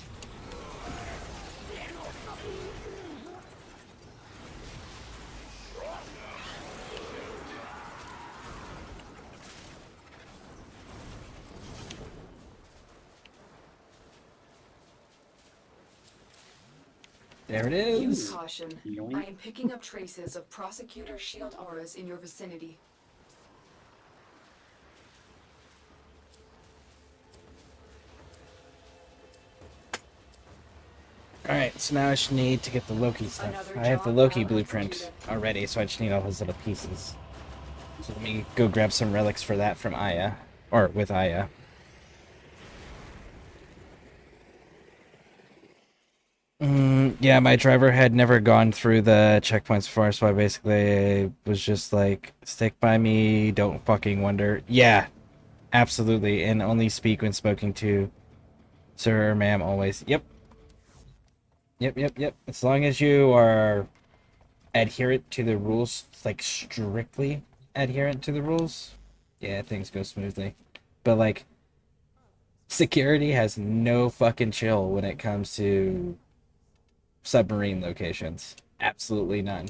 There it Use is. caution. Yoink. I am picking up traces of prosecutor shield auras in your vicinity. Alright, so now I just need to get the Loki stuff. Another I have the job Loki well blueprint executed. already, so I just need all his little pieces. So let me go grab some relics for that from Aya. Or with Aya. Yeah, my driver had never gone through the checkpoints before, so I basically was just like, stick by me, don't fucking wonder. Yeah. Absolutely, and only speak when spoken to. Sir or ma'am, always. Yep. Yep. As long as you are adherent to the rules, like strictly adherent to the rules, yeah, things go smoothly. But like, security has no fucking chill when it comes to submarine locations. Absolutely none.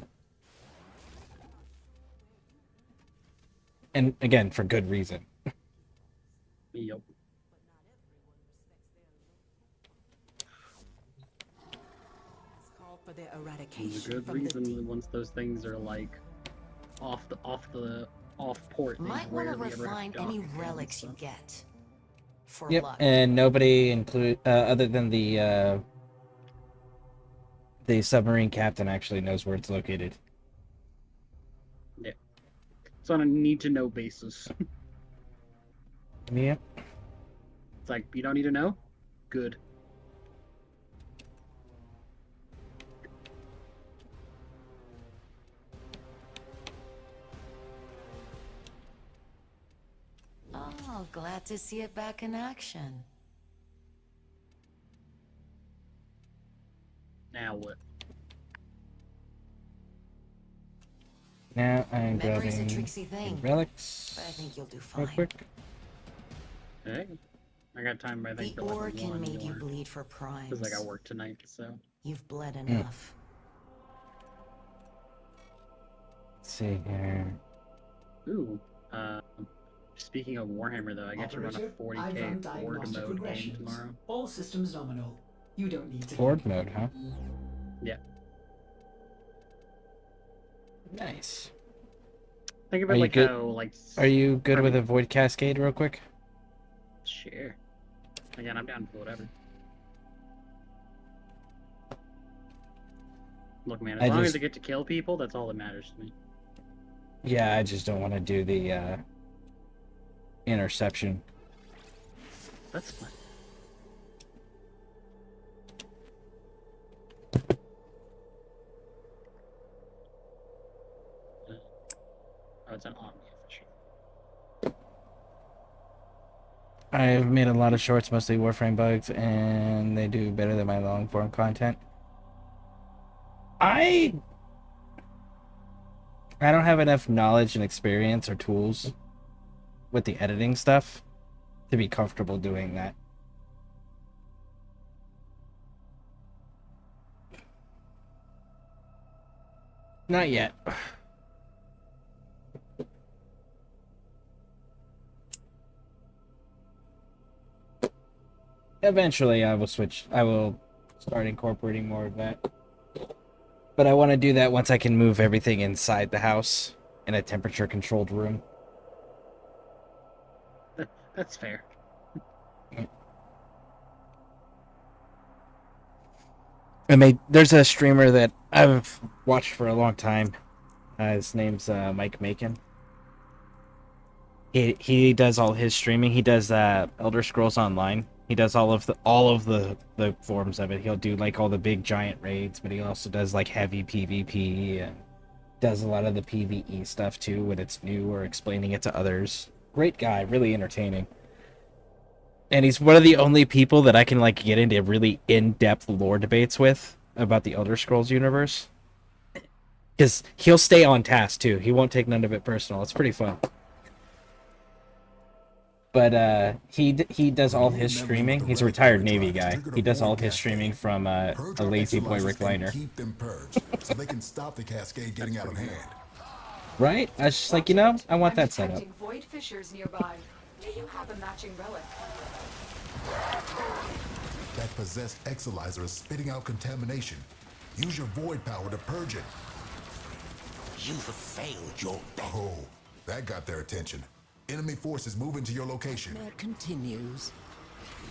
And again, for good reason. Yep. For their There's a eradication good from the reason deep. once those things are like off port. They Might want to rarely ever have refine dock any again, relics so. you get. For Yep, luck. and nobody include other than the submarine captain actually knows where it's located. Yeah. It's on a need to know basis. Yep. It's like, you don't need to know? Good. Oh, glad to see it back in action. Now what? Now I'm Memory's a grabbing tricksy the thing, relics but I think you'll do real fine. quick. Hey, I got time, I think, The for ore like can one make you more. bleed for primes. Because I got work tonight, so. You've bled enough. Let's see here. Ooh. Speaking of Warhammer, though, I get to run a Operator, I've 40k run Horde diagnostic mode game regressions. tomorrow. All systems nominal. You don't need to. Horde mode, huh? Yeah. Nice. Think of Are it you like good? how, like. Are you good Pardon with me? a void cascade, real quick? Sure. Again, I'm down for whatever. Look, man, as long as I get to kill people, that's all that matters to me. Yeah, I just don't want to do the interception. That's fine. Oh, it's an Omni official. I've made a lot of shorts, mostly Warframe bugs, and they do better than my long form content. I don't have enough knowledge and experience or tools with the editing stuff to be comfortable doing that. Not yet. Eventually, I will switch. I will start incorporating more of that. But I want to do that once I can move everything inside the house in a temperature-controlled room. That's fair. There's a streamer that I've watched for a long time. His name's Mike Macon. He does all his streaming. He does Elder Scrolls Online. He does all of the forms of it. He'll do like all the big giant raids, but he also does like heavy PvP and does a lot of the PvE stuff too when it's new or explaining it to others. Great guy, really entertaining. And he's one of the only people that I can like get into really in-depth lore debates with about the Elder Scrolls universe. Because he'll stay on task too. He won't take none of it personal. It's pretty fun. But he does all his streaming. He's a retired Navy guy. He does all his streaming from a lazy boy recliner. Keep them purged so they can stop the cascade getting out of hand. Right? I was just like, I want that set up. Detecting void fissures nearby. Do you have a matching relic? That possessed exolyzer is spitting out contamination. Use your void power to purge it. You have failed your bet. Oh, that got their attention. Enemy forces moving to your location. It continues.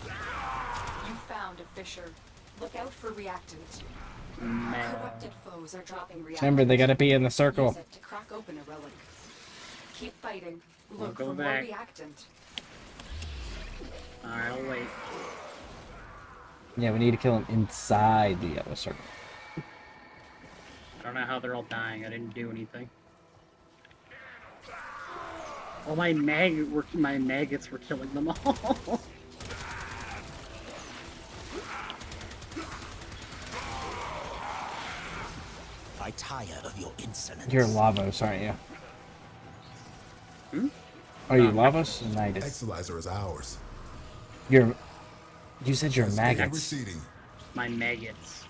You found a fissure. Look out for reactant. Corrupted foes are dropping reactant. Remember, they gotta be in the circle. Use it to crack open a relic. Keep fighting. Look go for more back. reactant. Alright, I'll wait. Yeah, we need to kill him inside the yellow circle. I don't know how they're all dying. I didn't do anything. Oh, my maggots were killing them all. I tire of your insolence. You're Lavos, aren't you? Hmm? Are you Lavos? Nidus. Exolizer is ours. You said you're Cascade maggots. receding. My maggots.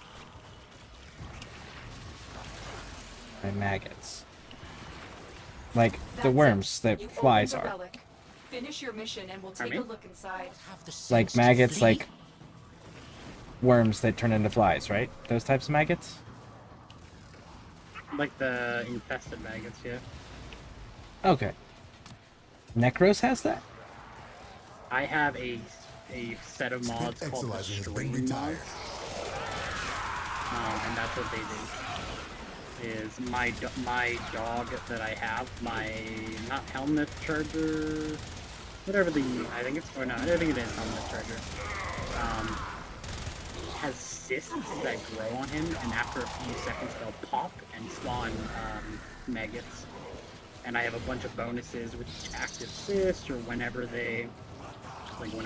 My maggots. Like the That's worms it. that You flies opened the are. relic. Finish your mission and we'll take Pardon a me? look inside. Like maggots, like worms that turn into flies, right? Those types of maggots? Like the infested maggots, yeah. Okay. Necros has that? I have a set of mods Spit called the Exolizer has been Stream retired. mods. And that's what they do. Is my dog that I have, my not helmet charger, whatever I think it is helmet charger. Has cysts that grow on him, and after a few seconds they'll pop and spawn maggots. And I have a bunch of bonuses with each active cyst or whenever they explode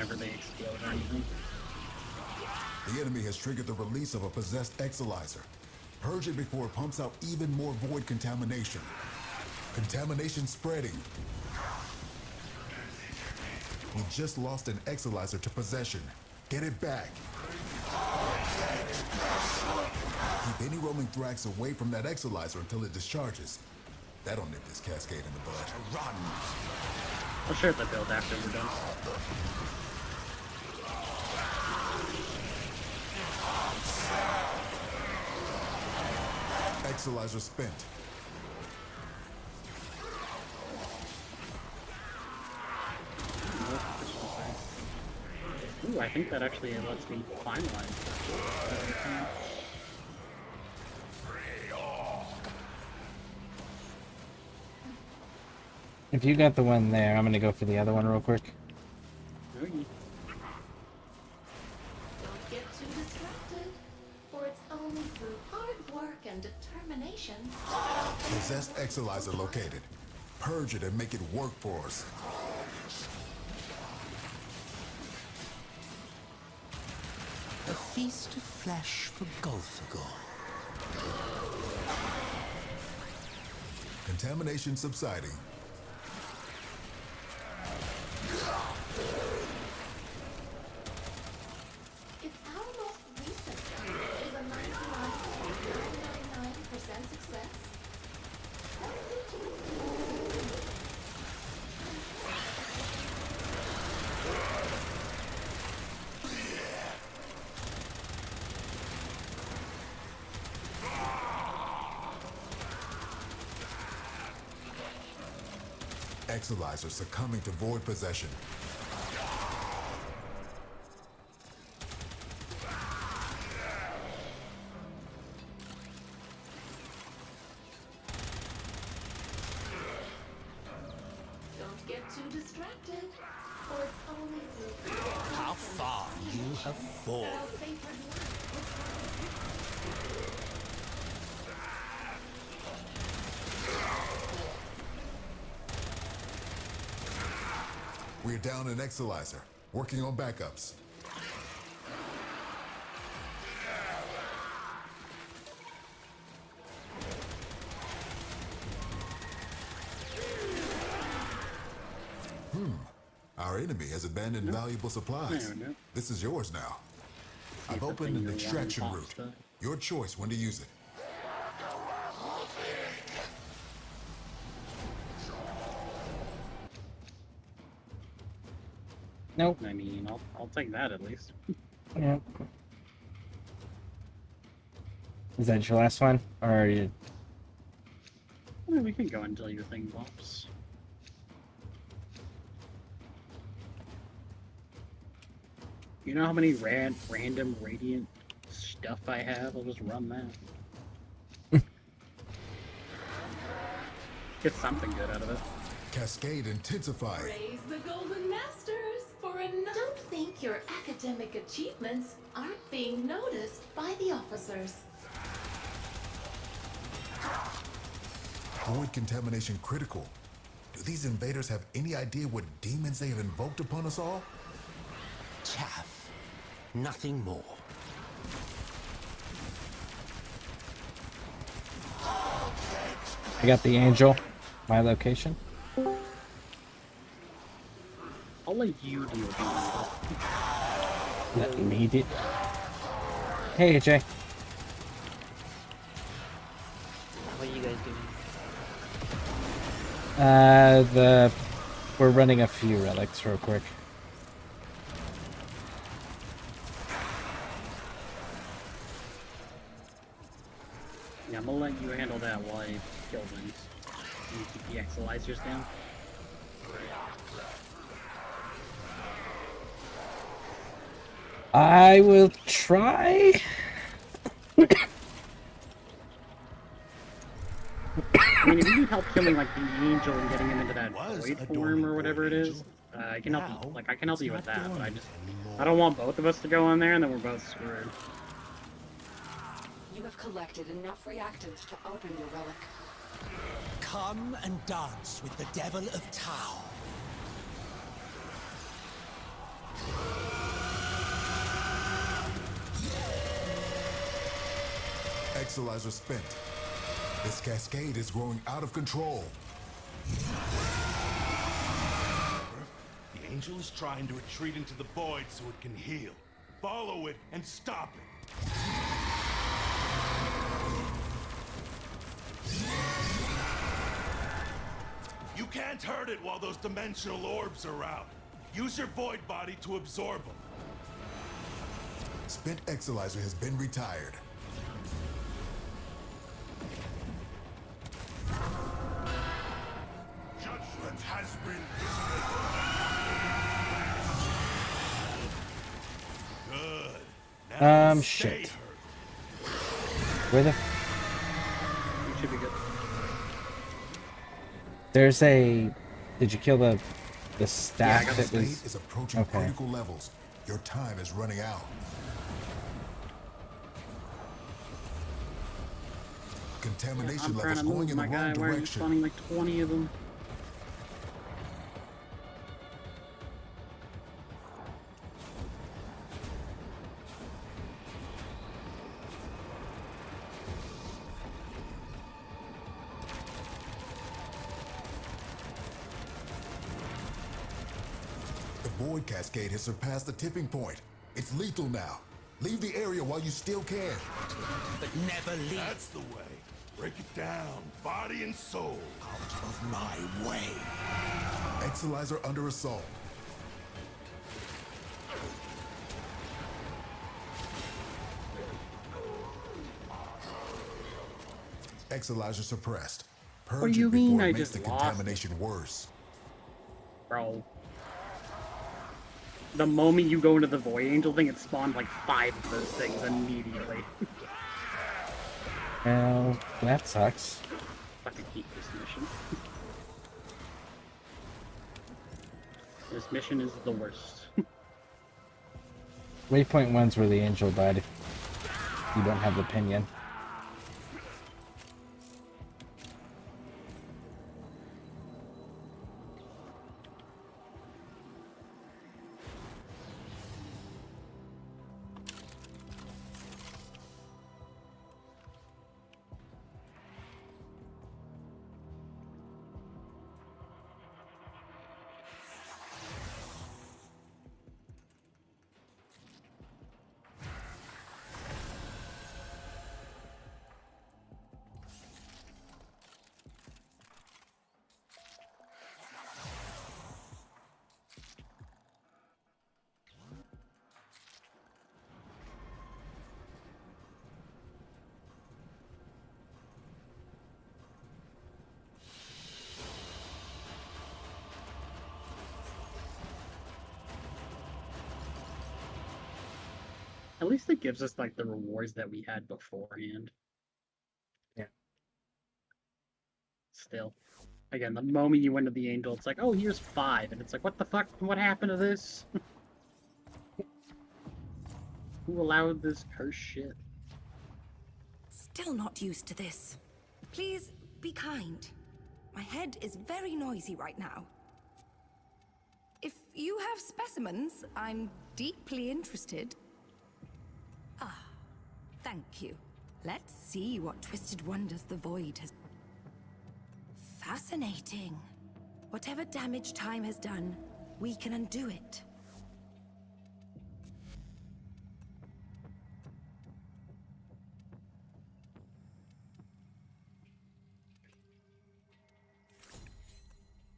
or anything. The enemy has triggered the release of a possessed Exolizer. Purge it before it pumps out even more void contamination. Contamination spreading. We just lost an Exolizer to possession. Get it back. Keep any roaming Thrax away from that Exolizer until it discharges. That'll nip this Cascade in the bud. Run! I'll share the build after we're done. Exolizer spent. Ooh, I think that actually lets me finalize. If you got the one there, I'm gonna go for the other one real quick. Don't get too distracted, for it's only through hard work and determination. Possessed Exolizer located. Purge it and make it work for us. A feast of flesh for Golfagor. Contamination subsiding. If our most recent cure is a 99.999% success, Exolizer succumbing to void possession. don't get too distracted, for it's only through How far you have fallen. that I'll save her life. We're down an Exolizer. Working on backups. Our enemy has abandoned valuable supplies. No. This is yours now. I've opened an extraction route. Your choice when to use it. Nope. I mean, I'll take that at least. Yeah. Is that your last one? Or are you... Well, we can go until your thing pops. You know how many random radiant stuff I have? I'll just run that. Get something good out of it. Cascade intensified. Praise the Golden Masters for another. Don't think your academic achievements aren't being noticed by the officers. Void contamination critical. Do these invaders have any idea what demons they have invoked upon us all? Chaff. Nothing more. I got the angel. My location. I'll let you deal with it. Let me do. Hey, AJ. What are you guys doing? We're running a few relics real quick. Yeah, I'm gonna let you handle that while I kill things. You keep the exolizers down. I will try. I mean, if you need help killing like the angel and getting him into that void form or whatever it is, I can help you. Like I can help you with that, but I don't want both of us to go in there and then we're both screwed. You have collected enough reactants to open your relic. Come and dance with the devil of Tau. Exolizer spent. This cascade is growing out of control. The angel is trying to retreat into the void so it can heal. Follow it and stop it. You can't hurt it while those dimensional orbs are out. Use your void body to absorb them. Spent Exolizer has been retired. Judgment has been visited. Good. Now stay Shit. hurt. Where the? You should be good. There's a. Did you kill the staff The that state was? is approaching Okay. critical levels. Your time is running out. Contamination I'm trying levels to going move, in my the guy. wrong Why are you direction. spawning like 20 of them? The void cascade has surpassed the tipping point. It's lethal now. Leave the area while you still can. But never leave. That's the way. Break it down, body and soul. Out of my way. Exolizer under assault. Exolizer suppressed. Purge What do you it mean before I it makes just the lost it? contamination worse. Bro. The moment you go into the Void Angel thing, it spawned like 5 of those things immediately. Well, that sucks. Fucking hate this mission. This mission is the worst. Waypoint 1's where the angel died. If you don't have opinion. At least it gives us like the rewards that we had beforehand. Yeah. Still. Again, the moment you went to the angel, it's like, oh, here's 5. And it's like, what the fuck? What happened to this? Who allowed this cursed shit? Still not used to this. Please be kind. My head is very noisy right now. If you have specimens, I'm deeply interested. Ah, thank you. Let's see what twisted wonders the void has... Fascinating. Whatever damage time has done, we can undo it.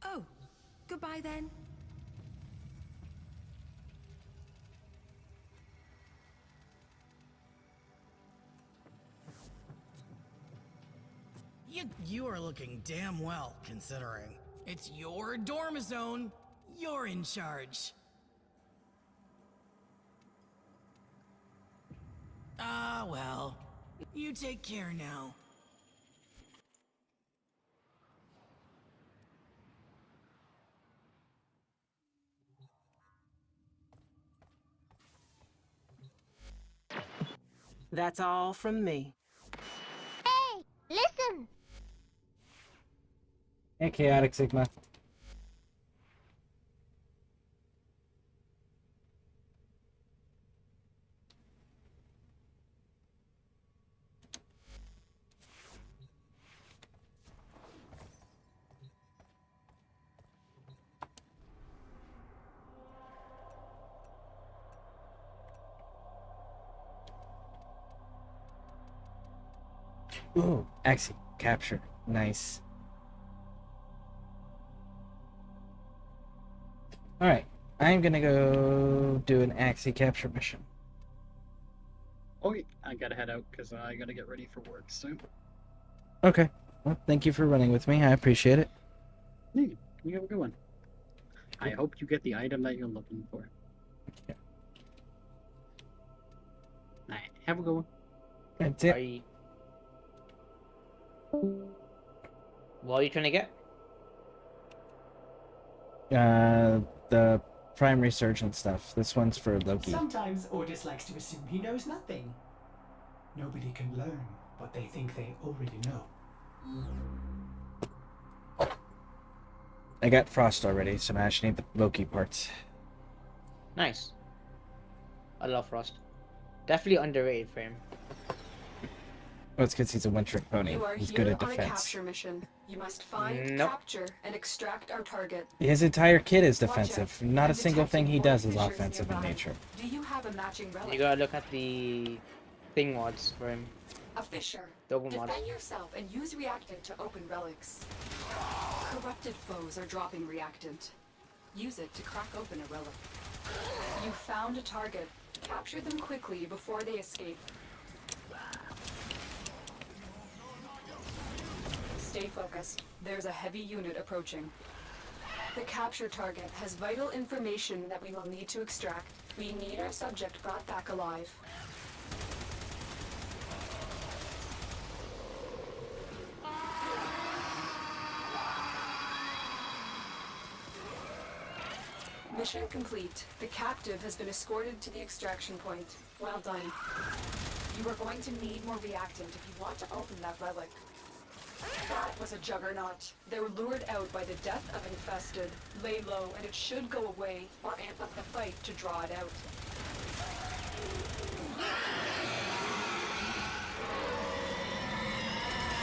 Oh, goodbye then. You are looking damn well, considering. It's your dorm zone. You're in charge. Ah, well. You take care now. That's all from me. Hey, listen! Hey, Chaotic Sigma. Ooh, Axie capture. Nice. Alright, I'm gonna go do an Axie capture mission. Okay, I gotta head out because I gotta get ready for work soon. Okay. Well, thank you for running with me. I appreciate it. Yeah, you have a good one. I hope you get the item that you're looking for. Yeah. Alright, have a good one. That's it. What are you trying to get? The prime resurgent stuff. This one's for Loki. Sometimes Ordis likes to assume he knows nothing. Nobody can learn what they think they already know. I got Frost already, so now I just need the Loki parts. Nice. I love Frost. Definitely underrated for him. Well, it's because he's a one-trick pony. You are He's here good at on a defense. capture mission. You must find, Nope. capture, and extract our target. His entire kit is Watch defensive. out. Not a I'm single thing he detecting does is void fissures offensive in nearby. nature. Do you have a matching relic? You gotta look at the thing mods for him. A fissure. The open mod. Defend yourself and use reactant to open relics. Corrupted foes are dropping reactant. Use it to crack open a relic. You found a target. Capture them quickly before they escape. Stay focused. There's a heavy unit approaching. The capture target has vital information that we will need to extract. We need our subject brought back alive. Mission complete. The captive has been escorted to the extraction point. Well done. You are going to need more reactant if you want to open that relic. That was a juggernaut. They were lured out by the death of infested. Lay low and it should go away, or amp up the fight to draw it out.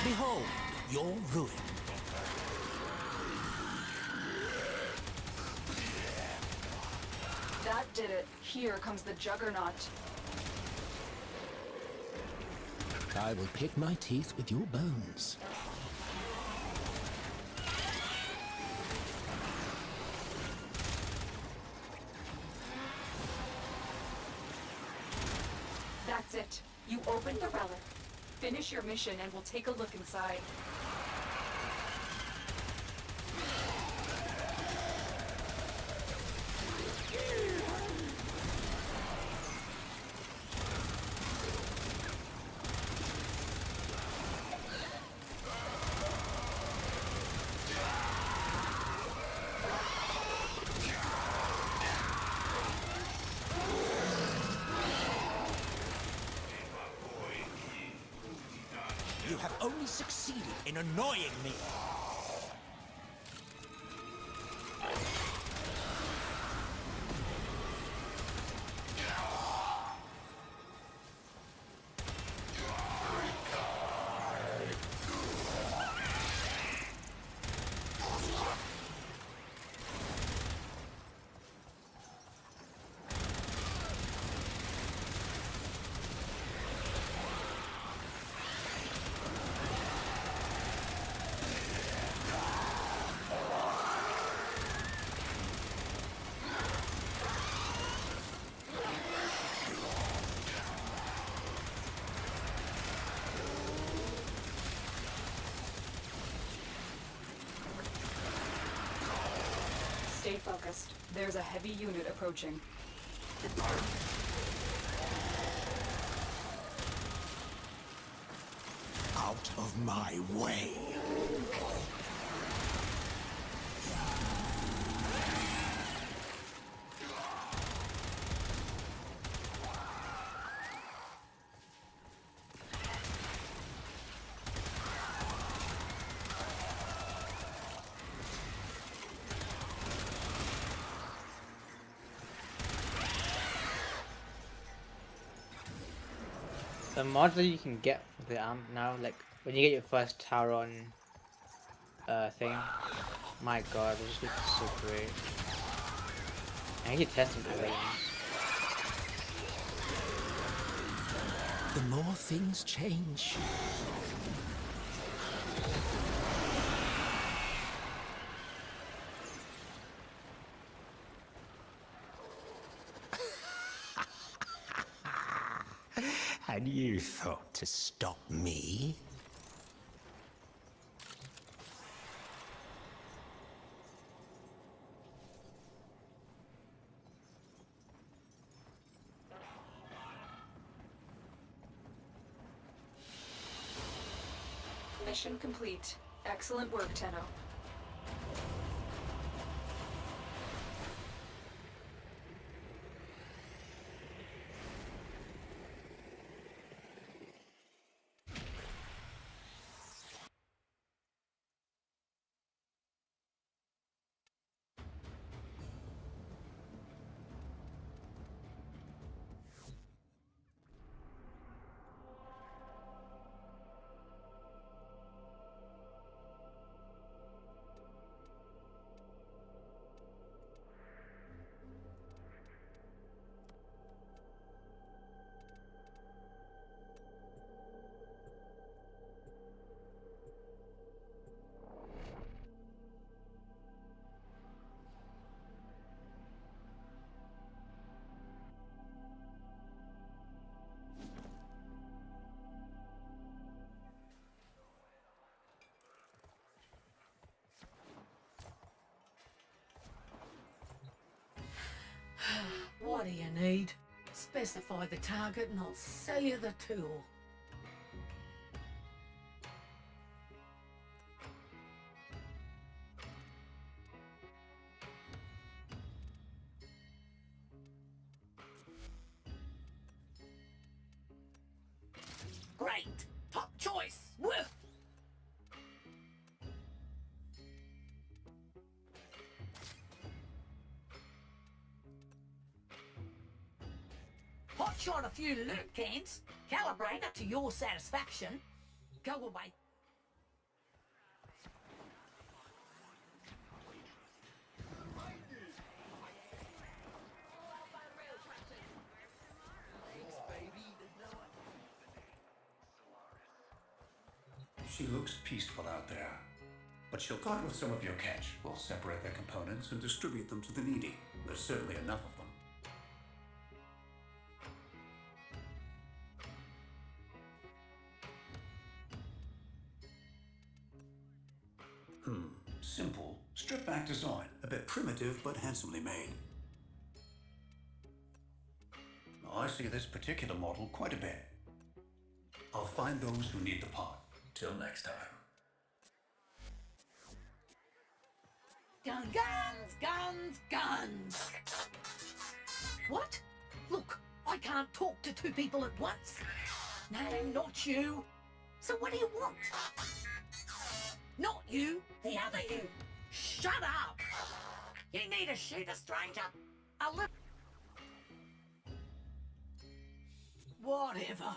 Behold, your ruin. That did it. Here comes the juggernaut. I will pick my teeth with your bones. That's it. You opened the relic. Finish your mission and we'll take a look inside. You have only succeeded in annoying me. Stay focused. There's a heavy unit approaching. Out of my way. The mods that you can get for the arm now, like when you get your first Tauron thing, my god, it just looks so great. I need to test them for things. The more things change. And you thought to stop me? Mission complete. Excellent work, Tenno. What do you need? Specify the target and I'll sell you the tool. Great! Top choice! Woo! Hot shot a few loot cans. Calibrate it to your satisfaction. Go away. She looks peaceful out there, but she'll part with some of your catch. We'll separate their components and distribute them to the needy. There's certainly enough of them. Simple, stripped-back design. A bit primitive, but handsomely made. I see this particular model quite a bit. I'll find those who need the part. Till next time. Guns! What? Look, I can't talk to two people at once. No, not you. So what do you want? Not you, the other you. Shut up! You need to shoot a stranger? A little... Whatever.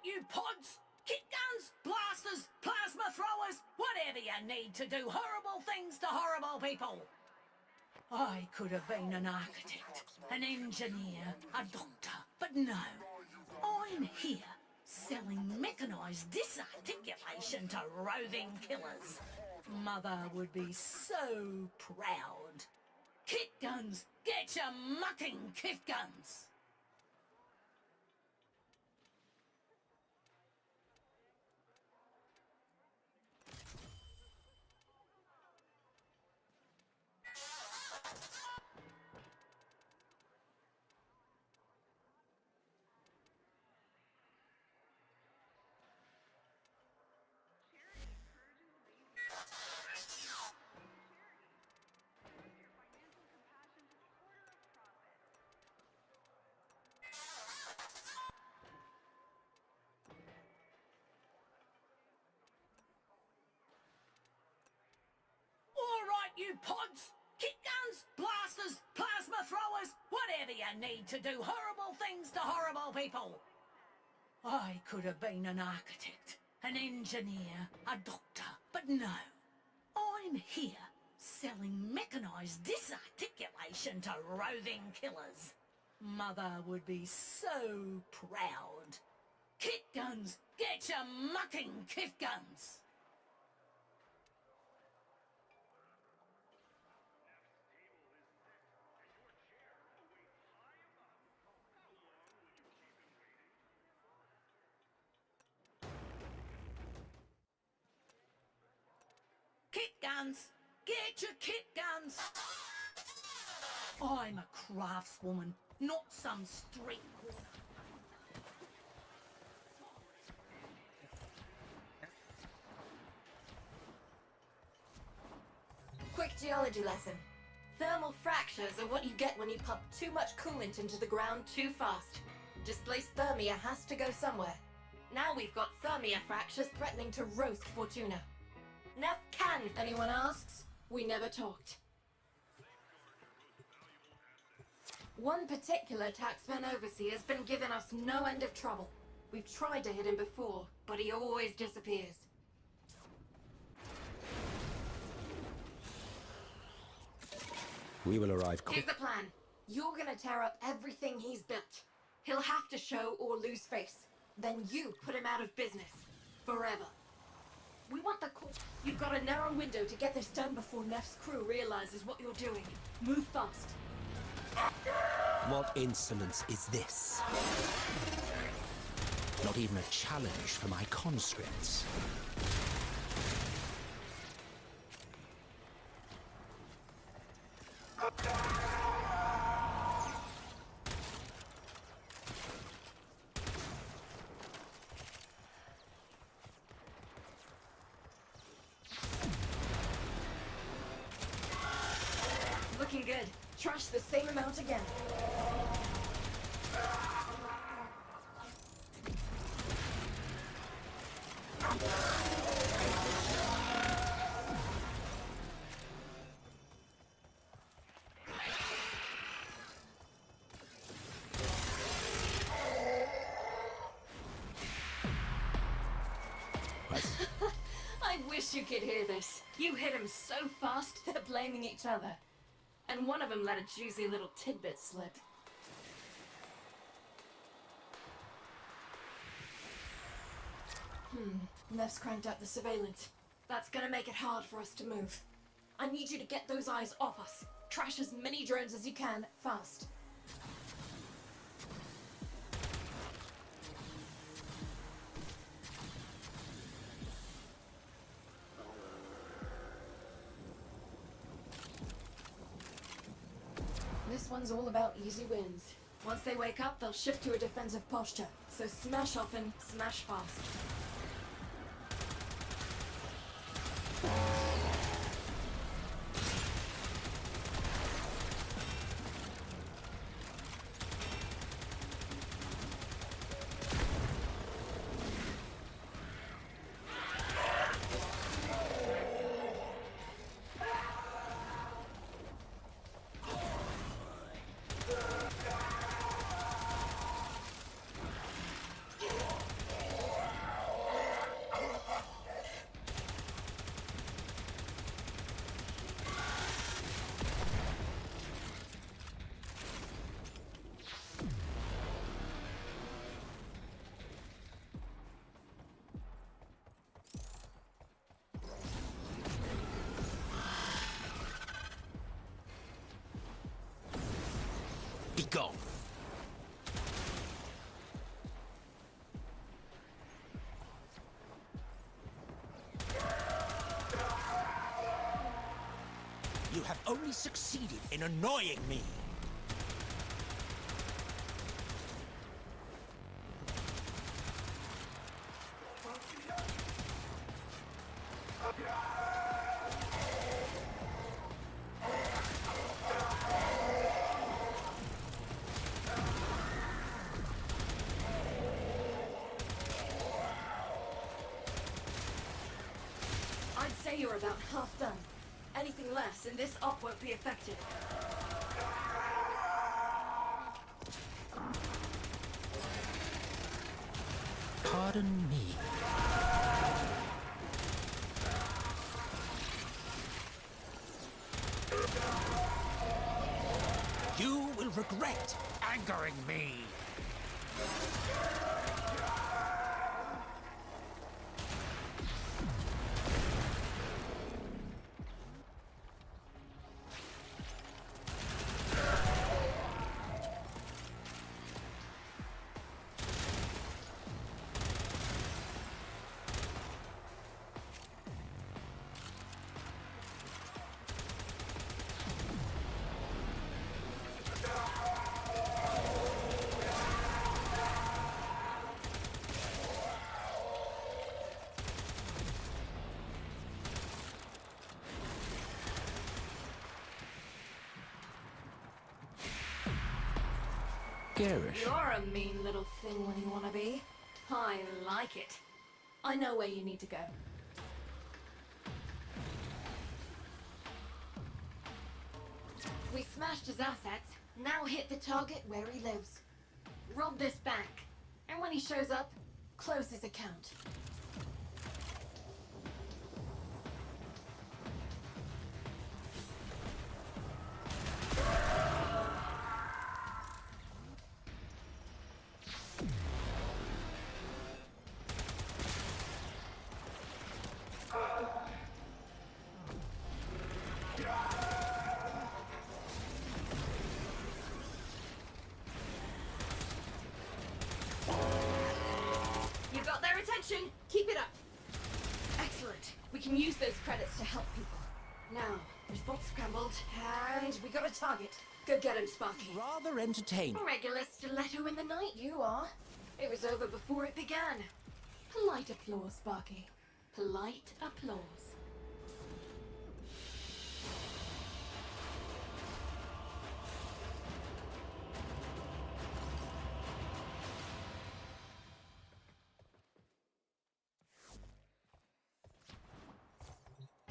you pods! Kick guns, blasters, plasma throwers, whatever you need to do horrible things to horrible people. I could have been an architect, an engineer, a doctor, but no. I'm here selling mechanised disarticulation to roving killers. Mother would be so proud. Kit guns, get your mucking kit guns! All right, you pods! Kick guns, blasters, plasma throwers, whatever you need to do horrible things to horrible people. I could have been an architect, an engineer, a doctor, but no. I'm here selling mechanised disarticulation to roving killers. Mother would be so proud. Kit guns, get your mucking kit guns! Kit guns! Get your kit guns! I'm a craftswoman, not some street corner. Quick geology lesson. Thermal fractures are what you get when you pump too much coolant into the ground too fast. Displaced thermia has to go somewhere. Now we've got thermia fractures threatening to roast Fortuna. Neff can, if anyone asks. We never talked. One particular taxman overseer has been giving us no end of trouble. We've tried to hit him before, but he always disappears. We will arrive Here's the plan. You're gonna tear up everything he's built. He'll have to show or lose face. Then you put him out of business. Forever. We want the call. You've got a narrow window to get this done before Neff's crew realizes what you're doing. Move fast. What insolence is this? Not even a challenge for my conscripts. Looking good. Trash the same amount again. I wish you could hear this. You hit him so fast, they're blaming each other. And one of them let a juicy little tidbit slip. Neff's cranked up the surveillance. That's gonna make it hard for us to move. I need you to get those eyes off us. Trash as many drones as you can, fast. This one's all about easy wins. Once they wake up, they'll shift to a defensive posture. So smash often, smash fast. Be gone. You have only succeeded in annoying me. I'd say you're about half done. Anything less, and this op won't be affected. Pardon me. You will regret angering me. Garish. You're a mean little thing when you want to be. I like it. I know where you need to go. We smashed his assets. Now hit the target where he lives. Rob this bank. And when he shows up, close his account. You got their attention. Keep it up. Excellent. We can use those credits to help people. Now, response scrambled, and we got a target. Go get him, Sparky. Rather entertaining. Regular stiletto in the night, you are. It was over before it began. Polite applause, Sparky. Polite applause.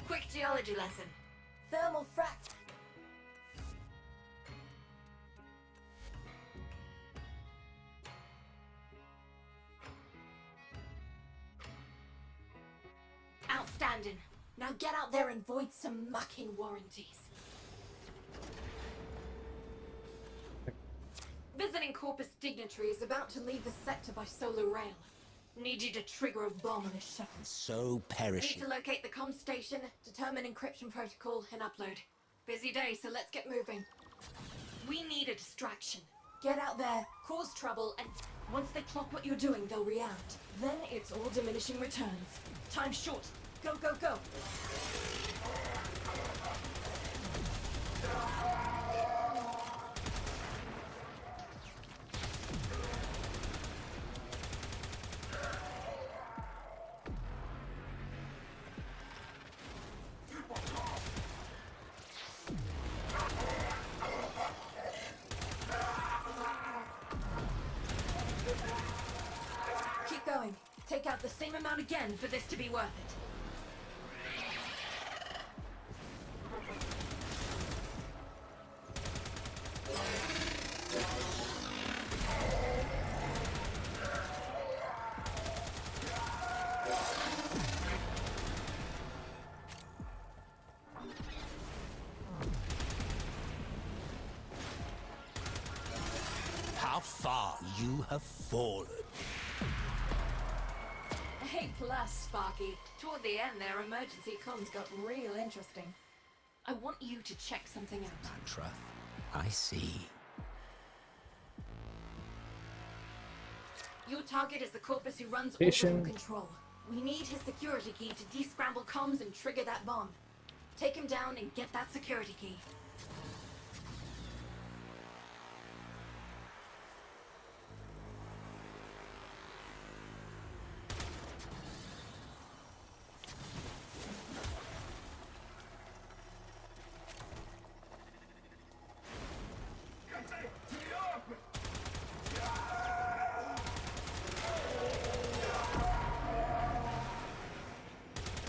Quick geology lesson. Thermal fract. Outstanding. Now get out there and void some mucking warranties. Visiting Corpus Dignitary is about to leave the sector by solar rail. Need you to trigger a bomb on his shuttle. So Need perishing. to locate the comm station, determine encryption protocol, and upload. Busy day, so let's get moving. We need a distraction. Get out there, cause trouble, and once they clock what you're doing, they'll react. Then it's all diminishing returns. Time's short. Go, go, go. Keep going. Take out the same amount again for this to be worth it. How far you have fallen. A+, Sparky. Toward the end, their emergency comms got real interesting. I want you to check something out. Mantra. I see. Your target is the corpus who runs Patient. orbital control. We need his security key to descramble comms and trigger that bomb. Take him down and get that security key.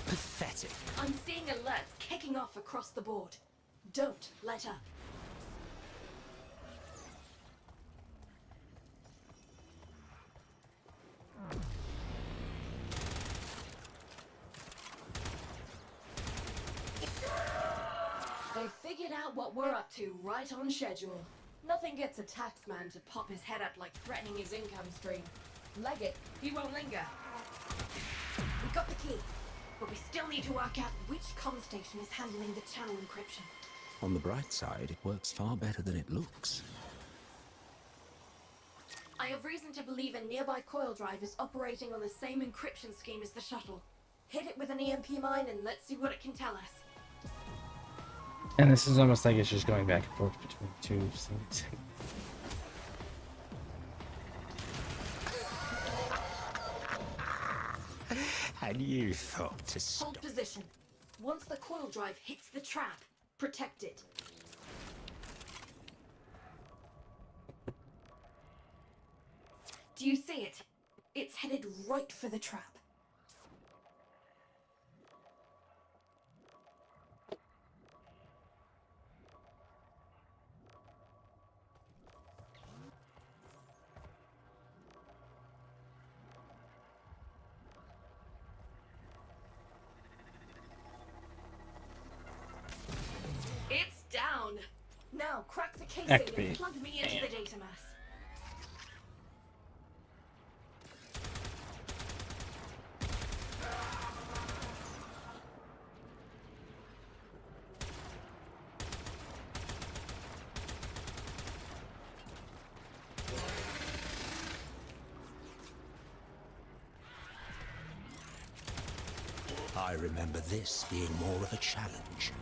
Pathetic. I'm seeing alerts kicking off across the board. Don't let up. They figured out what we're up to right on schedule. Nothing gets a taxman to pop his head up like threatening his income stream. Leg it, he won't linger. We got the key, but we still need to work out which comm station is handling the channel encryption. On the bright side, it works far better than it looks. I have reason to believe a nearby coil drive is operating on the same encryption scheme as the shuttle. Hit it with an EMP mine and let's see what it can tell us. And this is almost like it's just going back and forth between two things. And you thought to stop. Hold position. Once the coil drive hits the trap, protect it. Do you see it? It's headed right for the trap. It's down. Now crack the casing Activate. and plug me into the data mass. I remember this being more of a challenge.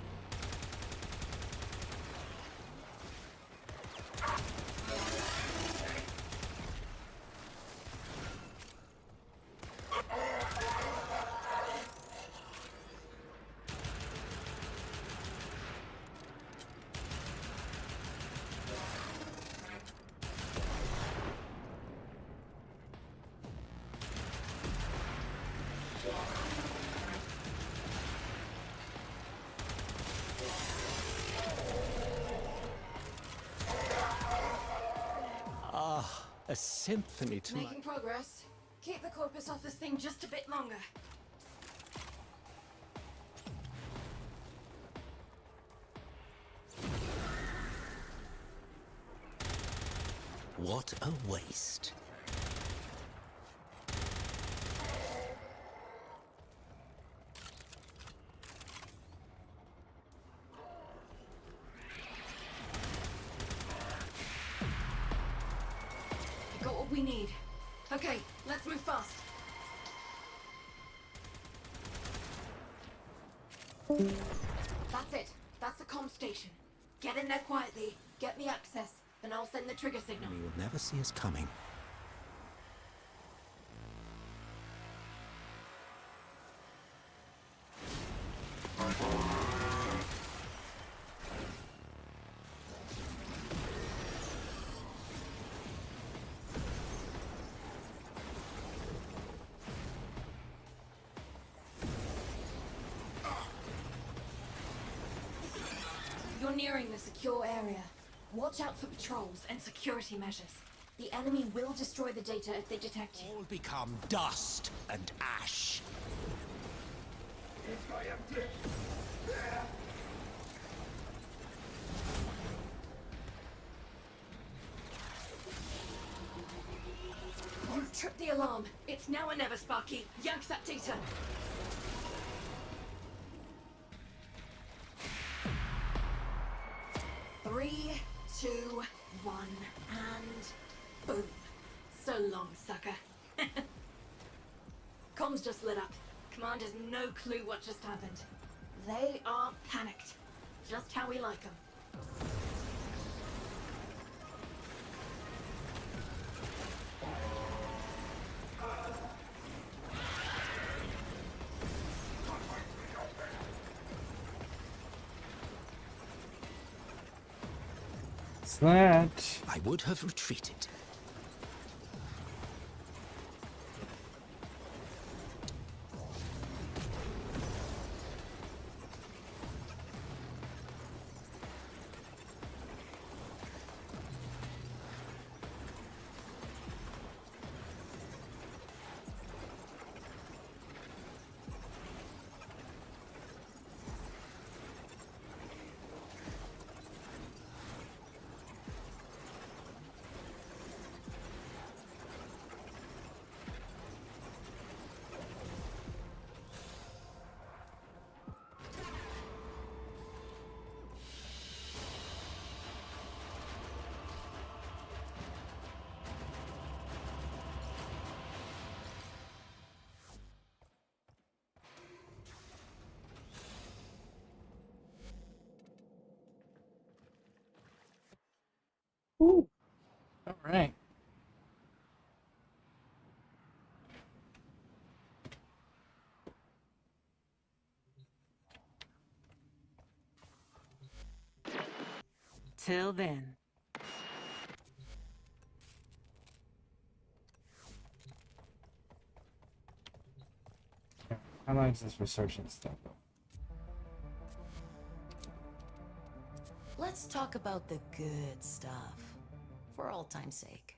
A symphony to Making progress. Keep the corpus off this thing just a bit longer. What a waste. Got what we need. Okay, let's move fast. That's it. That's the comm station. Get in there quietly. Get me access, and I'll send the trigger signal. You will never see us coming. You're nearing the secure area. Watch out for patrols and security measures. The enemy will destroy the data if they detect you. All become dust and ash. You've tripped the alarm. It's now or never, Sparky. Yank that data. Three, two, one, and boom. So long, sucker. Comms just lit up. Command has no clue what just happened. They are panicked. Just how we like them. That. I would have retreated. Ooh. All right. Till then. How long is this resurgence stuff? Let's talk about the good stuff, for old time's sake.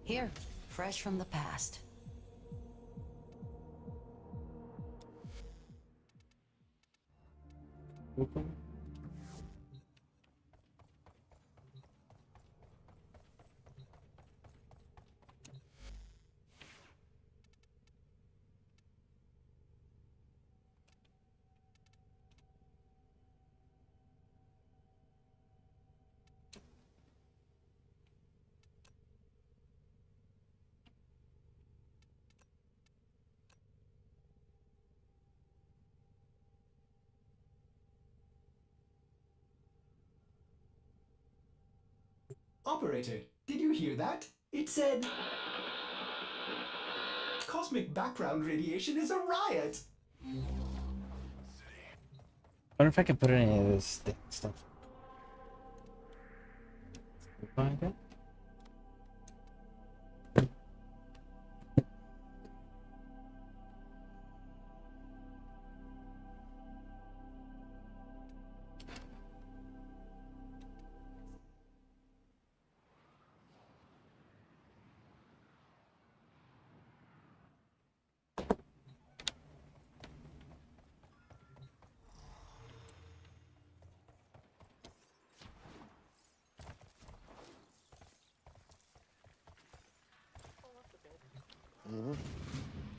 Here, fresh from the past. Operator, did you hear that? It said... Cosmic background radiation is a riot! I wonder if I can put any of this stuff. Find it.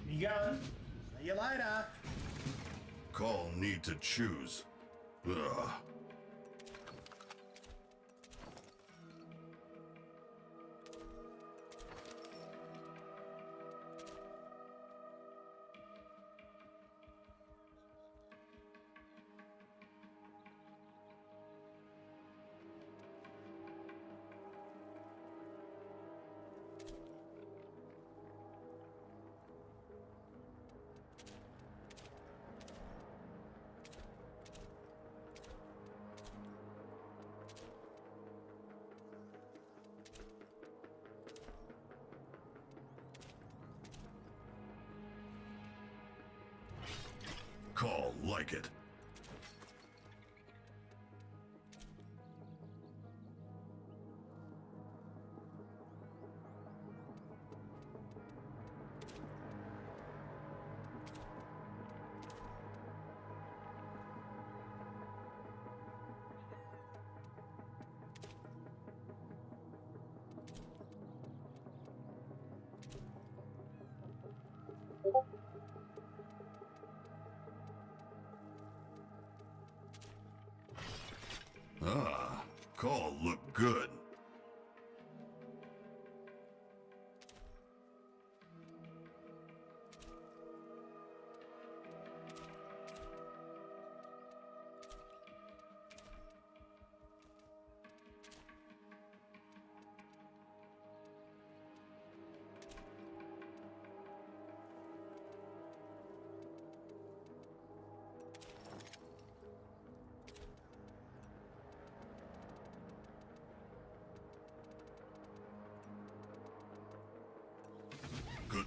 You goes. See you later. Call need to choose. Ugh. Call like it.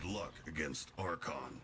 luck against Archon.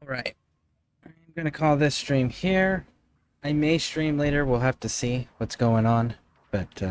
Alright. I'm gonna call this stream here. I may stream later, we'll have to see what's going on. But